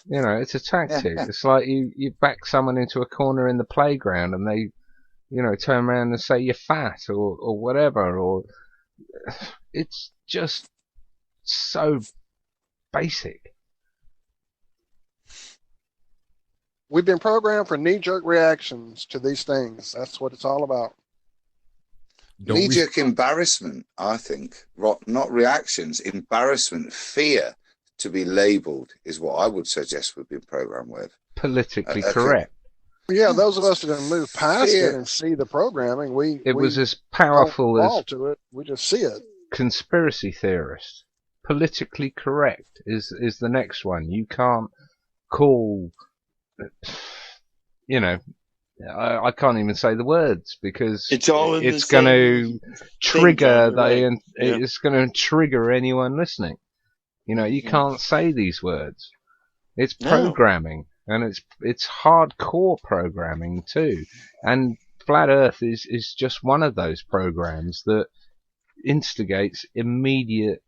It's a tactic. Yeah. It's like you back someone into a corner in the playground and they, turn around and say you're fat or whatever, or it's just so basic. We've been programmed for knee-jerk reactions to these things. That's what it's all about. Knee-jerk embarrassment, I think. Not reactions, embarrassment, fear to be labelled is what I would suggest we've been programmed with. Politically correct. Yeah, those of us that can move past it and see the programming, it was as powerful don't fall as to it. We just see it. Conspiracy theorist. Politically correct is the next one. You can't call, I can't even say the words because it's all it's going to trigger it's going to trigger anyone listening. You can't say these words. It's programming, and it's hardcore programming too. And Flat Earth is just one of those programs that instigates immediate,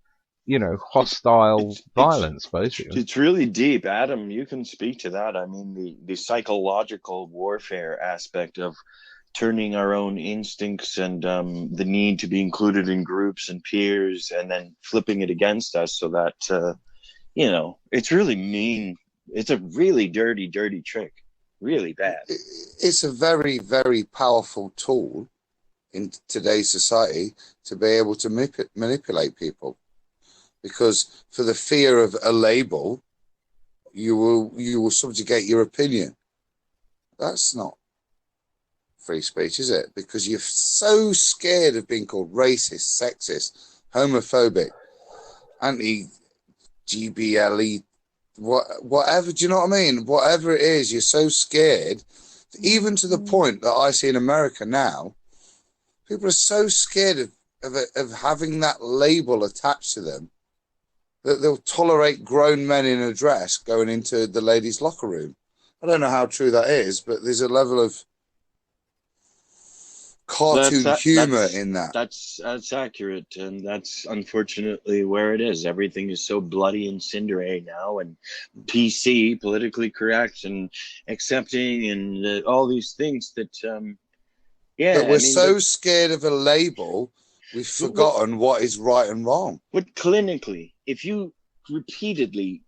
hostile violence, basically. It's really deep. Adam, you can speak to that. I mean, the psychological warfare aspect of turning our own instincts and the need to be included in groups and peers and then flipping it against us so that, it's really mean. It's a really dirty, dirty trick. Really bad. It's a very, very powerful tool in today's society to be able to manipulate people. Because for the fear of a label, you will subjugate your opinion. That's not free speech, is it? Because you're so scared of being called racist, sexist, homophobic, anti-GBLE, whatever. Do you know what I mean? Whatever it is, you're so scared, even to the point that I see in America now, people are so scared of having that label attached to them that they'll tolerate grown men in a dress going into the ladies' locker room. I don't know how true that is, but there's a level of cartoon humor in that. That's accurate, and that's unfortunately where it is. Everything is so bloody and cindery now, and PC, politically correct, and accepting, and all these things that, But we're so scared of a label, we've forgotten what is right and wrong. But clinically, if you repeatedly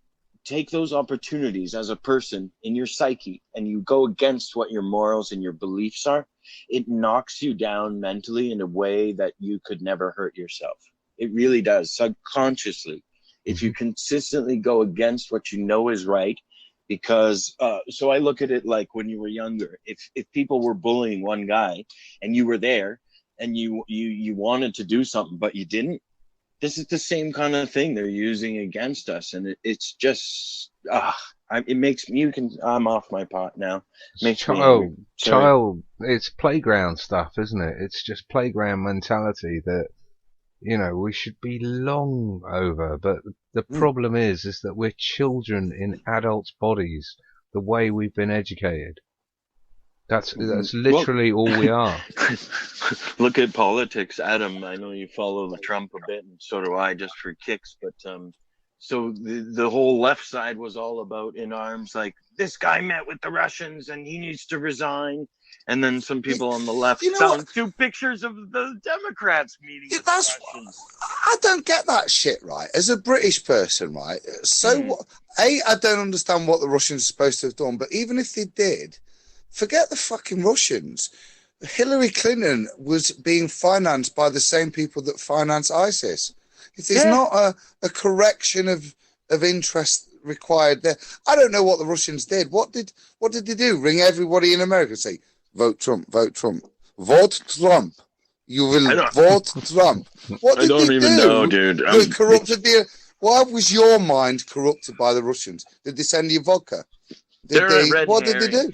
take those opportunities as a person in your psyche and you go against what your morals and your beliefs are, it knocks you down mentally in a way that you could never hurt yourself. It really does, subconsciously. If you consistently go against what you know is right, because so I look at it like when you were younger, if people were bullying one guy and you were there and you wanted to do something but you didn't, this is the same kind of thing they're using against us, and it's just it makes me. I'm off my pot now. It's playground stuff, isn't it? It's just playground mentality that we should be long over. But the problem is that we're children in adults' bodies. The way we've been educated. That's literally all we are. Look at politics, Adam. I know you follow the Trump a bit, and so do I, just for kicks. But so the whole left side was all about in arms, like this guy met with the Russians and he needs to resign. And then some people on the left found 2 pictures of the Democrats meeting with the Russians. I don't get that shit, right? As a British person, right? So what? I don't understand what the Russians are supposed to have done. But even if they did, forget the fucking Russians. Hillary Clinton was being financed by the same people that finance ISIS. It is not a correction of interest required there. I don't know what the Russians did. What did they do? Ring everybody in America and say, vote Trump, vote Trump. Vote Trump. You will vote Trump. What did I don't even know, dude. Why was your mind corrupted by the Russians? Did they send you vodka? What did they do?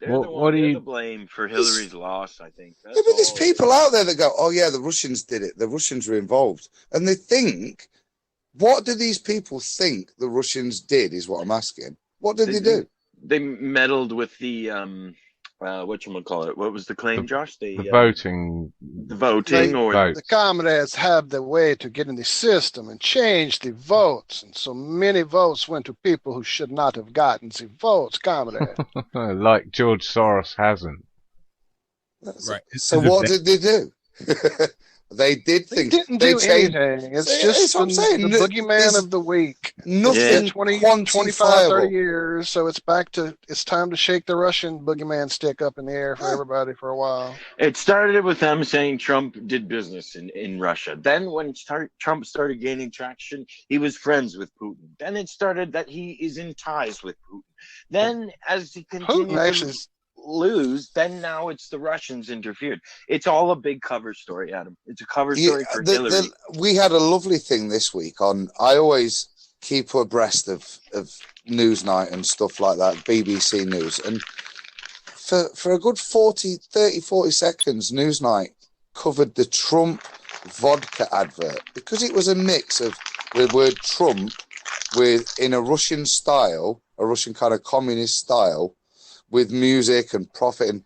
What do you to blame for Hillary's loss? I think. But there's people out there that go, "Oh yeah, the Russians did it. The Russians were involved," and they think, "What do these people think the Russians did?" Is what I'm asking. What did they do? They meddled with the whatchamacallit. What was the claim, Josh? The voting. The voting, the comrades have the way to get in the system and change the votes, and so many votes went to people who should not have gotten the votes, comrade. Like George Soros hasn't. Right. So what did they do? They did things. They didn't do anything. It's just the boogeyman of the week. Nothing 25, 30 years. So it's time to shake the Russian boogeyman stick up in the air for everybody for a while. It started with them saying Trump did business in Russia. Then when Trump started gaining traction, he was friends with Putin. Then it started that he is in ties with Putin. Then as he continued lose, then now it's the Russians interfered. It's all a big cover story, Adam. It's a cover story for Hillary. We had a lovely thing this week on. I always keep abreast of Newsnight and stuff like that, BBC News, and for a good 40 seconds, Newsnight covered the Trump vodka advert because it was a mix of the word Trump in a Russian style, a Russian kind of communist style, with music and profit, and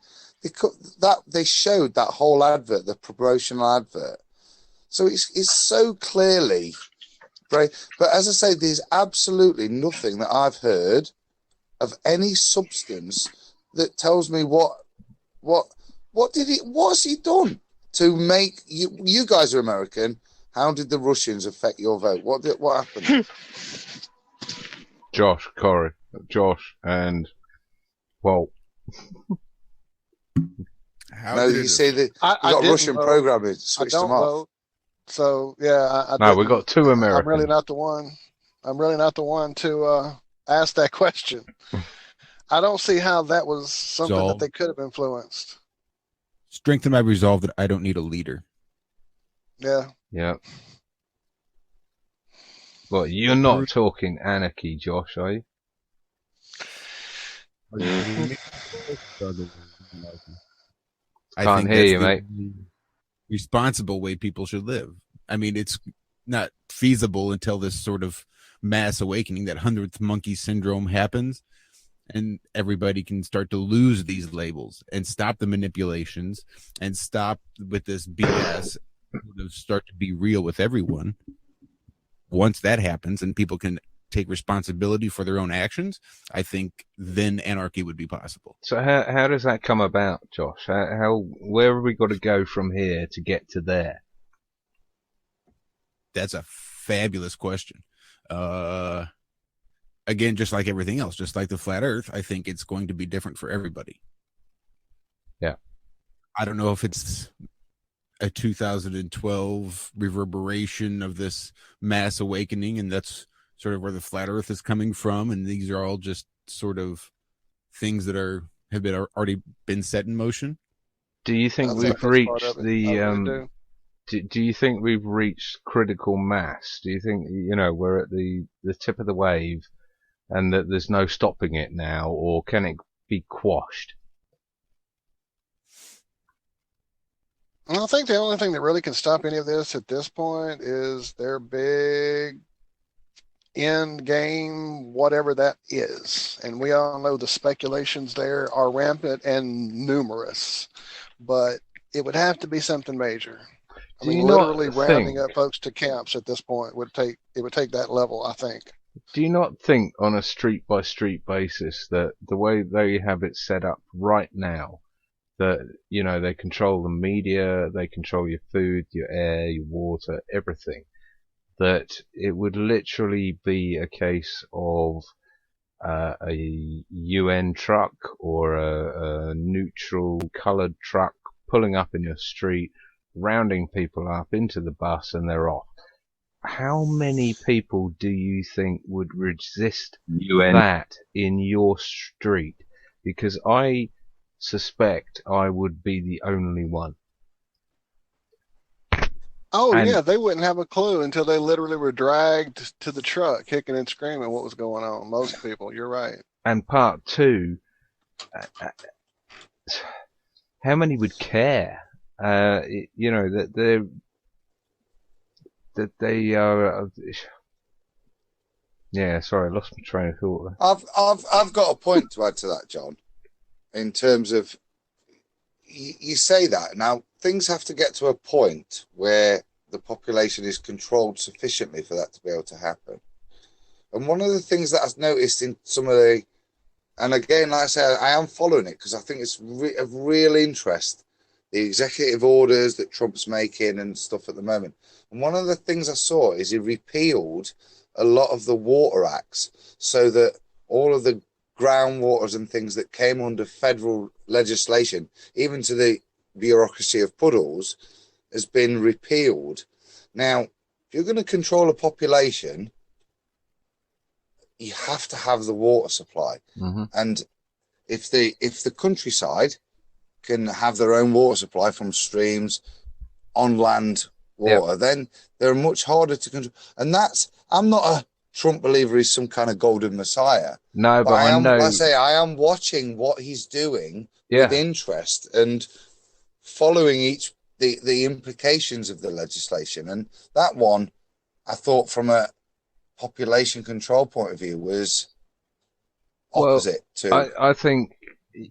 they showed that whole advert, the promotional advert. So it's so clearly great. But as I say, there's absolutely nothing that I've heard of any substance that tells me what's he done to make you guys are American. How did the Russians affect your vote? What happened? Josh, and Walt. You see that you got Russian programming switched them off. Vote. So yeah, we got 2 Americans. I'm really not the one to ask that question. I don't see how that was something that they could have influenced. Strengthen my resolve that I don't need a leader. Yeah. Yeah. Well, you're not talking anarchy, Josh, are you? I Can't think hear that's you, the mate. responsible way people should live. I mean, it's not feasible until this sort of mass awakening, that 100th monkey syndrome happens, and everybody can start to lose these labels and stop the manipulations and stop with this BS, sort of start to be real with everyone. Once that happens and people can take responsibility for their own actions, I think then anarchy would be possible. So how does that come about, Josh? Where have we got to go from here to get to there? That's a fabulous question. Again, just like everything else, just like the flat earth, I think it's going to be different for everybody. Yeah. I don't know if it's a 2012 reverberation of this mass awakening, and that's sort of where the flat earth is coming from, and these are all just sort of things that have been already been set in motion. Do you think we've reached the do you think we've reached critical mass? Do you think, we're at the tip of the wave and that there's no stopping it now, or can it be quashed? I think the only thing that really can stop any of this at this point is their big end game, whatever that is. And we all know the speculations there are rampant and numerous, but it would have to be something major. I mean, literally rounding up folks to camps at this point would take that level, I think. Do you not think on a street by street basis that the way they have it set up right now, that, they control the media, they control your food, your air, your water, everything, that it would literally be a case of a UN truck or a neutral coloured truck pulling up in your street, rounding people up into the bus, and they're off? How many people do you think would resist that in your street? Because I suspect I would be the only one. Oh, yeah, they wouldn't have a clue until they literally were dragged to the truck, kicking and screaming what was going on. Most people, you're right. And part two, how many would care? That they are. Yeah, sorry, I lost my train of thought there. I've got a point to add to that, John. In terms of, you say that now, things have to get to a point where the population is controlled sufficiently for that to be able to happen. And one of the things that I've noticed in some of the, and again, like I say, I am following it because I think it's of real interest, the executive orders that Trump's making and stuff at the moment. And one of the things I saw is he repealed a lot of the water acts so that all of the groundwaters and things that came under federal legislation, even to the bureaucracy of puddles, has been repealed. Now, if you're going to control a population, you have to have the water supply. Mm-hmm. And if the countryside can have their own water supply from streams, on land water, then they're much harder to control. And I'm not a Trump believer he's some kind of golden messiah. No, but I know. Like I say, I am watching what he's doing with interest and following the implications of the legislation. And that one, I thought from a population control point of view was opposite to I think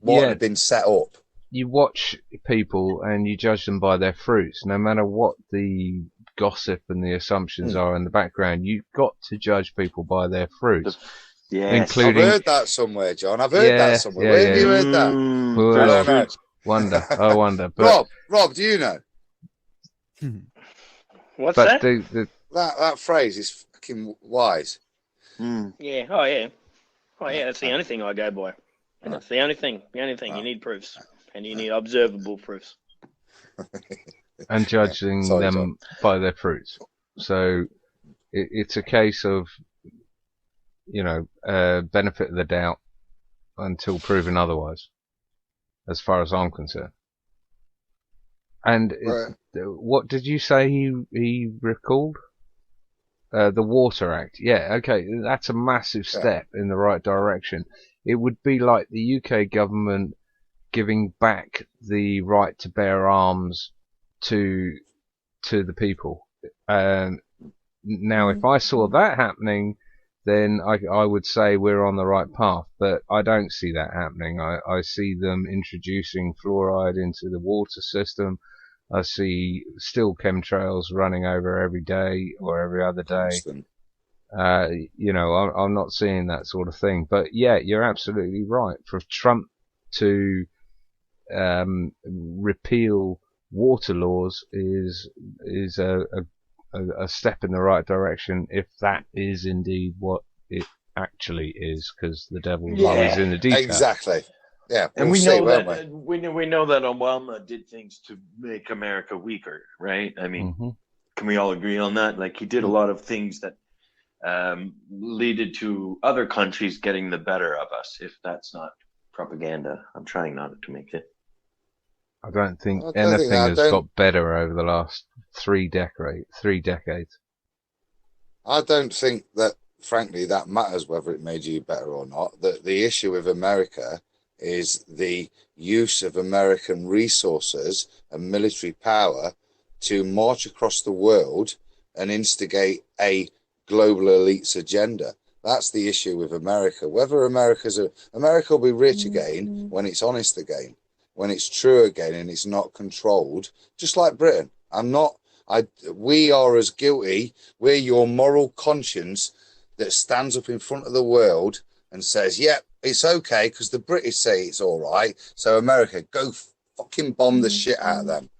what had been set up. You watch people and you judge them by their fruits, no matter what the gossip and the assumptions are in the background. You've got to judge people by their fruits. Yeah, including. I've heard that somewhere, John. I've heard that somewhere. Where have you heard that? I wonder. But, Rob, do you know? What's that? That phrase is fucking wise. Yeah. Oh yeah. That's the only thing I go by. That's the only thing. You need proofs, and you need observable proofs. And judging them by their fruits. So it's a case of, benefit of the doubt until proven otherwise, as far as I'm concerned. And Right. what did you say he recalled? The Water Act. Yeah, okay, that's a massive step in the right direction. It would be like the UK government giving back the right to bear arms to the people. Now, if I saw that happening, then I would say we're on the right path. But I don't see that happening. I see them introducing fluoride into the water system. I see still chemtrails running over every day or every other day. I'm not seeing that sort of thing. But yeah, you're absolutely right. For Trump to repeal water laws is a step in the right direction, if that is indeed what it actually is, because the devil's always in the detail. Exactly. Yeah, and we know that we know that Obama did things to make America weaker, right? I mean, can we all agree on that? Like, he did a lot of things that leaded to other countries getting the better of us. If that's not propaganda, I'm trying not to make it. I don't think anything has got better over the last 3 decades. I don't think that, frankly, that matters whether it made you better or not. The issue with America is the use of American resources and military power to march across the world and instigate a global elites agenda. That's the issue with America. Whether America will be rich again when it's honest again, when it's true again, and it's not controlled, just like Britain. We are as guilty. We're your moral conscience that stands up in front of the world and says, yep, it's okay because the British say it's all right. So America, go fucking bomb the shit out of them.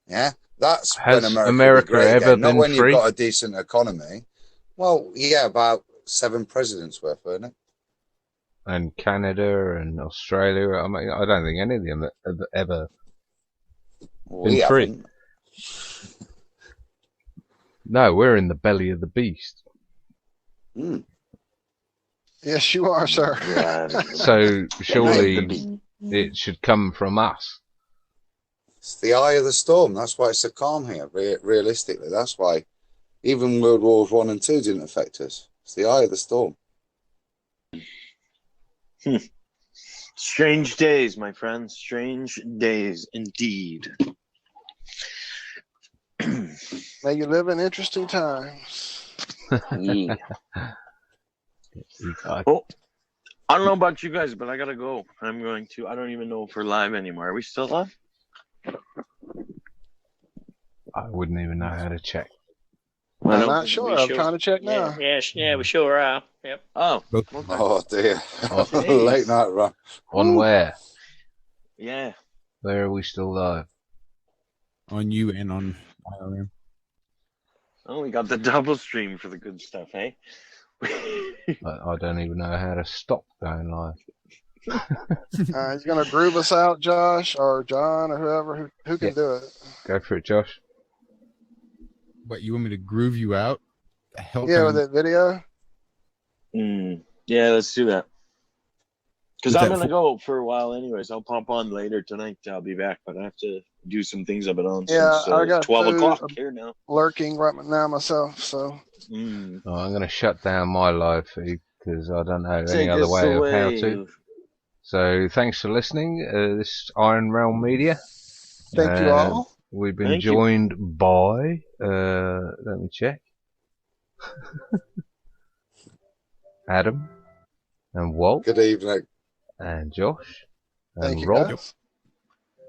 Yeah, that's when America will be great again. Not when you've got a decent economy. Well, yeah, about 7 presidents worth, isn't it? And Canada and Australia. I mean, I don't think any of them have ever been free. No, we're in the belly of the beast. Yes, you are, sir. So surely it should come from us. It's the eye of the storm. That's why it's so calm here, realistically. That's why even World Wars 1 and 2 didn't affect us. It's the eye of the storm. Strange days, my friends. Strange days indeed. May you live in interesting times. Oh, I don't know about you guys, but I gotta go. I don't even know if we're live anymore. Are we still live? I wouldn't even know how to check. I'm not sure. I'm trying to check now. Yeah, we sure are. Yep. Oh. Okay. Oh dear. Late night run. On where? Yeah. Where are we still live? On you and on IRM. Oh, we got the double stream for the good stuff, eh? I don't even know how to stop going live. You're gonna groove us out, Josh or John or whoever who can do it. Go for it, Josh. What, you want me to groove you out? With that video. Yeah, let's do that. Because I'm gonna go for a while, anyways. I'll pop on later tonight. I'll be back, but I have to do some things I've been on since I got 12 o'clock here now. Lurking right now myself, so. I'm going to shut down my live feed because I don't know any other way of how to. So thanks for listening. This is IronRealmMedia. Thank you all. We've been joined by, let me check, Adam and Walt. Good evening. And Josh. And Thank you, Rob. guys.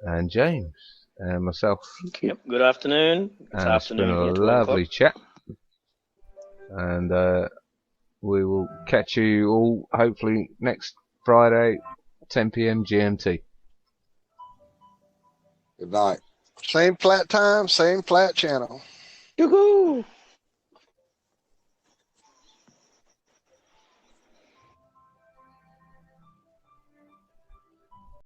And James. And myself. Yep. Good afternoon. It's been a lovely chat. And we will catch you all hopefully next Friday, 10 p.m. GMT. Good night. Same flat time, same flat channel. Yoo-hoo!